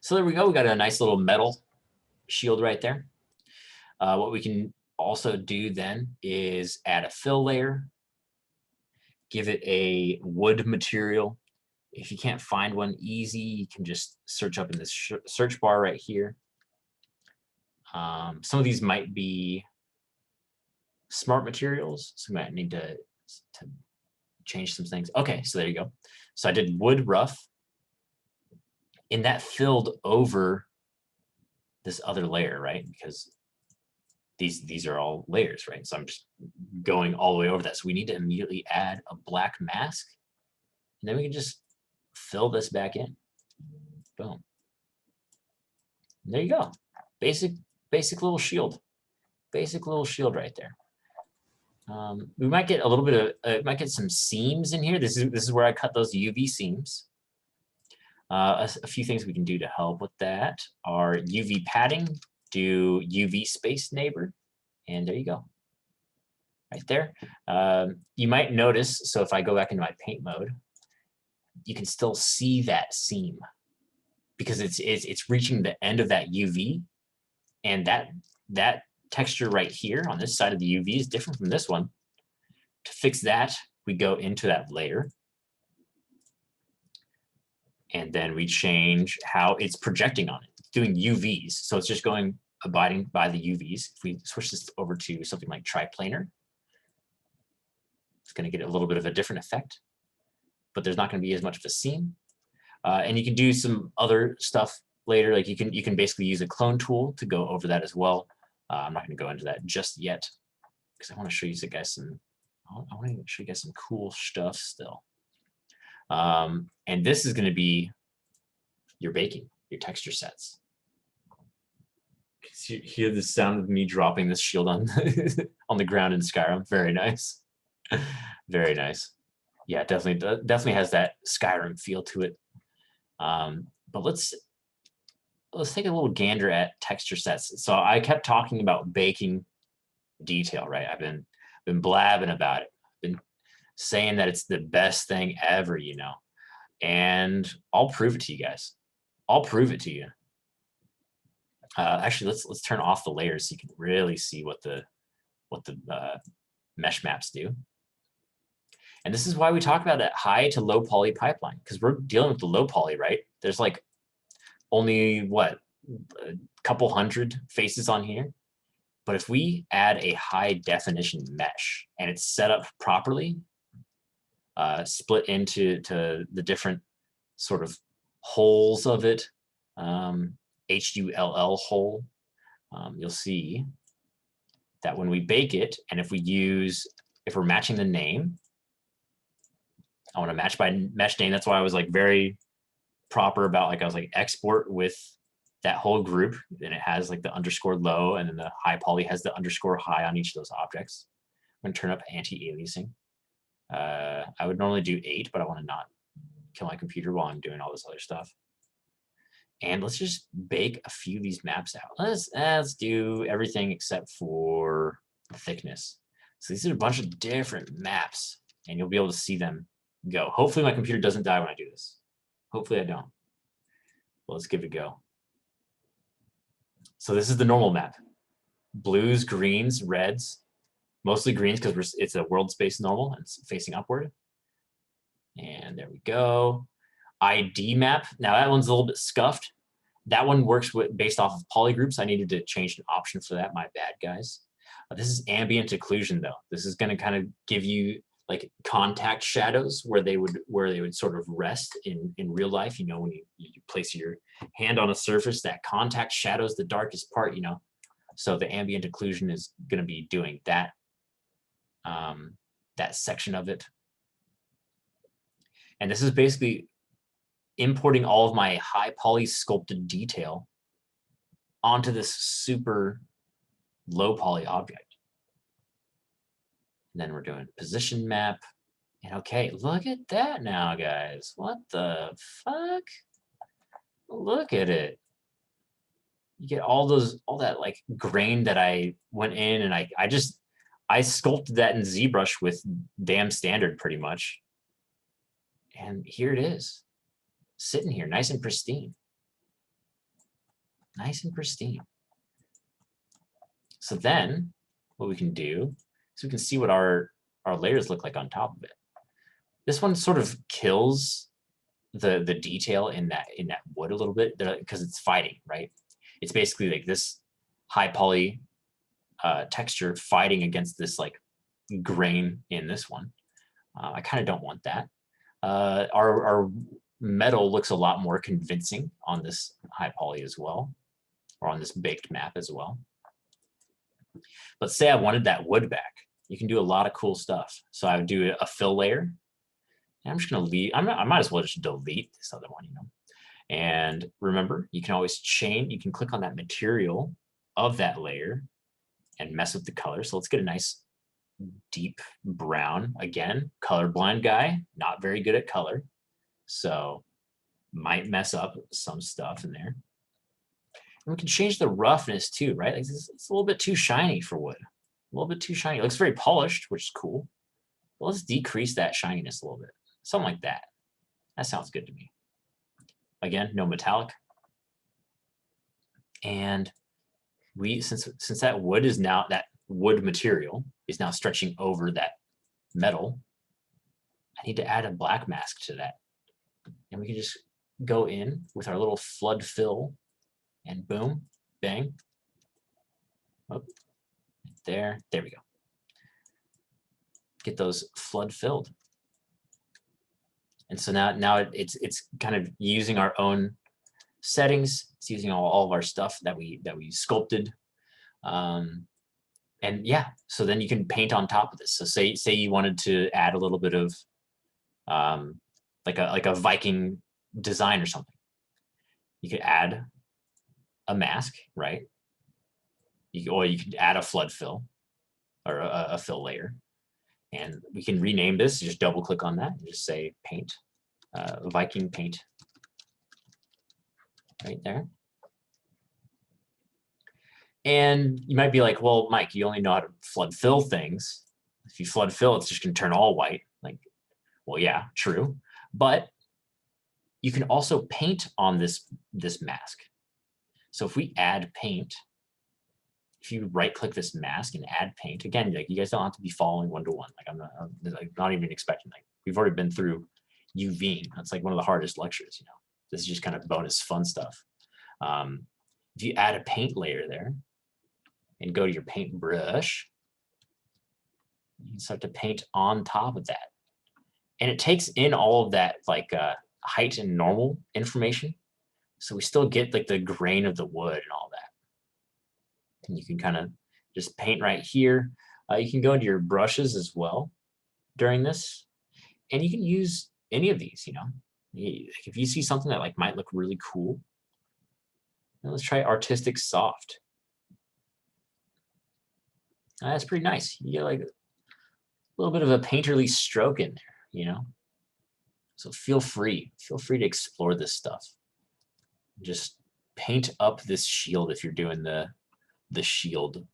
So there we go. We got a nice little metal shield right there. What we can also do then is add a fill layer, give it a wood material. If you can't find one easy, you can just search up in this search bar right here. Some of these might be smart materials, so we might need to change some things. Okay, so there you go. So I did wood rough, and that filled over this other layer, right? Because these are all layers, right? So I'm just going all the way over that. So we need to immediately add a black mask, and then we can just fill this back in. Boom. And there you go. Basic little shield. Basic little shield right there. We might get a little bit of, might get some seams in here. This is where I cut those UV seams. A few things we can do to help with that are UV padding, do UV space neighbor, and there you go. Right there. You might notice, so if I go back into my paint mode, you can still see that seam because it's reaching the end of that UV, and that texture right here on this side of the UV is different from this one. To fix that, we go into that layer, and then we change how it's projecting on it. It's doing UVs, so it's just abiding by the UVs. If we switch this over to something like triplanar, it's going to get a little bit of a different effect, but there's not going to be as much of a seam. And you can do some other stuff later, like you can basically use a clone tool to go over that as well. I'm not going to go into that just yet because I want to show you guys some cool stuff still. And this is going to be your baking, your texture sets. You hear the sound of me dropping this shield on on the ground in Skyrim. Very nice. Very nice. Yeah, definitely has that Skyrim feel to it. But let's take a little gander at texture sets. So I kept talking about baking detail, right? I've been blabbing about it. I've been saying that it's the best thing ever, and I'll prove it to you guys. I'll prove it to you. Actually, let's turn off the layers so you can really see what the mesh maps do. And this is why we talk about that high to low poly pipeline, because we're dealing with the low poly, right? There's like only a couple hundred faces on here. But if we add a high definition mesh and it's set up properly, split into the different sort of holes of it, HULL hole, you'll see that when we bake it, and if we're matching the name, I want to match by mesh name. That's why I was like very proper about, like, I was like export with that whole group, and it has like the underscore low, and then the high poly has the underscore high on each of those objects. I'm going to turn up anti-aliasing. I would normally do 8, but I want to not kill my computer while I'm doing all this other stuff. And let's just bake a few of these maps out. Let's do everything except for thickness. So these are a bunch of different maps, and you'll be able to see them go. Hopefully my computer doesn't die when I do this. Hopefully I don't. Well, let's give it a go. So this is the normal map. Blues, greens, reds, mostly greens because it's a world space normal and it's facing upward. And there we go. ID map. Now that one's a little bit scuffed. That one works based off of polygroups. I needed to change an option for that. My bad, guys. This is ambient occlusion though. This is going to kind of give you like contact shadows where they would sort of rest in real life. You know, when you place your hand on a surface, that contact shadows the darkest part, you know. So the ambient occlusion is going to be doing that, that section of it. And this is basically importing all of my high poly sculpted detail onto this super low poly object. And then we're doing position map. And okay, look at that now, guys. What the fuck? Look at it. You get all that like grain that I went in, and I sculpted that in ZBrush with damn standard pretty much. And here it is, sitting here, nice and pristine. Nice and pristine. So then what we can do is we can see what our layers look like on top of it. This one sort of kills the detail in that wood a little bit because it's fighting, right? It's basically like this high poly texture fighting against this like grain in this one. I kind of don't want that. Our metal looks a lot more convincing on this high poly as well, or on this baked map as well. Let's say I wanted that wood back. You can do a lot of cool stuff. So I would do a fill layer. And I'm just going to leave. I might as well just delete this other one, you know. And remember, you can always chain. You can click on that material of that layer and mess with the color. So let's get a nice deep brown. Again, colorblind guy, not very good at color. So might mess up some stuff in there. And we can change the roughness too, right? Like it's a little bit too shiny for wood. A little bit too shiny. It looks very polished, which is cool. But let's decrease that shininess a little bit. Something like that. That sounds good to me. Again, no metallic. And since that wood is now, that wood material is now stretching over that metal, I need to add a black mask to that. And we can just go in with our little flood fill and boom, bang. Oh, there we go. Get those flood filled. And so now it's kind of using our own settings. It's using all of our stuff that we sculpted. And yeah, so then you can paint on top of this. So say you wanted to add a little bit of like a Viking design or something. You could add a mask, right? Or you could add a flood fill or a fill layer. And we can rename this, just double click on that and just say paint, Viking paint, right there. And you might be like, well, Mike, you only know how to flood fill things. If you flood fill, it's just gonna turn all white. Like, well, yeah, true. But you can also paint on this mask. So if we add paint, if you right click this mask and add paint, again, like you guys don't have to be following one-to-one. Like I'm not even expecting, like we've already been through UVing. That's like one of the hardest lectures, you know. This is just kind of bonus fun stuff. If you add a paint layer there and go to your paint brush, you can start to paint on top of that. And it takes in all of that like height and normal information. So we still get like the grain of the wood and all that. And you can kind of just paint right here. You can go into your brushes as well during this, and you can use any of these, you know. If you see something that like might look really cool, let's try artistic soft. That's pretty nice. You get like a little bit of a painterly stroke in there, you know. So feel free to explore this stuff. Just paint up this shield if you're doing the shield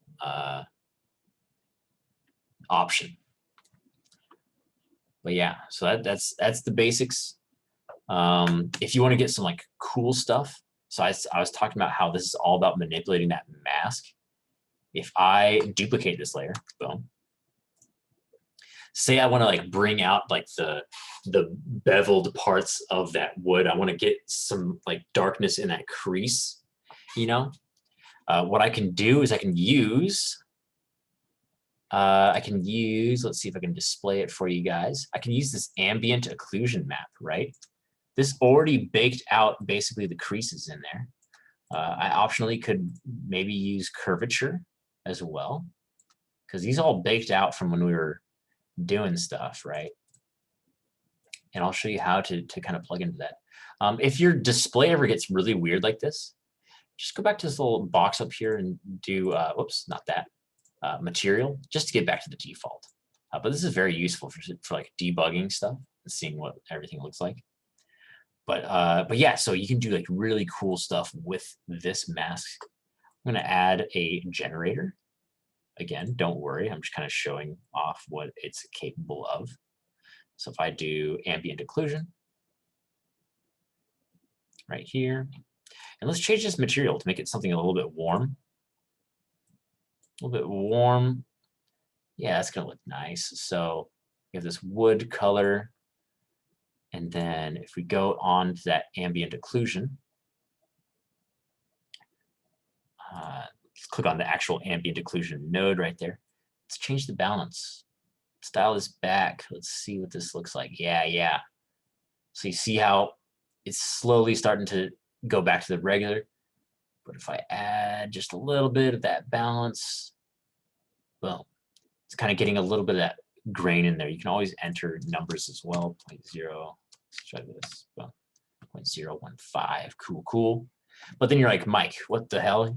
option. But yeah, so that's the basics. If you want to get some like cool stuff, so I was talking about how this is all about manipulating that mask. If I duplicate this layer, boom. Say I want to like bring out like the beveled parts of that wood. I want to get some like darkness in that crease, you know. What I can do is I can use, let's see if I can display it for you guys. I can use this Ambient Occlusion Map, right? This already baked out basically the creases in there. I optionally could maybe use curvature as well, because these all baked out from when we were doing stuff, right? And I'll show you how to kind of plug into that. If your display ever gets really weird like this, just go back to this little box up here and do, whoops, not that, material, just to get back to the default. But this is very useful for like debugging stuff and seeing what everything looks like. But yeah, so you can do like really cool stuff with this mask. I'm gonna add a generator. Again, don't worry, I'm just kind of showing off what it's capable of. So if I do ambient occlusion right here, and let's change this material to make it something a little bit warm. A little bit warm. Yeah, that's gonna look nice. So we have this wood color. And then if we go on to that ambient occlusion, let's click on the actual ambient occlusion node right there. Let's change the balance. Let's dial this back. Let's see what this looks like. Yeah. So you see how it's slowly starting to go back to the regular. But if I add just a little bit of that balance, well, it's kind of getting a little bit of that grain in there. You can always enter numbers as well. 0.0, let's try this. Well, 0.015, cool. But then you're like, Mike, what the hell?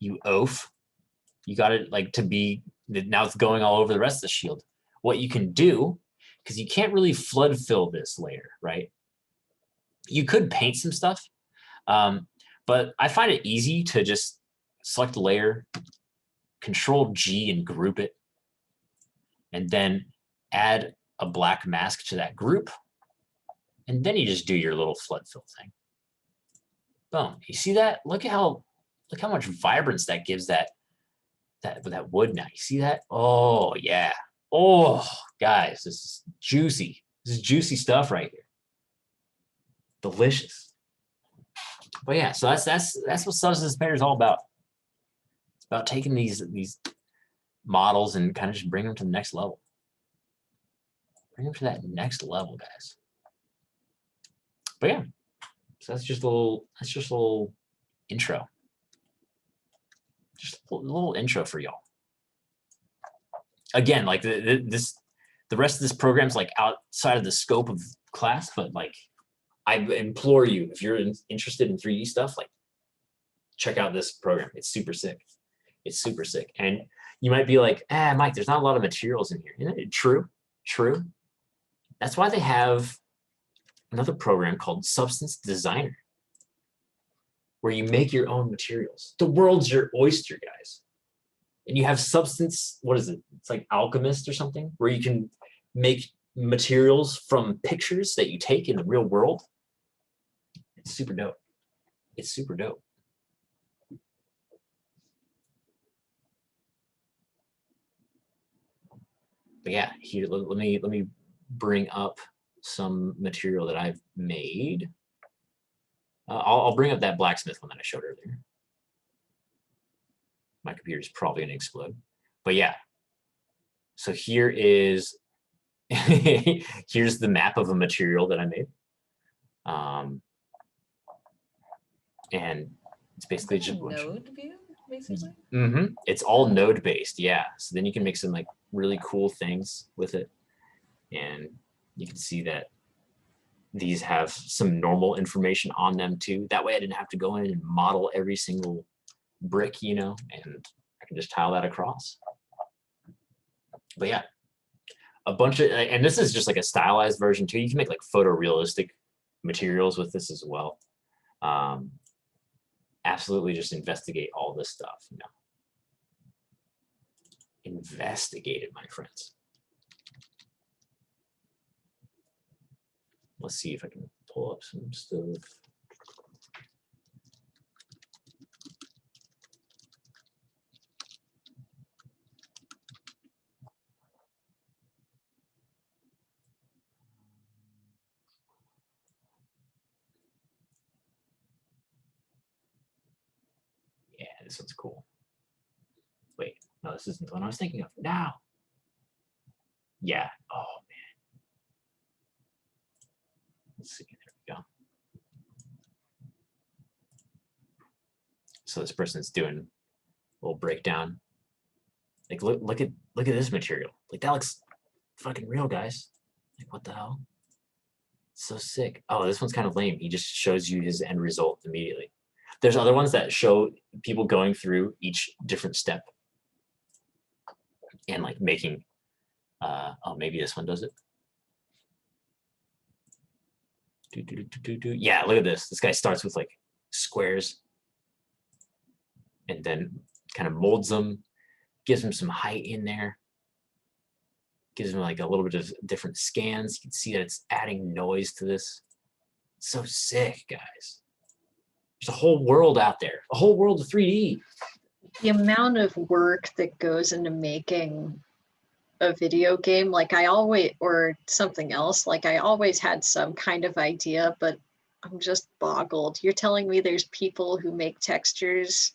You oaf. You got it like to be, now it's going all over the rest of the shield. What you can do, because you can't really flood fill this layer, right? You could paint some stuff, but I find it easy to just select a layer, Control G and group it, and then add a black mask to that group, and then you just do your little flood fill thing. Boom. You see that? Look how much vibrance that gives that wood now. You see that? Oh yeah. Oh guys, this is juicy. This is juicy stuff right here. Delicious. But yeah, so that's what Substance Painter is all about. It's about taking these models and kind of just bring them to the next level. Bring them to that next level, guys. But yeah, so that's just a little intro. Just a little intro for y'all. Again, like the rest of this program is like outside of the scope of class, but like I implore you, if you're interested in 3D stuff, like check out this program. It's super sick. It's super sick. And you might be like, Mike, there's not a lot of materials in here. Isn't it true? True. That's why they have another program called Substance Designer, where you make your own materials. The world's your oyster, guys. And you have Substance, what is it? It's like Alchemist or something, where you can make materials from pictures that you take in the real world. It's super dope. It's super dope. But yeah, here, let me bring up some material that I've made. I'll bring up that blacksmith one that I showed earlier. My computer's probably gonna explode. But yeah. So here is here's the map of a material that I made. And it's basically just node view. basically. It's all node based, yeah. So then you can make some like really cool things with it, and you can see that these have some normal information on them too. That way I didn't have to go in and model every single brick, you know, and I can just tile that across. But yeah, a bunch of, and this is just like a stylized version too. You can make like photorealistic materials with this as well. Absolutely just investigate all this stuff, you know. Investigate it, my friends. Let's see if I can pull up some stuff. Yeah, this one's cool. Wait, no, this isn't the one I was thinking of. Now. Yeah. Oh man. Let's see. There we go. So this person's doing a little breakdown. Like look at this material. Like that looks fucking real, guys. Like what the hell? So sick. Oh, this one's kind of lame. He just shows you his end result immediately. There's other ones that show people going through each different step and like making, oh, maybe this one does it. Yeah, look at this. This guy starts with like squares and then kind of molds them, gives him some height in there, gives him like a little bit of different scans. You can see that it's adding noise to this. So sick, guys. There's a whole world out there, a whole world of 3D. The amount of work that goes into making a video game, like I always, or something else, like I always had some kind of idea, but I'm just boggled. You're telling me there's people who make textures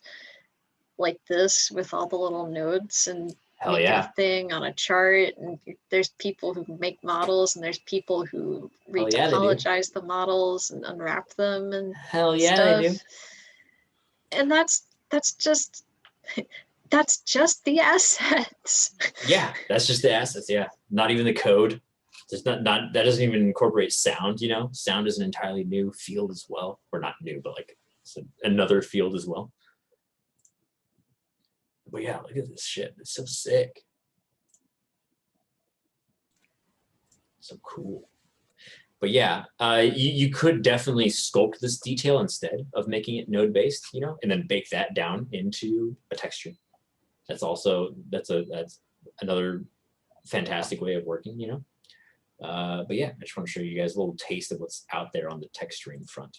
like this with all the little nodes and Hell make yeah. a thing on a chart, and there's people who make models, and there's people who Hell yeah, they do. retopologize the models and unwrap them and Hell yeah, stuff. they do. And that's just that's just the assets. Yeah, that's just the assets. Yeah, not even the code. There's not that doesn't even incorporate sound. You know, sound is an entirely new field as well, or not new, but like it's another field as well. But yeah, look at this shit. It's so sick. So cool. But yeah, you could definitely sculpt this detail instead of making it node based, you know, and then bake that down into a texture. That's another fantastic way of working, you know. But yeah, I just want to show you guys a little taste of what's out there on the texturing front.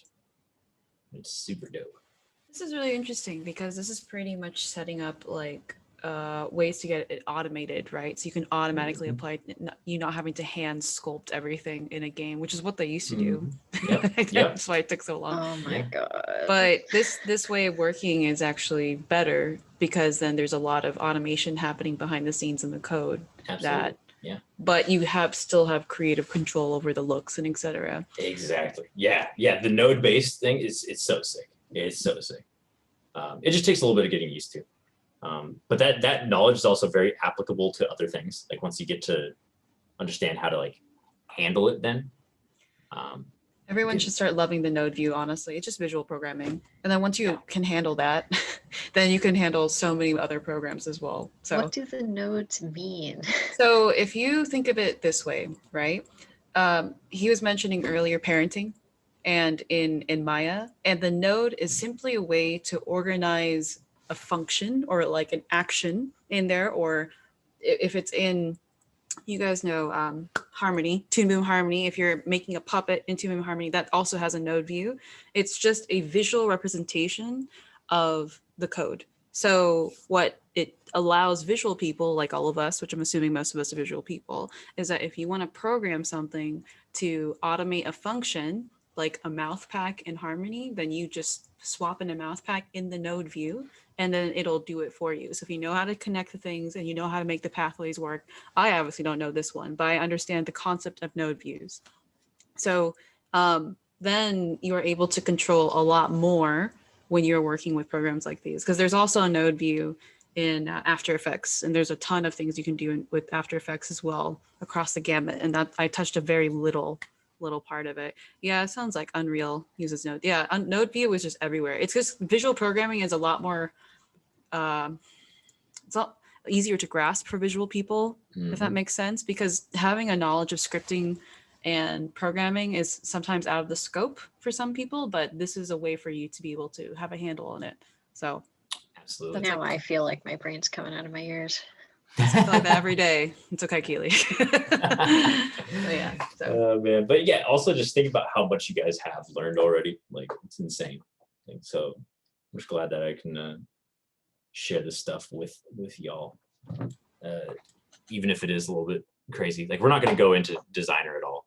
It's super dope. This is really interesting because this is pretty much setting up like ways to get it automated, right? So you can automatically apply, you not having to hand sculpt everything in a game, which is what they used to do. Yep. That's why it took so long. Oh my god. But this way of working is actually better because then there's a lot of automation happening behind the scenes in the code. Absolutely. But you still have creative control over the looks and etc. Exactly. Yeah. The node based thing it's so sick. It's so sick. It just takes a little bit of getting used to. But that knowledge is also very applicable to other things. Like once you get to understand how to like handle it, then everyone should start loving the node view. Honestly, it's just visual programming, and then once you can handle that, then you can handle so many other programs as well. So what do the nodes mean? So if you think of it this way, right? He was mentioning earlier parenting, and in Maya, and the node is simply a way to organize a function or like an action in there, or if it's in, you guys know Harmony, Toon Boom Harmony, if you're making a puppet in Toon Boom Harmony, that also has a node view. It's just a visual representation of the code. So what it allows visual people like all of us, which I'm assuming most of us are visual people, is that if you want to program something to automate a function, like a mouth pack in Harmony, then you just swap in a mouth pack in the node view, and then it'll do it for you. So if you know how to connect the things and you know how to make the pathways work, I obviously don't know this one, but I understand the concept of node views. So then you are able to control a lot more when you're working with programs like these, because there's also a node view in After Effects, and there's a ton of things you can do with After Effects as well across the gamut. And that I touched a very little part of it. Yeah, it sounds like Unreal uses Node. Yeah, Node view is just everywhere. It's just visual programming is a lot more. It's not easier to grasp for visual people, if that makes sense, because having a knowledge of scripting and programming is sometimes out of the scope for some people, but this is a way for you to be able to have a handle on it. So absolutely. Now I feel like my brain's coming out of my ears. I feel like that every day. It's okay, Keely. Yeah. So. Oh man, but yeah, also just think about how much you guys have learned already. Like it's insane. Like, so I'm just glad that I can share this stuff with y'all, even if it is a little bit crazy. Like we're not going to go into designer at all.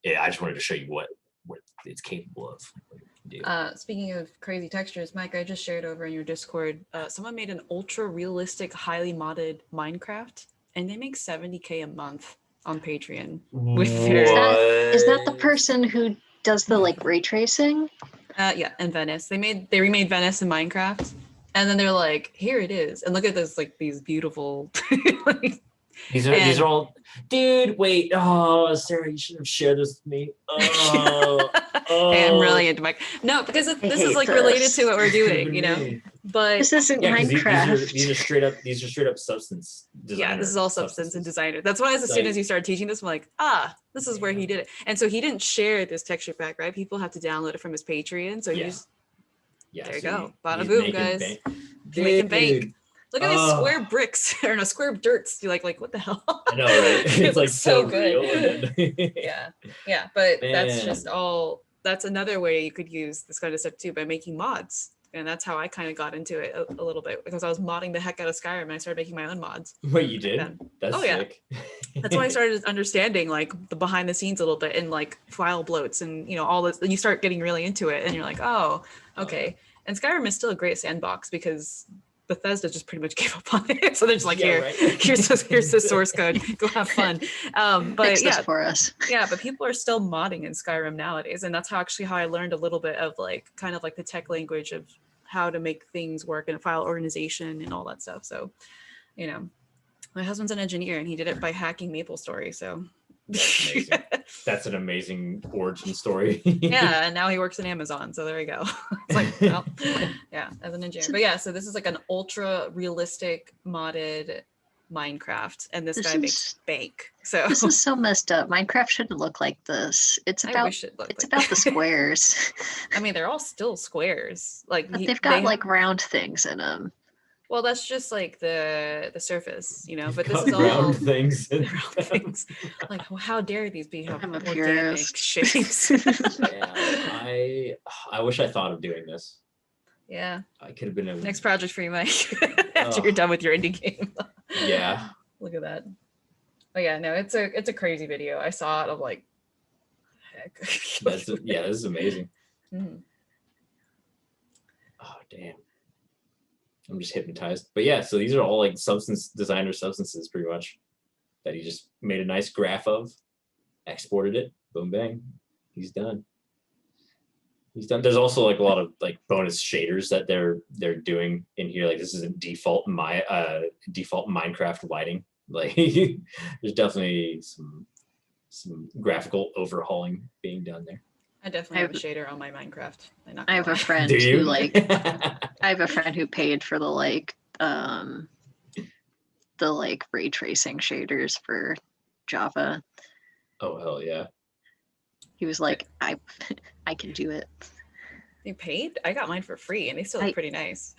Yeah, I just wanted to show you what it's capable of. Speaking of crazy textures, Mike, I just shared over in your Discord, someone made an ultra realistic, highly modded Minecraft, and they make 70K a month on Patreon. With is that the person who does the like ray tracing? Yeah, and Venice. They remade Venice in Minecraft, and then they're like, here it is, and look at this, like these beautiful. These are all, dude. Wait, oh, Sarah, you should have shared this with me. Oh, Hey, I'm really into Mike. No, because this is like related to what we're doing, you know. But this isn't Minecraft. These are straight up substance designer. Yeah, this is all substance and designer. That's why as soon as you started teaching this, I'm like, this is where he did it. And so he didn't share this texture pack, right? People have to download it from his Patreon. So he just there you go. Bada boom, guys. Making bank. Look at these square bricks or no square dirts. You're like what the hell? I know, right? It's like so good. Yeah. But that's just all. That's another way you could use this kind of stuff too, by making mods. And that's how I kind of got into it a little bit, because I was modding the heck out of Skyrim and I started making my own mods. Wait, you did? That's sick. That's why I started understanding like the behind the scenes a little bit, and like file bloats and all this. You start getting really into it and you're like, oh, okay. And Skyrim is still a great sandbox because Bethesda just pretty much gave up on it. So they're just like, here's the source code, go have fun. But fix this for us. Yeah, but people are still modding in Skyrim nowadays. And that's how I learned a little bit of like kind of like the tech language of how to make things work in a file organization and all that stuff. So, my husband's an engineer and he did it by hacking MapleStory. So that's amazing. That's an amazing origin story. Yeah, and now he works in Amazon. So there you go. It's like, well, yeah, as an engineer. But yeah, so this is like an ultra realistic modded Minecraft, and this guy makes bank. So this is so messed up. Minecraft shouldn't look like this. It's about the squares. I mean, they're all still squares. Like but they've got like round things in them. Well, that's just like the surface, but this is all round things. Like, well, how dare these be organic shapes? Yeah, I wish I thought of doing this. Yeah, I could have been next project for you, Mike. After you're done with your indie game. Yeah. Look at that. But yeah, no, it's a crazy video. I saw it. I'm like, heck. This is amazing. Mm. Oh damn. I'm just hypnotized. But yeah, so these are all like substances pretty much that he just made a nice graph of, exported it, boom bang, he's done. There's also like a lot of like bonus shaders that they're doing in here. Like this is a default Minecraft lighting. Like there's definitely some graphical overhauling being done there. I definitely have a shader on my Minecraft. I have a friend who I have a friend who paid for the ray tracing shaders for Java. Oh hell yeah. He was like, I can do it. You paid? I got mine for free and they still look pretty nice.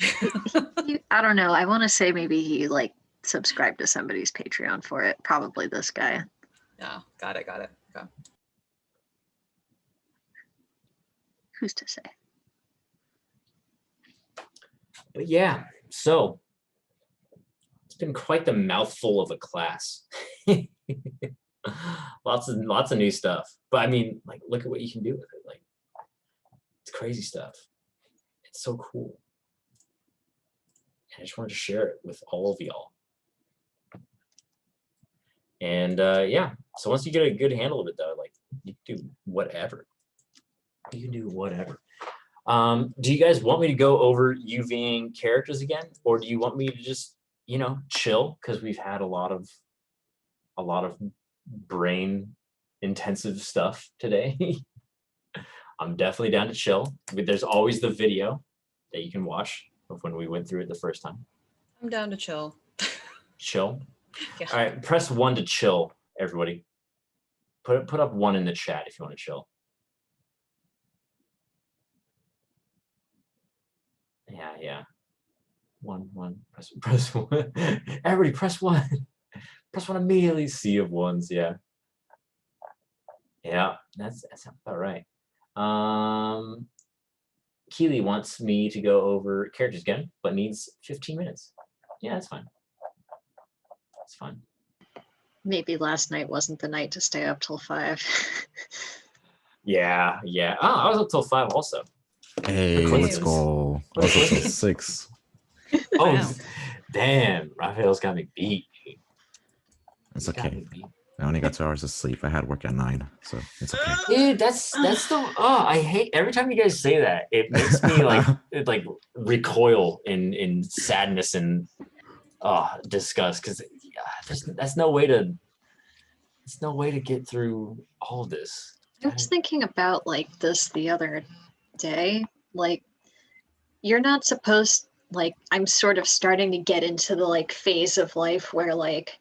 I don't know. I want to say maybe he like subscribed to somebody's Patreon for it. Probably this guy. Yeah, got it. Okay. Who's to say? But yeah, so it's been quite the mouthful of a class. lots of new stuff. But I mean, like, look at what you can do with it. Like, it's crazy stuff. It's so cool. And I just wanted to share it with all of y'all. And yeah, so once you get a good handle of it, though, like, you can do whatever. You can do whatever. Do you guys want me to go over UVing characters again, or do you want me to just, you know, chill? Because we've had a lot of brain intensive stuff today. I'm definitely down to chill. There's always the video that you can watch of when we went through it the first time. I'm down to chill. Chill. Yeah. All right, press 1 to chill, everybody. Put up 1 in the chat if you want to chill. Yeah. 1. Press 1. Everybody, press 1. Press 1 immediately. Sea of ones. Yeah. Yeah, that's about right. Keely wants me to go over characters again, but needs 15 minutes. Yeah, that's fine. That's fine. Maybe last night wasn't the night to stay up till 5. Yeah. Oh, I was up till 5 also. Hey, let's go. I was up till 6. Oh, Wow. damn. Raphael's got me beat. It's okay. I only got 2 hours of sleep. I had work at 9, so it's okay. Dude, that's the I hate every time you guys say that. It makes me like recoil in sadness and disgust, because there's no way to get through all of this. I was thinking about like this the other day. Like, you're not supposed, like, I'm sort of starting to get into the like phase of life where like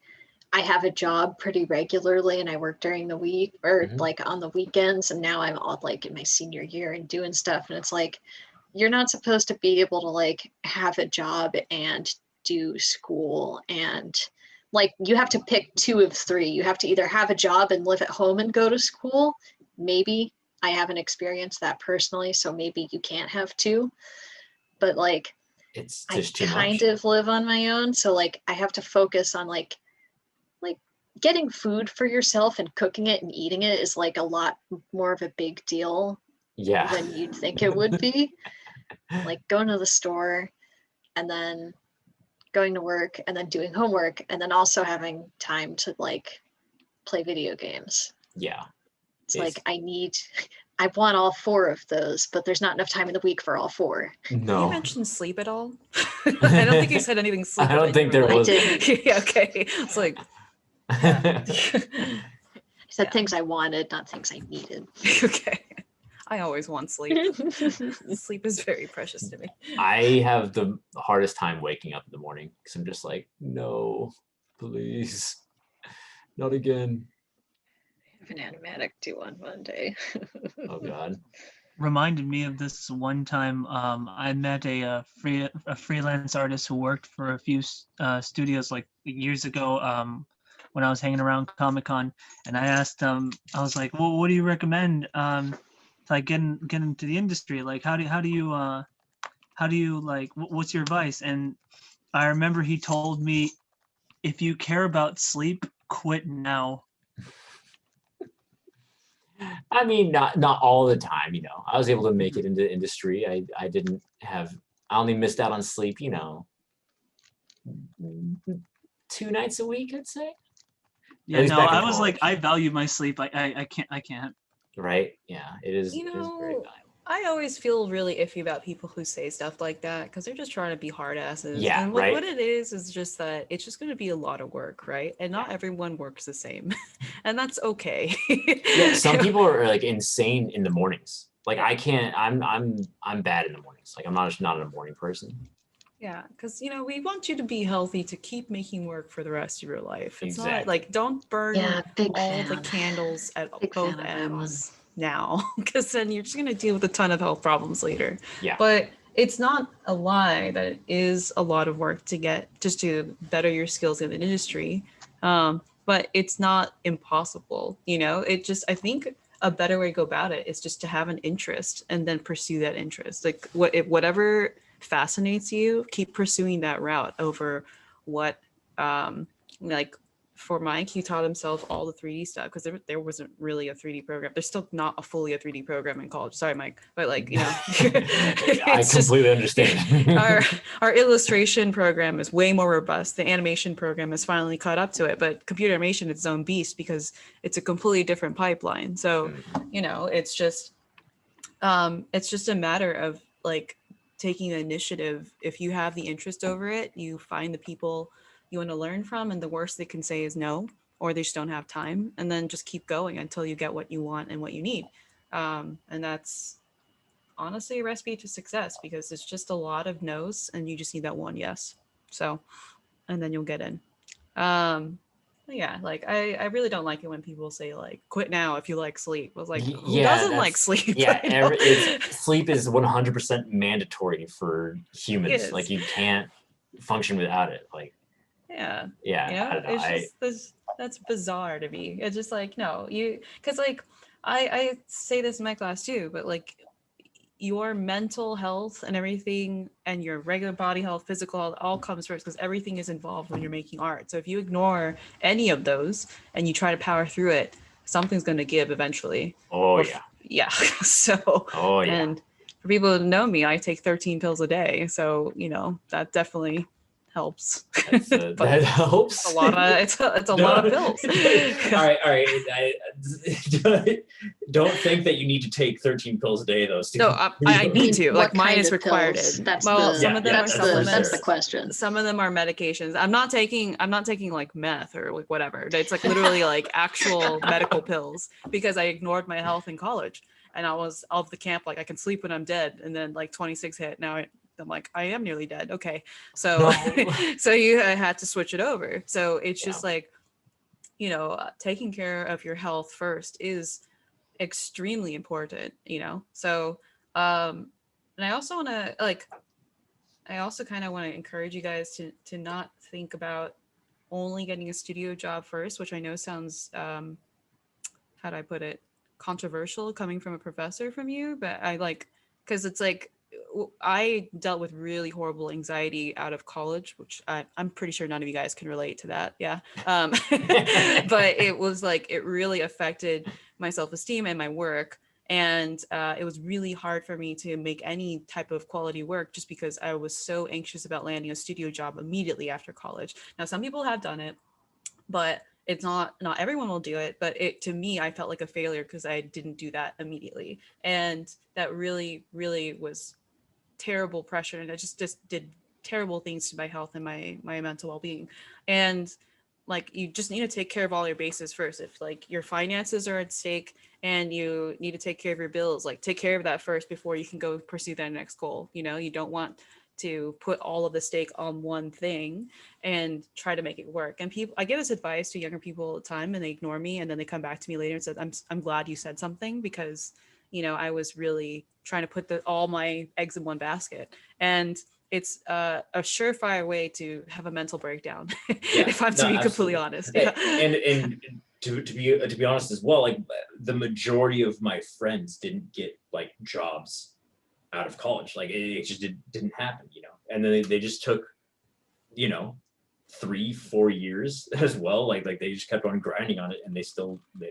I have a job pretty regularly and I work during the week or like on the weekends, and now I'm all like in my senior year and doing stuff, and it's like you're not supposed to be able to like have a job and do school, and like you have to pick 2 of 3. You have to either have a job and live at home and go to school. Maybe. I haven't experienced that personally, so maybe you can't have 2. But like it's just too kind much. of live on my own, so like I have to focus on like getting food for yourself and cooking it and eating it is like a lot more of a big deal than you'd think it would be. Like going to the store and then going to work and then doing homework and then also having time to like play video games. Yeah. It's like I want all 4 of those, but there's not enough time in the week for all 4. No. You mentioned sleep at all? I don't think you said anything sleep. I don't think there was. Yeah, okay. It's like I said things I wanted, not things I needed. Okay. I always want sleep. Sleep is very precious to me. I have the hardest time waking up in the morning because I'm just like, no, please, not again. I have an animatic due on Monday. Oh God. Reminded me of this one time. I met a freelance artist who worked for a few studios like years ago. When I was hanging around Comic-Con, and I asked him, I was like, well, what do you recommend to like get into the industry? Like, how do you like, what's your advice? And I remember he told me, if you care about sleep, quit now. I mean, not all the time, you know. I was able to make it into the industry. I only missed out on sleep, you know, 2 nights a week, I'd say. Yeah, no, I was like, I value my sleep. I can't. Right? Yeah, it is. You it is very know, valuable. I always feel really iffy about people who say stuff like that because they're just trying to be hard asses. Yeah, and right. What it is just that it's just going to be a lot of work, right? And not everyone works the same, and that's okay. Yeah, some people are like insane in the mornings. Like I can't. I'm bad in the mornings. Like I'm not a morning person. Yeah, because you know we want you to be healthy to keep making work for the rest of your life. It's Exactly. not like don't burn big all fan. the candles at Big both fan of that one. ends now, because then you're just gonna deal with a ton of health problems later. Yeah. But it's not a lie that it is a lot of work to get just to better your skills in the industry. But it's not impossible. You know, I think a better way to go about it is just to have an interest and then pursue that interest. Like whatever fascinates you, keep pursuing that route over what like for Mike, he taught himself all the 3D stuff because there wasn't really a 3D program. There's still not a fully a 3D program in college. Sorry, Mike, but like, you know, I completely understand. our illustration program is way more robust. The animation program has finally caught up to it, but computer animation is its own beast because it's a completely different pipeline. So, you know, it's just It's just a matter of like taking the initiative. If you have the interest over it, you find the people you want to learn from, and the worst they can say is no, or they just don't have time, and then just keep going until you get what you want and what you need. And that's honestly a recipe to success, because it's just a lot of no's and you just need that one yes. So, and then you'll get in. Yeah, like I really don't like it when people say like quit now if you like sleep. I was like, who doesn't like sleep? Yeah, sleep is 100% mandatory for humans. Like you can't function without it. Like yeah, yeah, you know, I don't know. it's just that's bizarre to me. It's just like no, because like I say this in my class too, but like your mental health and everything and your regular body health, physical health, all comes first, because everything is involved when you're making art. So if you ignore any of those and you try to power through it, something's going to give eventually. Yeah. So, and for people who know me, I take 13 pills a day. So, you know, that definitely helps. That helps. It's a lot of it's a lot of pills. all right. Don't think that you need to take 13 pills a day though. No, I need to. Like mine is required. That's some of them are supplements. That's the question. Some of them are medications. I'm not taking like meth or like whatever. It's like literally like actual medical pills, because I ignored my health in college, and I was off the camp like I can sleep when I'm dead, and then like 26 hit. Now I'm like, I am nearly dead. Okay. So, I had to switch it over. So it's just like, you know, taking care of your health first is extremely important, you know? So, and I also want to kind of want to encourage you guys to not think about only getting a studio job first, which I know sounds, how do I put it? Controversial coming from a professor from you, but I like, cause it's like, I dealt with really horrible anxiety out of college, which I'm pretty sure none of you guys can relate to that. Yeah. But it was like, it really affected my self-esteem and my work. And it was really hard for me to make any type of quality work just because I was so anxious about landing a studio job immediately after college. Now, some people have done it, but it's not everyone will do it. But to me, I felt like a failure because I didn't do that immediately. And that really, really was terrible pressure, and I just did terrible things to my health and my mental well-being. And like, you just need to take care of all your bases first. If like your finances are at stake and you need to take care of your bills, like take care of that first before you can go pursue that next goal. You know, you don't want to put all of the stake on one thing and try to make it work. And I give this advice to younger people all the time, and they ignore me, and then they come back to me later and said, I'm glad you said something, because you know, I was really trying to put all my eggs in one basket. And it's a surefire way to have a mental breakdown, if I'm to be completely honest. Yeah. And to be honest as well, like the majority of my friends didn't get like jobs out of college. Like it just didn't happen, you know. And then they just took, you know, 3-4 years as well. Like they just kept on grinding on it, and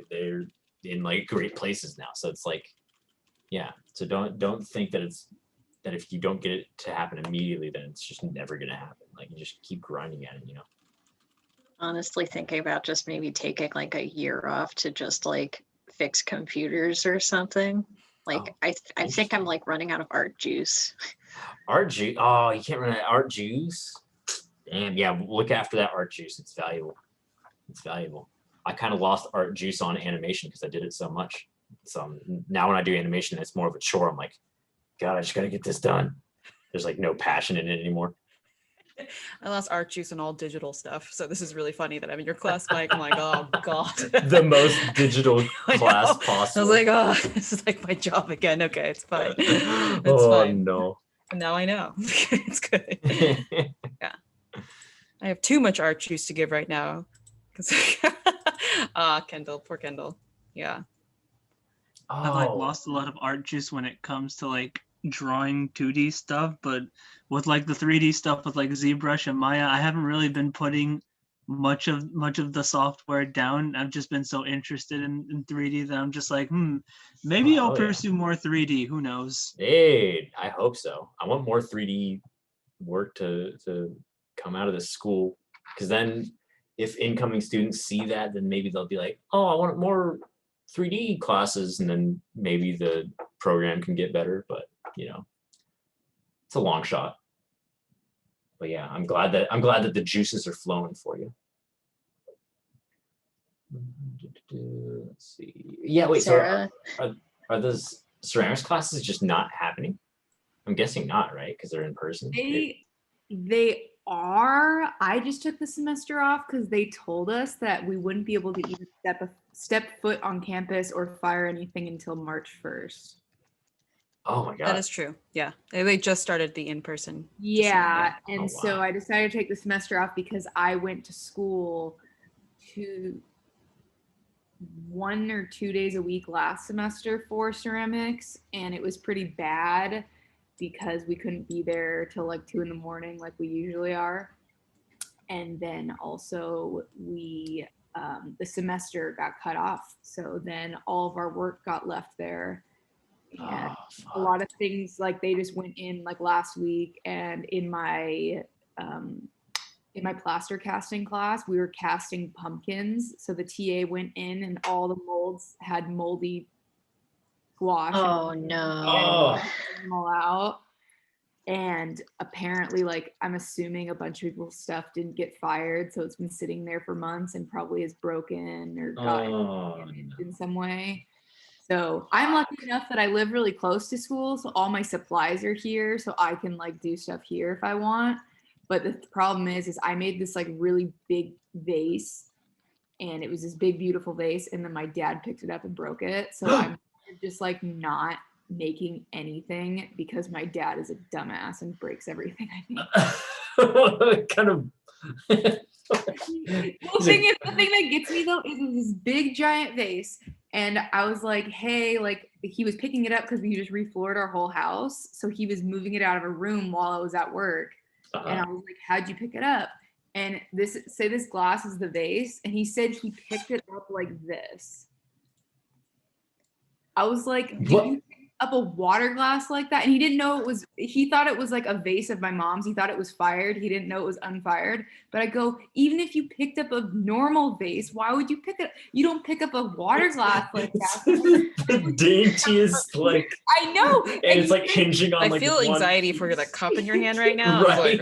they're in like great places now. So it's like, yeah. So don't think that if you don't get it to happen immediately, then it's just never gonna happen. Like you just keep grinding at it, you know. Honestly, thinking about just maybe taking like a year off to just like fix computers or something. Like I think I'm like running out of art juice. Art juice? Oh, you can't run out of art juice. Damn. Yeah. Look after that art juice. It's valuable. It's valuable. I kind of lost art juice on animation because I did it so much. So now when I do animation, it's more of a chore. I'm like, God, I just got to get this done. There's like no passion in it anymore. I lost art juice and all digital stuff. So this is really funny that I'm in your class, Mike. I'm like, oh God. The most digital class possible. I was like, oh, this is like my job again. Okay, it's fine. It's fine. No. And now I know. It's good. Yeah. I have too much art juice to give right now. Kendall, poor Kendall. Yeah. I've like lost a lot of art juice when it comes to like drawing 2D stuff, but with like the 3D stuff with like ZBrush and Maya, I haven't really been putting much of the software down. I've just been so interested in 3D that I'm just like, maybe I'll pursue more 3D. Who knows? Hey, I hope so. I want more 3D work to come out of this school, because then if incoming students see that, then maybe they'll be like, oh, I want more 3D classes, and then maybe the program can get better, but you know, it's a long shot. But yeah, I'm glad that the juices are flowing for you. Let's see. Yeah, wait. Sarah? So are those ceramics classes just not happening? I'm guessing not, right? Because they're in person. They are. I just took the semester off because they told us that we wouldn't be able to even step foot on campus or fire anything until March 1st. Oh my god. That is true. Yeah. They just started the in-person. Yeah. And Oh, so wow. I decided to take the semester off because I went to school 1 or 2 days a week last semester for ceramics, and it was pretty bad because we couldn't be there till like 2 a.m. like we usually are. And then also we the semester got cut off, so then all of our work got left there, and a lot of things like they just went in like last week. And in my plaster casting class, we were casting pumpkins, so the TA went in and all the molds had moldy squash. Oh no. Them all out. And apparently, like, I'm assuming a bunch of people's stuff didn't get fired, so it's been sitting there for months and probably is broken or got damaged in some way. So I'm lucky enough that I live really close to school, so all my supplies are here, so I can like do stuff here if I want. But the problem is I made this like really big vase, and it was this big beautiful vase, and then my dad picked it up and broke it. So I'm just like not making anything because my dad is a dumbass and breaks everything I make. Kind of. The thing that gets me though is this big giant vase, and I was like, hey, like he was picking it up because we just refloored our whole house, so he was moving it out of a room while I was at work. And I was like, how'd you pick it up? And this glass is the vase, and he said he picked it up like this. I was like, did you pick up a water glass like that? And he didn't know it was, he thought it was like a vase of my mom's. He thought it was fired. He didn't know it was unfired. But I go, even if you picked up a normal vase, why would you pick it? You don't pick up a water glass like that. The daintiest, like. I know. And it's like hinging on I like feel anxiety for the cup in your hand right now. Right.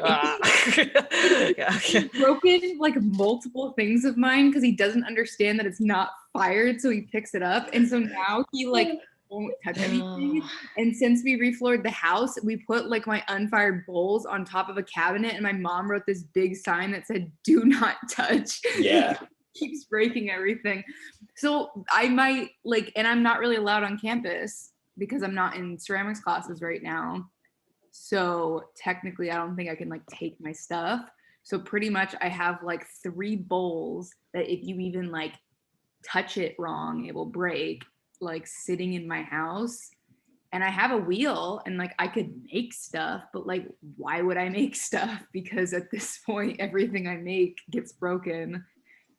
Yeah. Broken like multiple things of mine because he doesn't understand that it's not fired, so he picks it up, and so now he like won't touch anything. And since we refloored the house, we put like my unfired bowls on top of a cabinet, and my mom wrote this big sign that said "Do not touch." Yeah. Keeps breaking everything. So I might like, and I'm not really allowed on campus because I'm not in ceramics classes right now. So technically I don't think I can like take my stuff. So pretty much I have like 3 bowls that if you even like touch it wrong, it will break, like sitting in my house. And I have a wheel and like I could make stuff, but like why would I make stuff? Because at this point everything I make gets broken.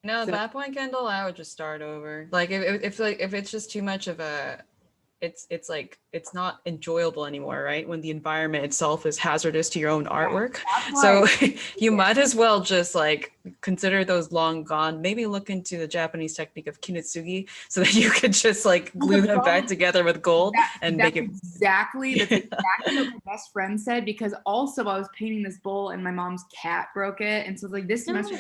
No, at that point, Kendall, I would just start over. Like if it's just too much of a, it's like it's not enjoyable anymore, right? When the environment itself is hazardous to your own artwork. So you might as well just like consider those long gone. Maybe look into the Japanese technique of kinetsugi so that you could just like glue them back together with gold and make it. That's exactly what my best friend said, because also I was painting this bowl and my mom's cat broke it. And so like this semester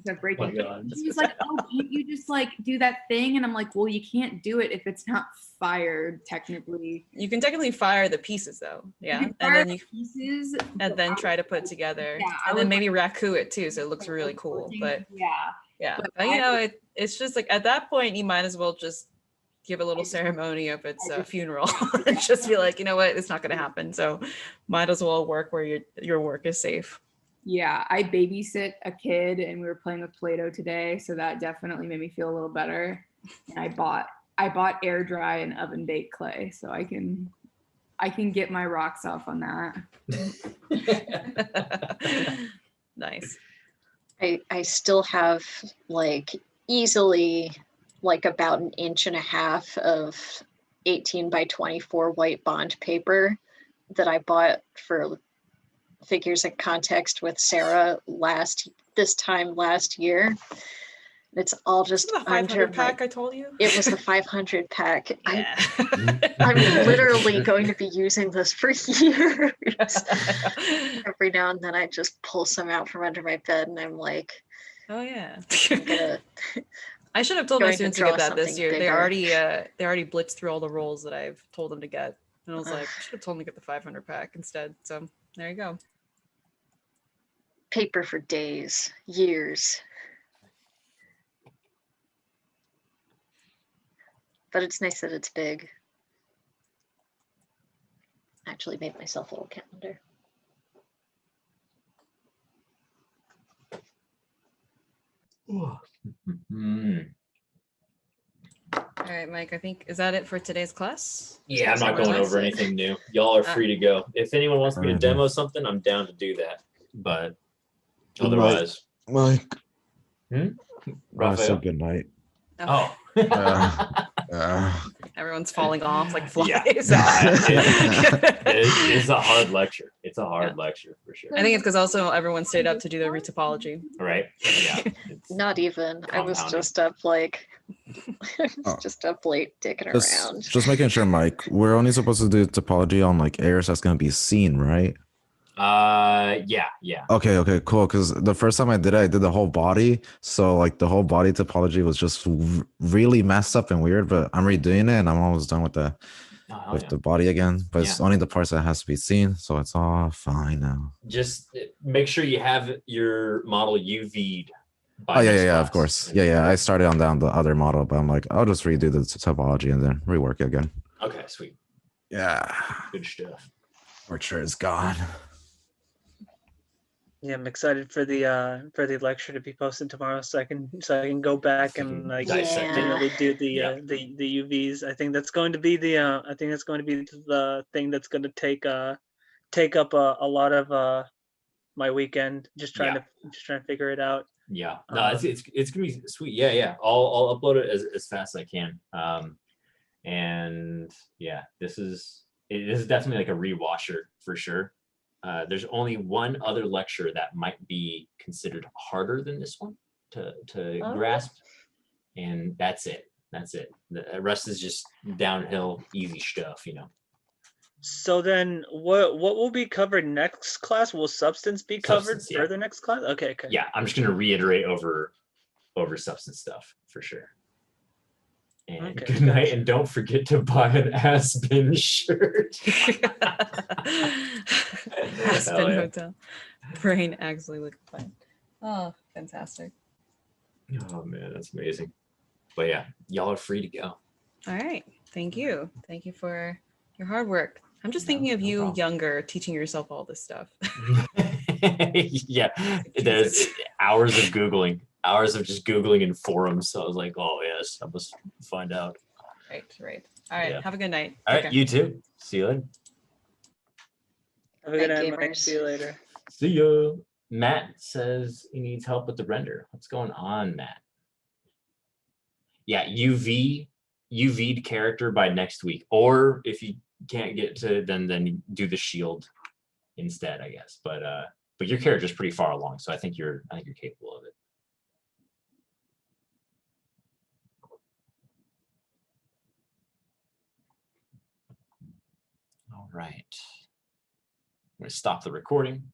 I break it. She was like, oh, can't you just like do that thing? And I'm like, well, you can't do it if it's not fired technically. You can technically fire the pieces though. Yeah. And then pieces and then try to put together. Yeah, and then maybe raku it too, so it looks really cool. But yeah. But you know, it's just like at that point you might as well just give a little ceremony of its funeral and just be like, you know what, it's not going to happen. So might as well work where your work is safe. Yeah, I babysit a kid and we were playing with Play-Doh today, so that definitely made me feel a little better. And I bought air dry and oven baked clay, so I can get my rocks off on that. Nice. I still have like easily like about 1.5 inches of 18 by 24 white bond paper that I bought for Figures in Context with Sarah this time last year. It's all just The under 500 my, pack I told you. it was the 500 pack. Yeah. I'm literally going to be using this for years. Every now and then I just pull some out from under my bed and I'm like, Oh yeah. I'm gonna I should have told my going to students to draw get that this something year. They bigger. already blitzed through all the rolls that I've told them to get. And I was like, I should have told them to get the 500 pack instead. So there you go. paper for days, years. But it's nice that it's big. Actually made myself a little calendar. All right, Mike, I think, is that it for today's class? Yeah, I'm not going over anything new. Y'all are free to go. If anyone wants me to demo something, I'm down to do that. But otherwise, Mike. I Raphael? said good night. Oh. Everyone's falling off like flies. Yeah. It's a hard lecture. It's a hard lecture for sure. I think it's because also everyone stayed up to do their retopology. Right. Yeah. Not even. I was just up like just up late dicking around. Just making sure, Mike. We're only supposed to do topology on like areas that's gonna be seen, right? Yeah. Okay, cool. Because the first time I did the whole body, so like the whole body topology was just really messed up and weird. But I'm redoing it, and I'm almost done with the the body again. But it's only the parts that has to be seen, so it's all fine now. Just make sure you have your model UV'd. Oh yeah, of course. Yeah. I started on the other model, but I'm like, I'll just redo the topology and then rework it again. Okay, sweet. Yeah. Good stuff. Portrait is gone. Yeah, I'm excited for the lecture to be posted tomorrow, so I can go back and like manually do the UVs. I think that's going to be the thing that's going to take up a lot of my weekend. Just trying to figure it out. Yeah, no, it's gonna be sweet. Yeah. I'll upload it as fast as I can. And yeah, this is definitely like a rewatcher for sure. There's only one other lecture that might be considered harder than this one to grasp, and that's it. The rest is just downhill, easy stuff, you know. So then, what will be covered next class? Will substance be covered for the next class? Okay. Yeah, I'm just gonna reiterate over substance stuff for sure. And good night, and don't forget to buy an Aspen shirt. Aspen Hotel. Brain actually liquefied. Oh, fantastic. Oh man, that's amazing. But yeah, y'all are free to go. All right. Thank you. Thank you for your hard work. I'm just thinking of you younger, teaching yourself all this stuff. Yeah, there's hours of Googling. Hours of just Googling in forums. So I was like, oh, yes, I must find out. Right. All right. Yeah. Have a good night. All right. You too. See you later. Have a good night, Mike. See you later. See ya. Matt says he needs help with the render. What's going on, Matt? Yeah, UV'd character by next week. Or if you can't get to then do the shield instead, I guess. But your character's pretty far along, so I think you're capable of it. All right. I'm going to stop the recording.